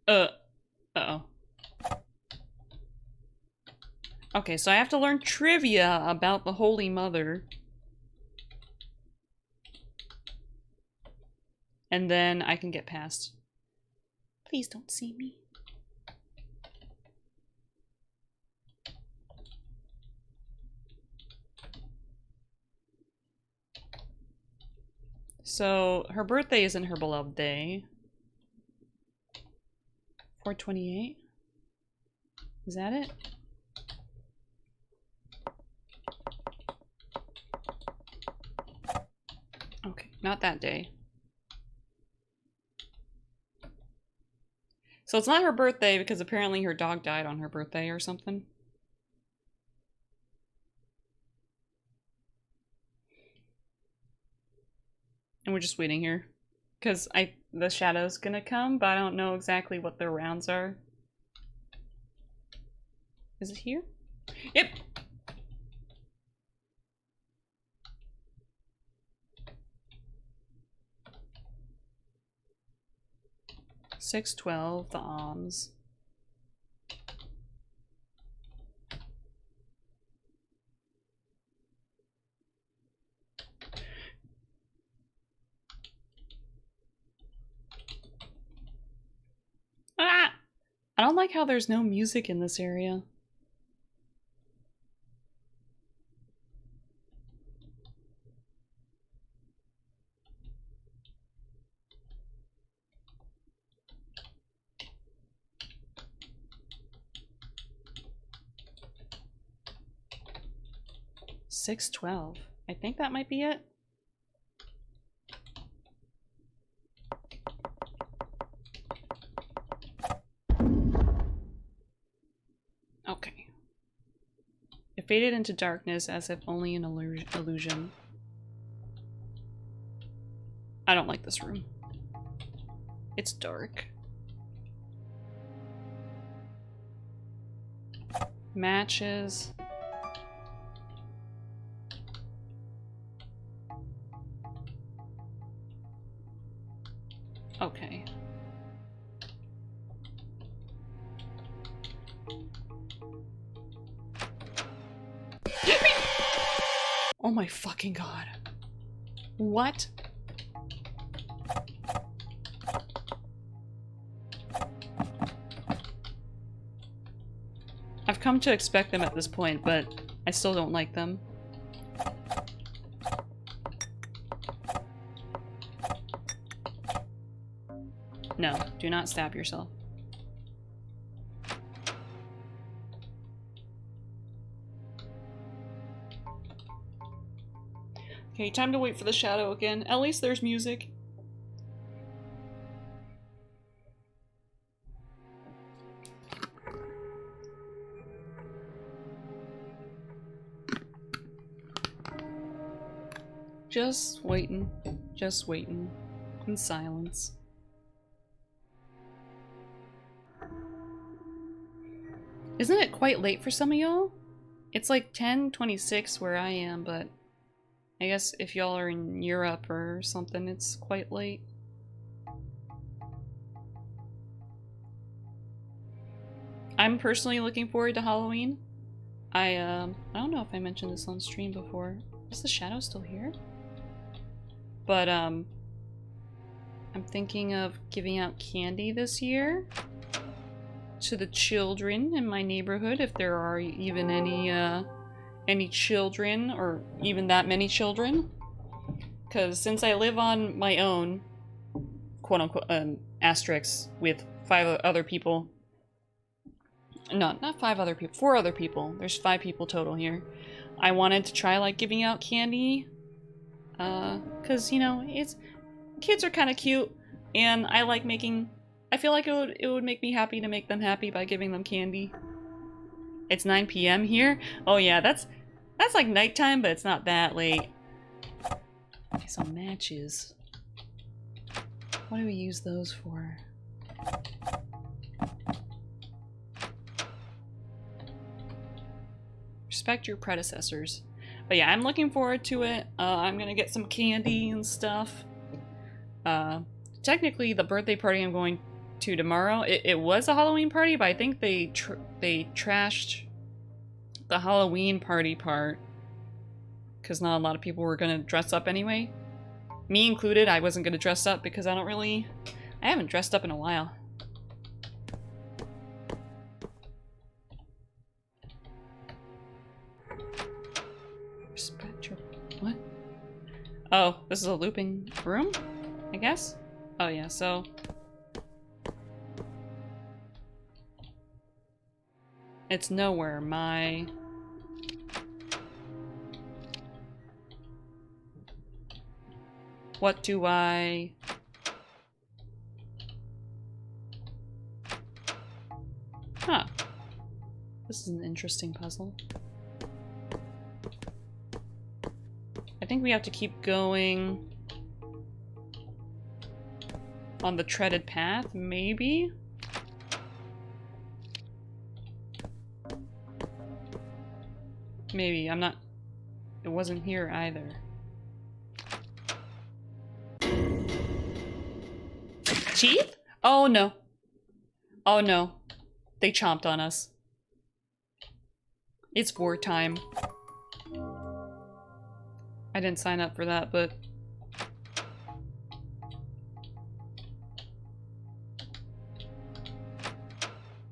Uh-oh. Okay, so I have to learn trivia about the Holy Mother. And then I can get past. Please don't see me. So, her birthday isn't her beloved day. 4/28? Is that it? Okay, not that day. So it's not her birthday because apparently her dog died on her birthday or something. And we're just waiting here. Because the shadow's gonna come, but I don't know exactly what their rounds are. Is it here? Yep! $6.12, the alms. Ah! I don't like how there's no music in this area. $6.12. I think that might be it. Okay. It faded into darkness as if only an illusion. I don't like this room. It's dark. Matches. Okay. Oh my fucking god. What? I've come to expect them at this point, but I still don't like them. No, do not stab yourself. Okay, time to wait for the shadow again. At least there's music. Just waiting. Just waiting. In silence. Isn't it quite late for some of y'all? It's like 10:26 where I am, but I guess if y'all are in Europe or something, it's quite late. I'm personally looking forward to Halloween. I don't know if I mentioned this on stream before. Is the shadow still here? But, I'm thinking of giving out candy this year to the children in my neighborhood, if there are even any children, or even that many children. Because since I live on my own, quote-unquote, asterisks, with 5 other people, No, not 5 other people. 4 other people. There's 5 people total here. I wanted to try, like, giving out candy. Cause, you know, kids are kind of cute, and I like making... I feel like it would make me happy to make them happy by giving them candy. It's 9 p.m. here? Oh yeah, that's like nighttime, but it's not that late. Okay, so matches. What do we use those for? Respect your predecessors. But yeah, I'm looking forward to it. I'm gonna get some candy and stuff. Technically, the birthday party I'm going to tomorrow, it was a Halloween party, but I think they trashed the Halloween party part because not a lot of people were gonna dress up anyway. Me included. I wasn't gonna dress up because I haven't dressed up in a while. Respect your... What? Oh, this is a looping room, I guess? Oh yeah, so... It's nowhere, my... What do I... Huh. This is an interesting puzzle. I think we have to keep going on the treaded path, maybe? Maybe, I'm not... It wasn't here either. Chief? Oh no. Oh no. They chomped on us. It's wartime. I didn't sign up for that, but...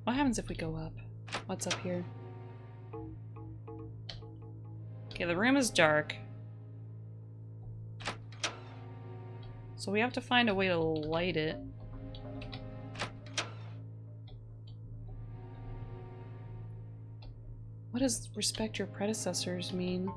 What happens if we go up? What's up here? Okay, the room is dark. So we have to find a way to light it. What does respect your predecessors mean?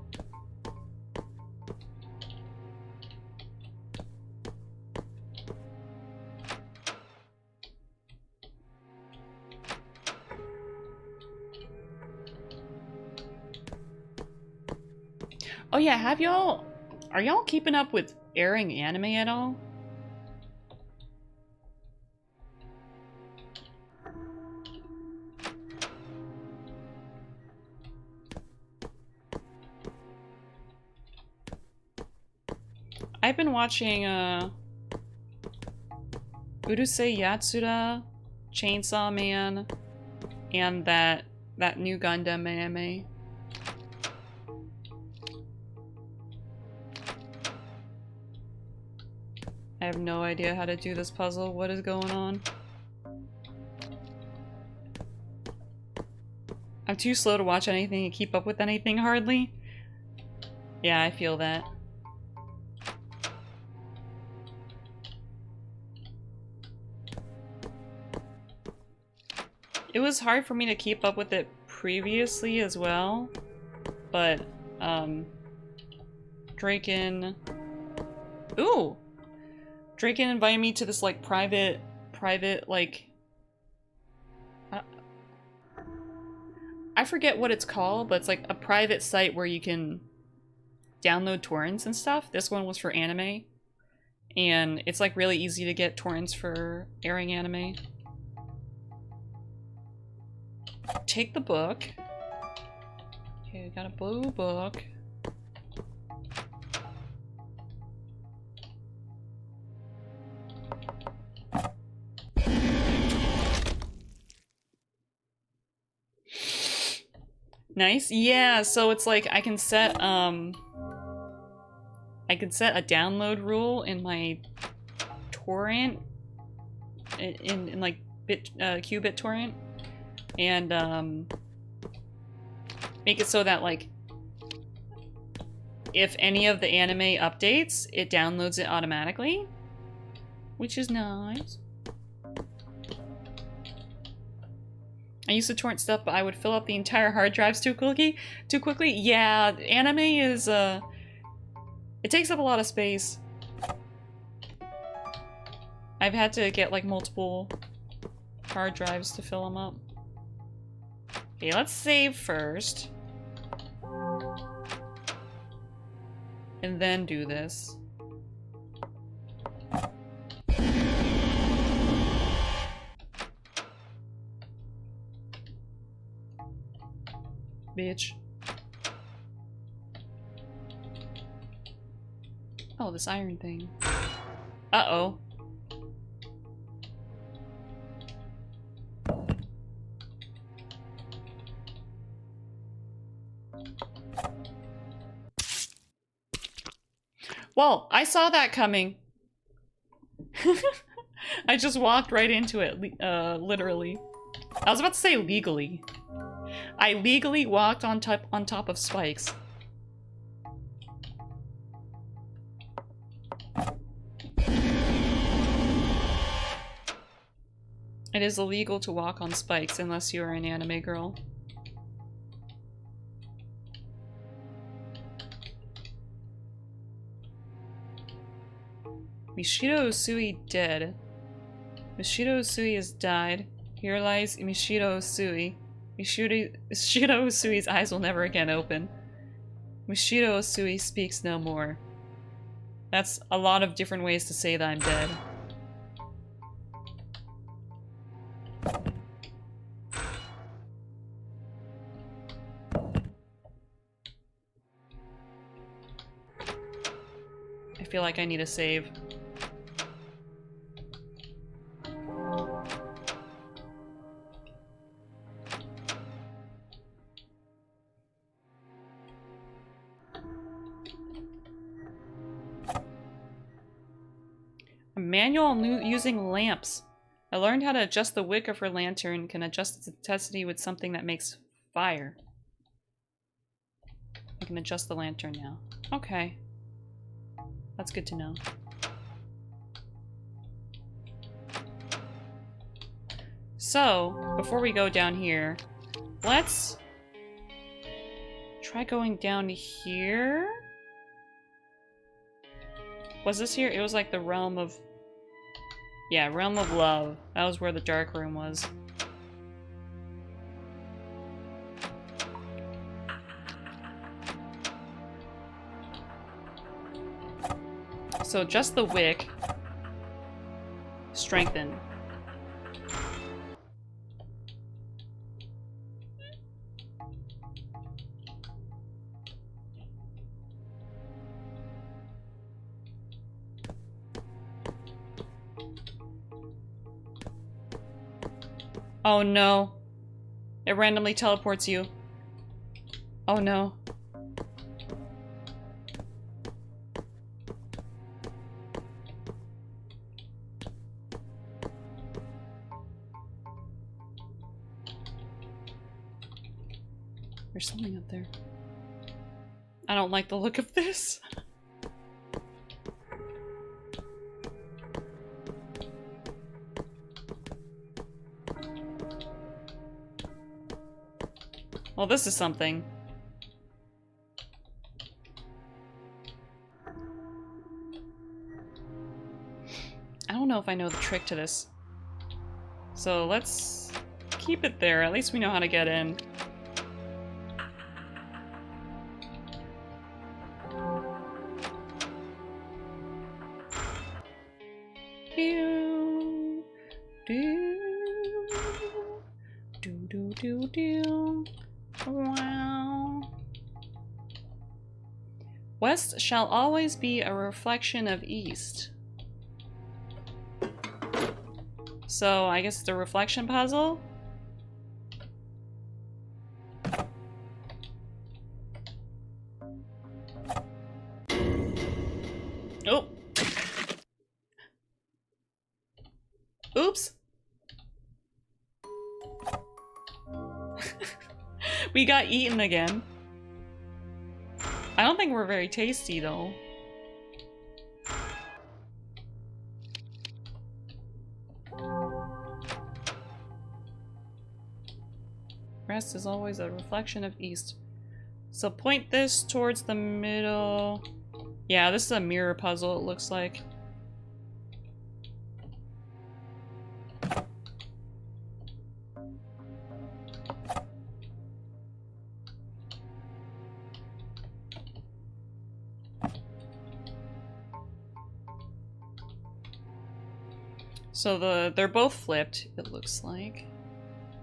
Oh yeah, are y'all keeping up with airing anime at all? I've been watching Urusei Yatsura, Chainsaw Man, and that new Gundam anime. I have no idea how to do this puzzle. What is going on? I'm too slow to watch anything and keep up with anything, hardly. Yeah, I feel that. It was hard for me to keep up with it previously as well, but, Draken... Ooh! Draken invited me to this, like, private, like... I forget what it's called, but it's, like, a private site where you can download torrents and stuff. This one was for anime. And it's, like, really easy to get torrents for airing anime. Take the book. Okay, we got a blue book. Nice. Yeah, so it's like I can set a download rule in my torrent in like qubit torrent, and make it so that like if any of the anime updates, it downloads it automatically, which is nice. I used to torrent stuff, but I would fill up the entire hard drives too quickly. Yeah, anime is, it takes up a lot of space. I've had to get, like, multiple hard drives to fill them up. Okay, let's save first. And then do this. Bitch. Oh, this iron thing. Uh-oh. Well, I saw that coming. I just walked right into it, literally. I was about to say legally. I legally walked on top of spikes. It is illegal to walk on spikes unless you are an anime girl. Mishido Usui dead. Mishido Usui has died. Here lies Mishido Usui. Mishido Usui's eyes will never again open. Mishido Usui speaks no more. That's a lot of different ways to say that I'm dead. I feel like I need a save. A manual on using lamps. I learned how to adjust the wick of her lantern, can adjust its intensity with something that makes fire. I can adjust the lantern now. Okay. That's good to know. So, before we go down here, let's try going down here. Was this here? It was like the realm of... Yeah, realm of love. That was where the dark room was. So just the wick. Strengthen. Oh no. It randomly teleports you. Oh no. There's something up there. I don't like the look of this. Well, this is something. I don't know if I know the trick to this. So let's keep it there. At least we know how to get in. Wow. West shall always be a reflection of East. So I guess it's a reflection puzzle? Oh. Oops. We got eaten again. I don't think we're very tasty though. rest is always a reflection of east. So point this towards the middle. Yeah, this is a mirror puzzle, it looks like. So they're both flipped, it looks like.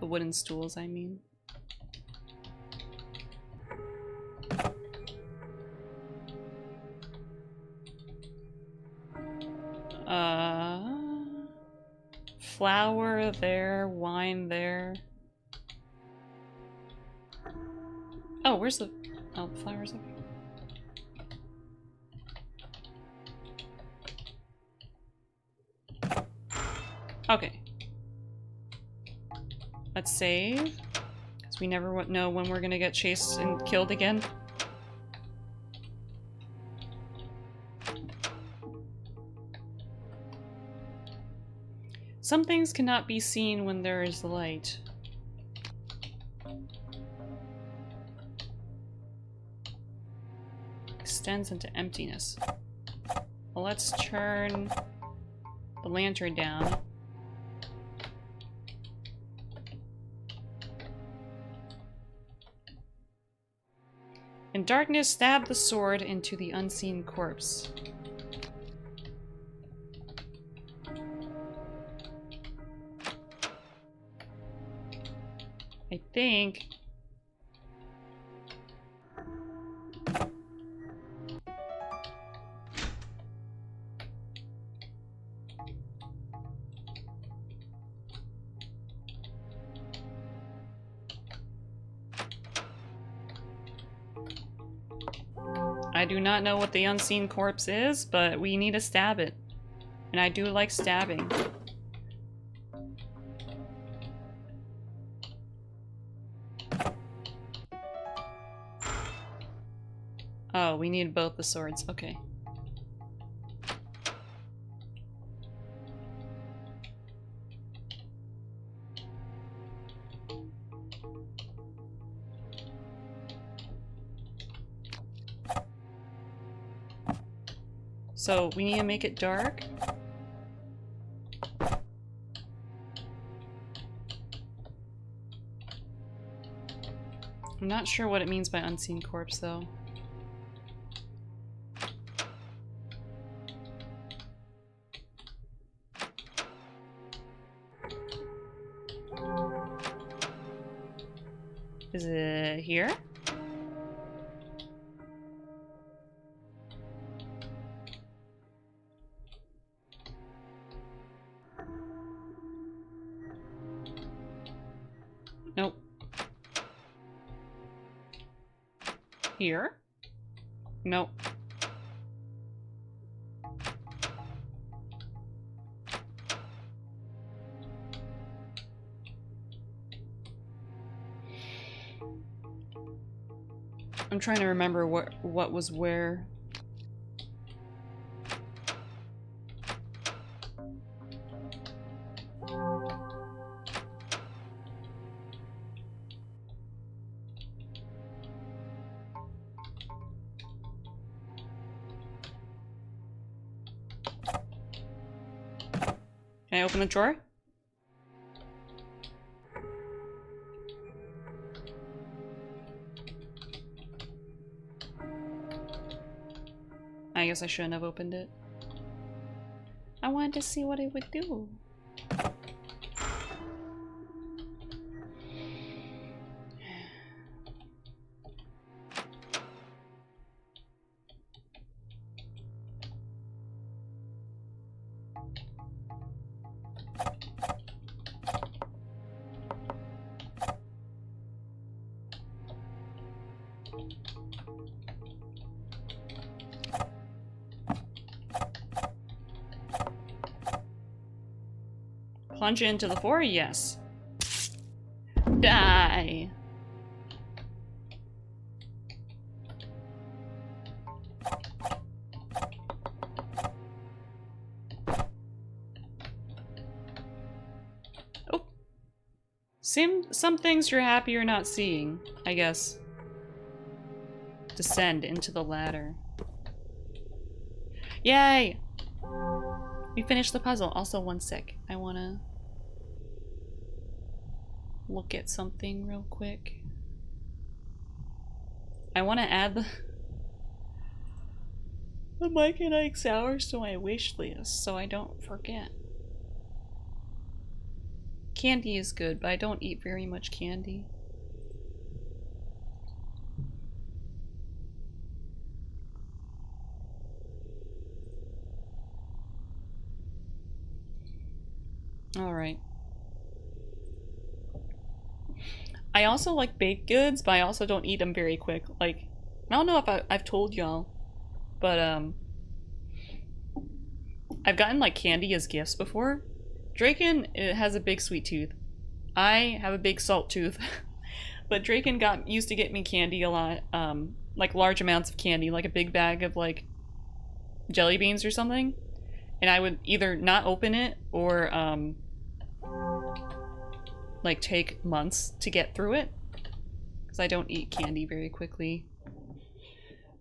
The wooden stools, I mean. Flour there, wine there. Oh, where's the... Oh, the flower's up here. Okay. Let's save. Because we never know when we're gonna get chased and killed again. Some things cannot be seen when there is light. Extends into emptiness. Well, let's turn the lantern down. In darkness, stab the sword into the unseen corpse. I think... I do not know what the unseen corpse is, but we need to stab it. And I do like stabbing. Oh, we need both the swords. Okay. So we need to make it dark. I'm not sure what it means by unseen corpse, though. Is it here? Nope. Here? Nope. I'm trying to remember what was where. Can I open a drawer? I guess I shouldn't have opened it. I wanted to see what it would do. Plunge into the floor? Yes. Die. Some things you're happy you're not seeing, I guess. Descend into the ladder. Yay! We finished the puzzle. Also, 1 sec. I wanna look at something real quick. I wanna add the Mike and Ike sours to my wish list so I don't forget. Candy is good, but I don't eat very much candy. Alright. I also like baked goods, but I also don't eat them very quick. Like, I don't know if I've told y'all, but I've gotten like candy as gifts before. Draken has a big sweet tooth. I have a big salt tooth. But Draken used to get me candy a lot, like large amounts of candy, like a big bag of like jelly beans or something. And I would either not open it or like take months to get through it. Because I don't eat candy very quickly.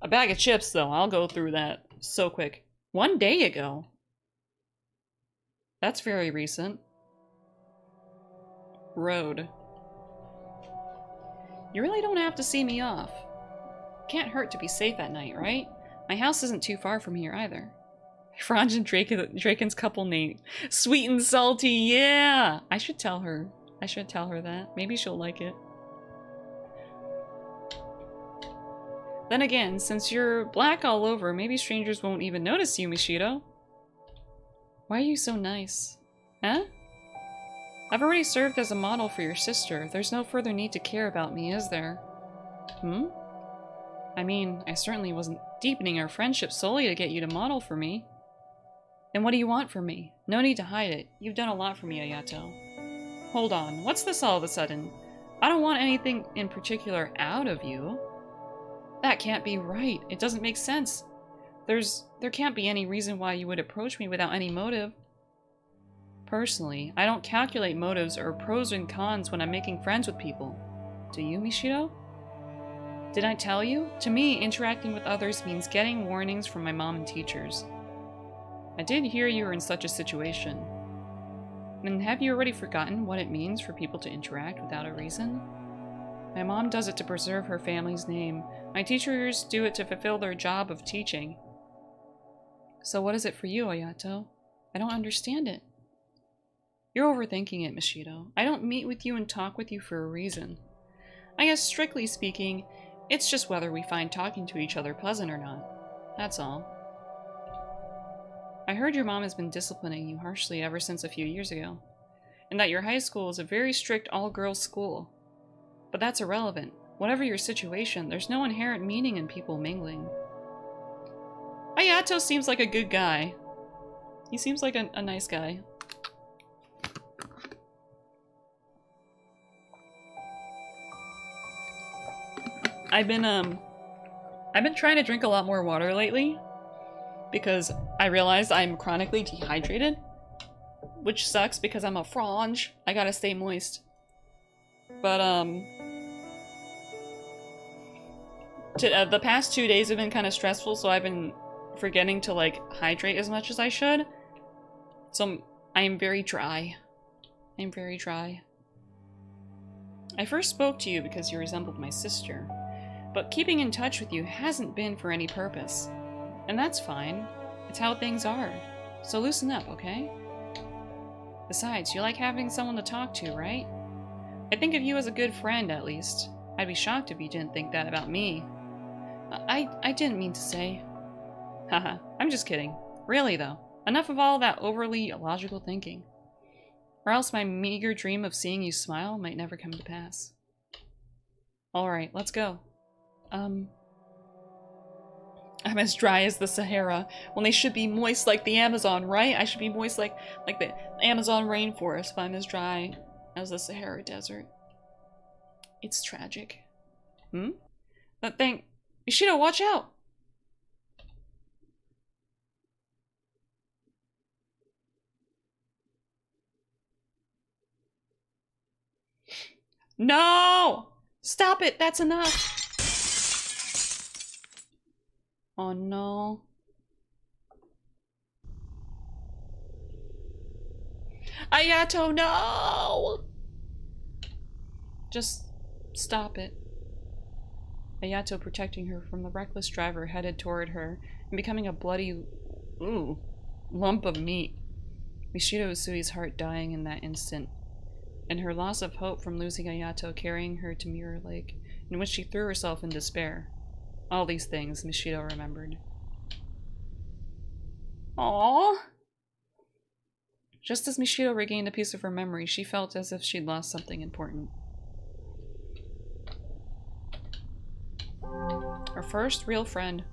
A bag of chips though, I'll go through that so quick. 1 day ago. That's very recent. Road. You really don't have to see me off. Can't hurt to be safe at night, right? My house isn't too far from here either. Fronge and Draken's couple name. Sweet and salty, yeah! I should tell her. I should tell her that. Maybe she'll like it. Then again, since you're black all over, maybe strangers won't even notice you, Mishido. Why are you so nice? Huh? I've already served as a model for your sister. There's no further need to care about me, is there? Hmm? I mean, I certainly wasn't deepening our friendship solely to get you to model for me. Then what do you want from me? No need to hide it. You've done a lot for me, Ayato. Hold on, what's this all of a sudden? I don't want anything in particular out of you. That can't be right. It doesn't make sense. There can't be any reason why you would approach me without any motive. Personally, I don't calculate motives or pros and cons when I'm making friends with people. Do you, Mishido? Did I tell you? To me, interacting with others means getting warnings from my mom and teachers. I did hear you were in such a situation. And have you already forgotten what it means for people to interact without a reason? My mom does it to preserve her family's name. My teachers do it to fulfill their job of teaching. So what is it for you, Ayato? I don't understand it. You're overthinking it, Mishido. I don't meet with you and talk with you for a reason. I guess, strictly speaking, it's just whether we find talking to each other pleasant or not. That's all. I heard your mom has been disciplining you harshly ever since a few years ago, and that your high school is a very strict all-girls school. But that's irrelevant. Whatever your situation, there's no inherent meaning in people mingling. Ayato seems like a good guy. He seems like a nice guy. I've been trying to drink a lot more water lately because I realized I'm chronically dehydrated, which sucks because I'm a Fronge. I gotta stay moist. But the past 2 days have been kind of stressful, so I've been forgetting to like hydrate as much as I should. So I am very dry. I'm very dry. I first spoke to you because you resembled my sister. But keeping in touch with you hasn't been for any purpose. And that's fine. It's how things are. So loosen up, okay? Besides, you like having someone to talk to, right? I think of you as a good friend, at least. I'd be shocked if you didn't think that about me. I didn't mean to say. Haha, I'm just kidding. Really, though. Enough of all that overly illogical thinking. Or else my meager dream of seeing you smile might never come to pass. Alright, let's go. I'm as dry as the Sahara, when they should be moist like the Amazon, right? I should be moist like the Amazon rainforest, but I'm as dry as the Sahara Desert. It's tragic. Hmm? That thing... Ishido, watch out! No! Stop it! That's enough! Oh no. Ayato, no! Just stop it. Ayato, protecting her from the reckless driver, headed toward her and becoming a bloody, lump of meat. Mishido Usui's heart dying in that instant, and her loss of hope from losing Ayato carrying her to Mirror Lake, in which she threw herself in despair. All these things Mishido remembered. Aww. Just as Mishido regained a piece of her memory, she felt as if she'd lost something important. Her first real friend.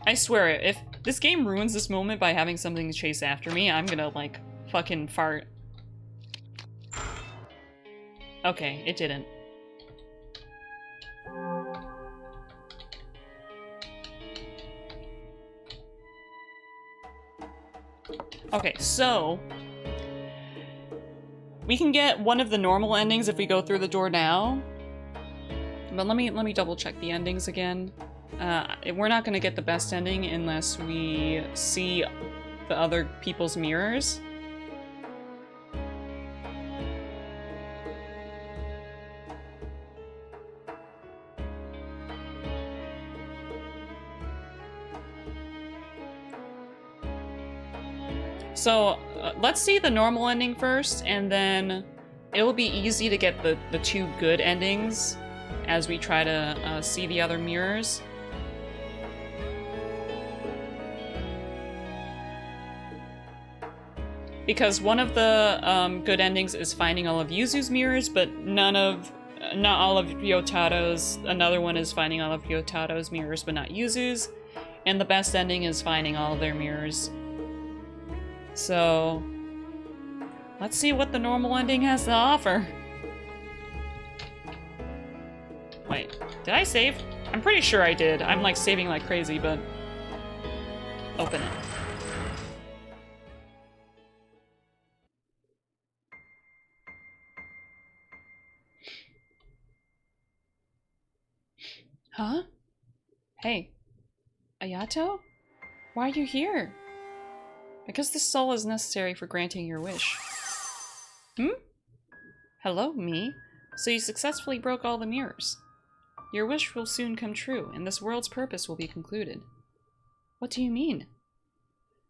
I swear, if this game ruins this moment by having something to chase after me, I'm gonna, like, fucking fart. Okay, it didn't. Okay, so we can get one of the normal endings if we go through the door now. But let me double check the endings again. We're not gonna get the best ending unless we see the other people's mirrors. So, let's see the normal ending first, and then it'll be easy to get the two good endings as we try to see the other mirrors. Because one of the good endings is finding all of Yuzu's mirrors, but not all of Ryotaro's. Another one is finding all of Ryotaro's mirrors, but not Yuzu's. And the best ending is finding all of their mirrors. So, let's see what the normal ending has to offer. Wait, did I save? I'm pretty sure I did. I'm like saving like crazy, but... Open it. Huh? Hey. Ayato? Why are you here? Because this soul is necessary for granting your wish. Hello, me. So you successfully broke all the mirrors. Your wish will soon come true, and this world's purpose will be concluded. What do you mean?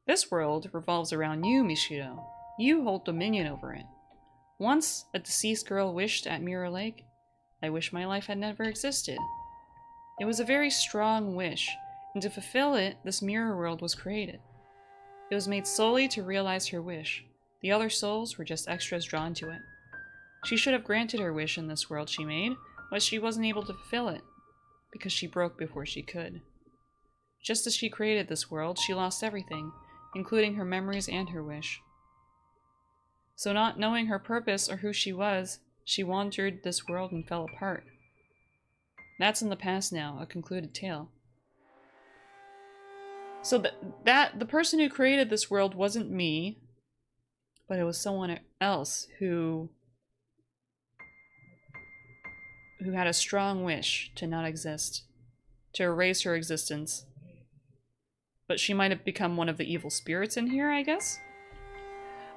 This world revolves around you, Mishido. You hold dominion over it. Once, a deceased girl wished at Mirror Lake, I wish my life had never existed. It was a very strong wish, and to fulfill it, this mirror world was created. It was made solely to realize her wish. The other souls were just extras drawn to it. She should have granted her wish in this world she made, but she wasn't able to fulfill it, because she broke before she could. Just as she created this world, she lost everything, including her memories and her wish. So not knowing her purpose or who she was, she wandered this world and fell apart. That's in the past now, a concluded tale. So the person who created this world wasn't me, but it was someone else who had a strong wish to not exist, to erase her existence. But she might have become one of the evil spirits in here, I guess?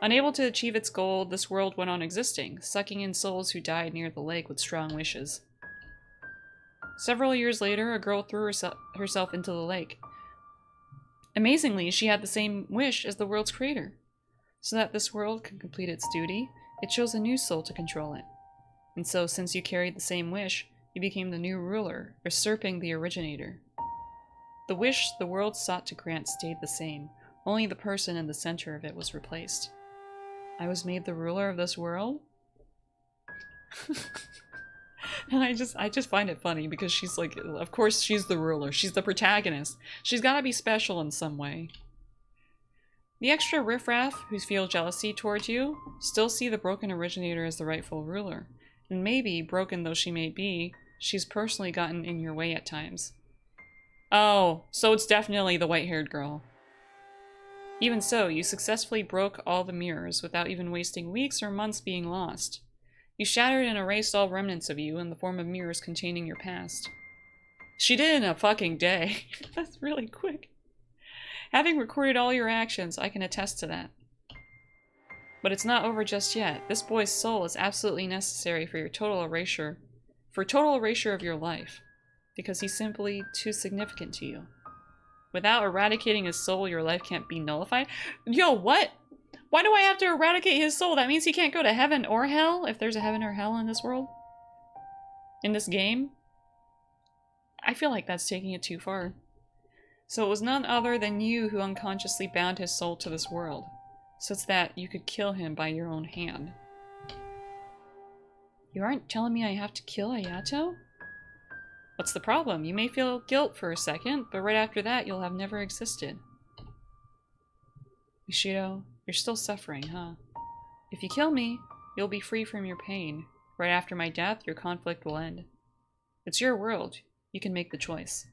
Unable to achieve its goal, this world went on existing, sucking in souls who died near the lake with strong wishes. Several years later, a girl threw herself into the lake. Amazingly, she had the same wish as the world's creator. So that this world could complete its duty, it chose a new soul to control it. And so, since you carried the same wish, you became the new ruler, usurping the originator. The wish the world sought to grant stayed the same, only the person in the center of it was replaced. I was made the ruler of this world? And I just find it funny because she's like, of course she's the ruler. She's the protagonist. She's gotta be special in some way. The extra riffraff who feel jealousy towards you still see the broken originator as the rightful ruler. And maybe, broken though she may be, she's personally gotten in your way at times. Oh, so it's definitely the white-haired girl. Even so, you successfully broke all the mirrors without even wasting weeks or months being lost. You shattered and erased all remnants of you in the form of mirrors containing your past. She did it in a fucking day. That's really quick. Having recorded all your actions, I can attest to that. But it's not over just yet. This boy's soul is absolutely necessary for your total erasure. For total erasure of your life. Because he's simply too significant to you. Without eradicating his soul, your life can't be nullified? Yo, what? Why do I have to eradicate his soul? That means he can't go to heaven or hell? If there's a heaven or hell in this world? In this game? I feel like that's taking it too far. So it was none other than you who unconsciously bound his soul to this world, such that you could kill him by your own hand. You aren't telling me I have to kill Ayato? What's the problem? You may feel guilt for a second, but right after that you'll have never existed. Ishido, you're still suffering, huh? If you kill me, you'll be free from your pain. Right after my death, your conflict will end. It's your world. You can make the choice.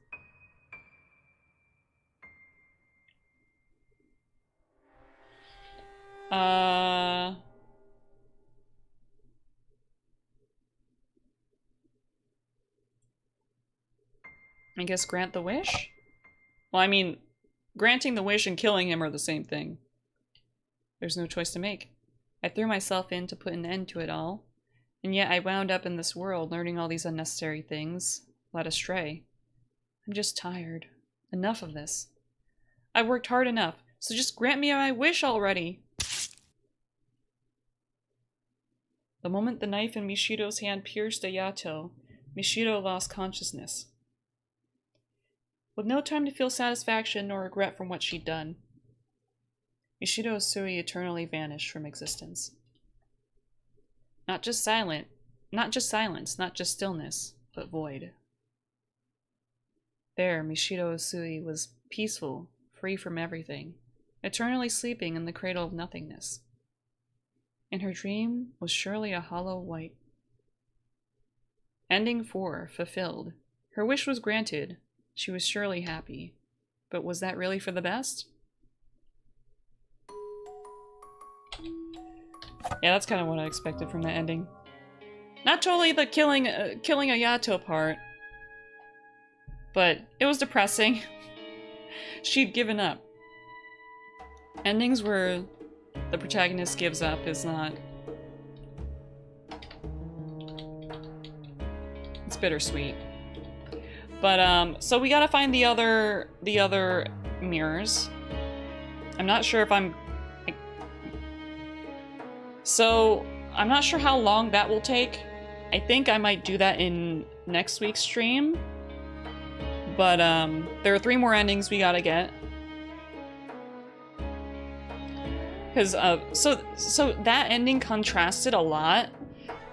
I guess grant the wish? Well, I mean, granting the wish and killing him are the same thing. There's no choice to make. I threw myself in to put an end to it all, and yet I wound up in this world learning all these unnecessary things, led astray. I'm just tired. Enough of this. I've worked hard enough, so just grant me my wish already! The moment the knife in Mishido's hand pierced Ayato, Mishido lost consciousness. With no time to feel satisfaction nor regret from what she'd done, Mishido Usui eternally vanished from existence. Not just silence, not just stillness, but void. There, Mishido Usui was peaceful, free from everything, eternally sleeping in the cradle of nothingness. And her dream was surely a hollow white. Ending 4, fulfilled. Her wish was granted. She was surely happy. But was that really for the best? Yeah, that's kind of what I expected from the ending. Not totally the killing Ayato part, but it was depressing. She'd given up. Endings where the protagonist gives up is not... It's bittersweet. But, so we gotta find the other mirrors. I'm not sure if I'm... So, I'm not sure how long that will take. I think I might do that in next week's stream. But, there are 3 more endings we gotta get. Because, so that ending contrasted a lot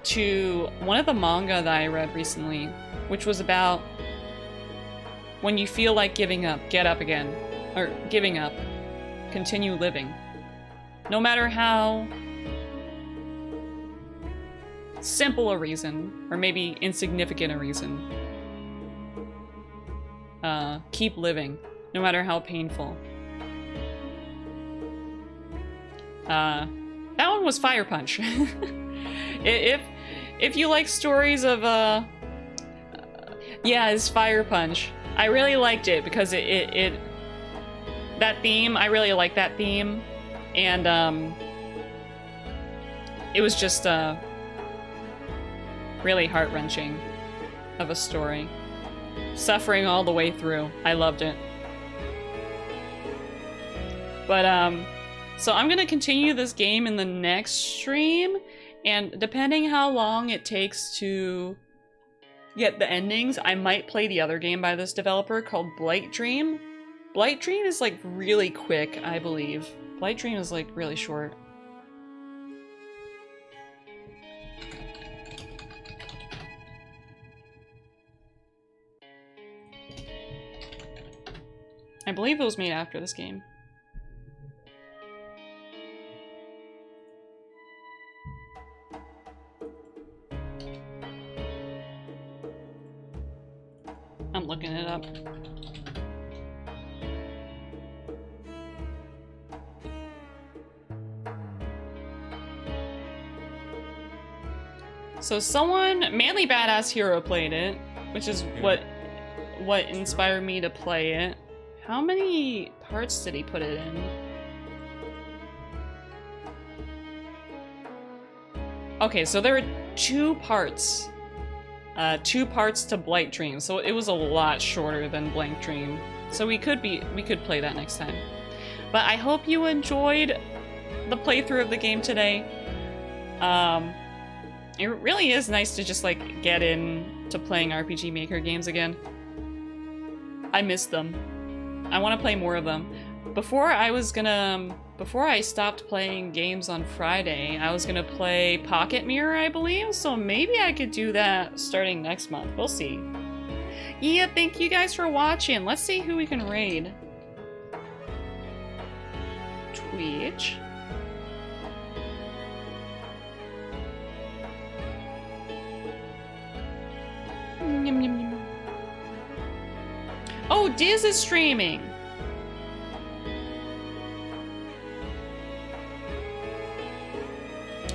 to one of the manga that I read recently, which was about when you feel like giving up, get up again. Or, giving up. Continue living. No matter how simple a reason, or maybe insignificant a reason. Keep living, no matter how painful. That one was Fire Punch. If you like stories of, yeah, it's Fire Punch. I really liked it because that theme, I really like that theme. And, it was just, really heart-wrenching of a story. Suffering all the way through. I loved it. But, so I'm gonna continue this game in the next stream, and depending how long it takes to get the endings, I might play the other game by this developer called Blight Dream. Blight Dream is like really quick, I believe. Blight Dream is like really short. I believe it was made after this game. I'm looking it up. So someone, Manly Badass Hero played it, which is what inspired me to play it. How many parts did he put it in? Okay, so there were 2 parts. 2 parts to Blight Dream, so it was a lot shorter than Blank Dream. So we could play that next time. But I hope you enjoyed the playthrough of the game today. It really is nice to just like get into playing RPG Maker games again. I miss them. I want to play more of them. Before I stopped playing games on Friday, I was gonna play Pocket Mirror, I believe, so maybe I could do that starting next month. We'll see. Yeah, thank you guys for watching. Let's see who we can raid. Twitch. Yum, yum, yum. Oh, Diz is streaming.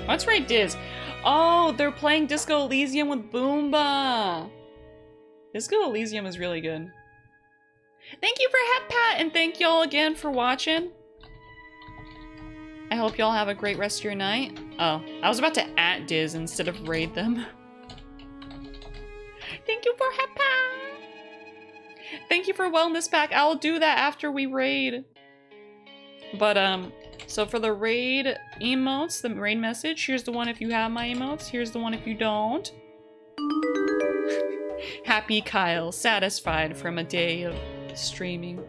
Let's raid Diz. Oh, they're playing Disco Elysium with Boomba. Disco Elysium is really good. Thank you for Hep Pat, and thank y'all again for watching. I hope y'all have a great rest of your night. Oh, I was about to @ Diz instead of raid them. Thank you for Hep Pat. Thank you for Wellness Pack. I'll do that after we raid. But, so for the raid emotes, the raid message, here's the one if you have my emotes, here's the one if you don't. Happy Kyle, satisfied from a day of streaming.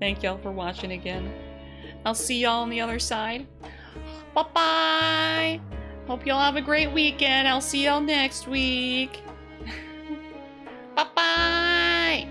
Thank y'all for watching again. I'll see y'all on the other side. Bye-bye! Hope y'all have a great weekend. I'll see y'all next week. Bye-bye!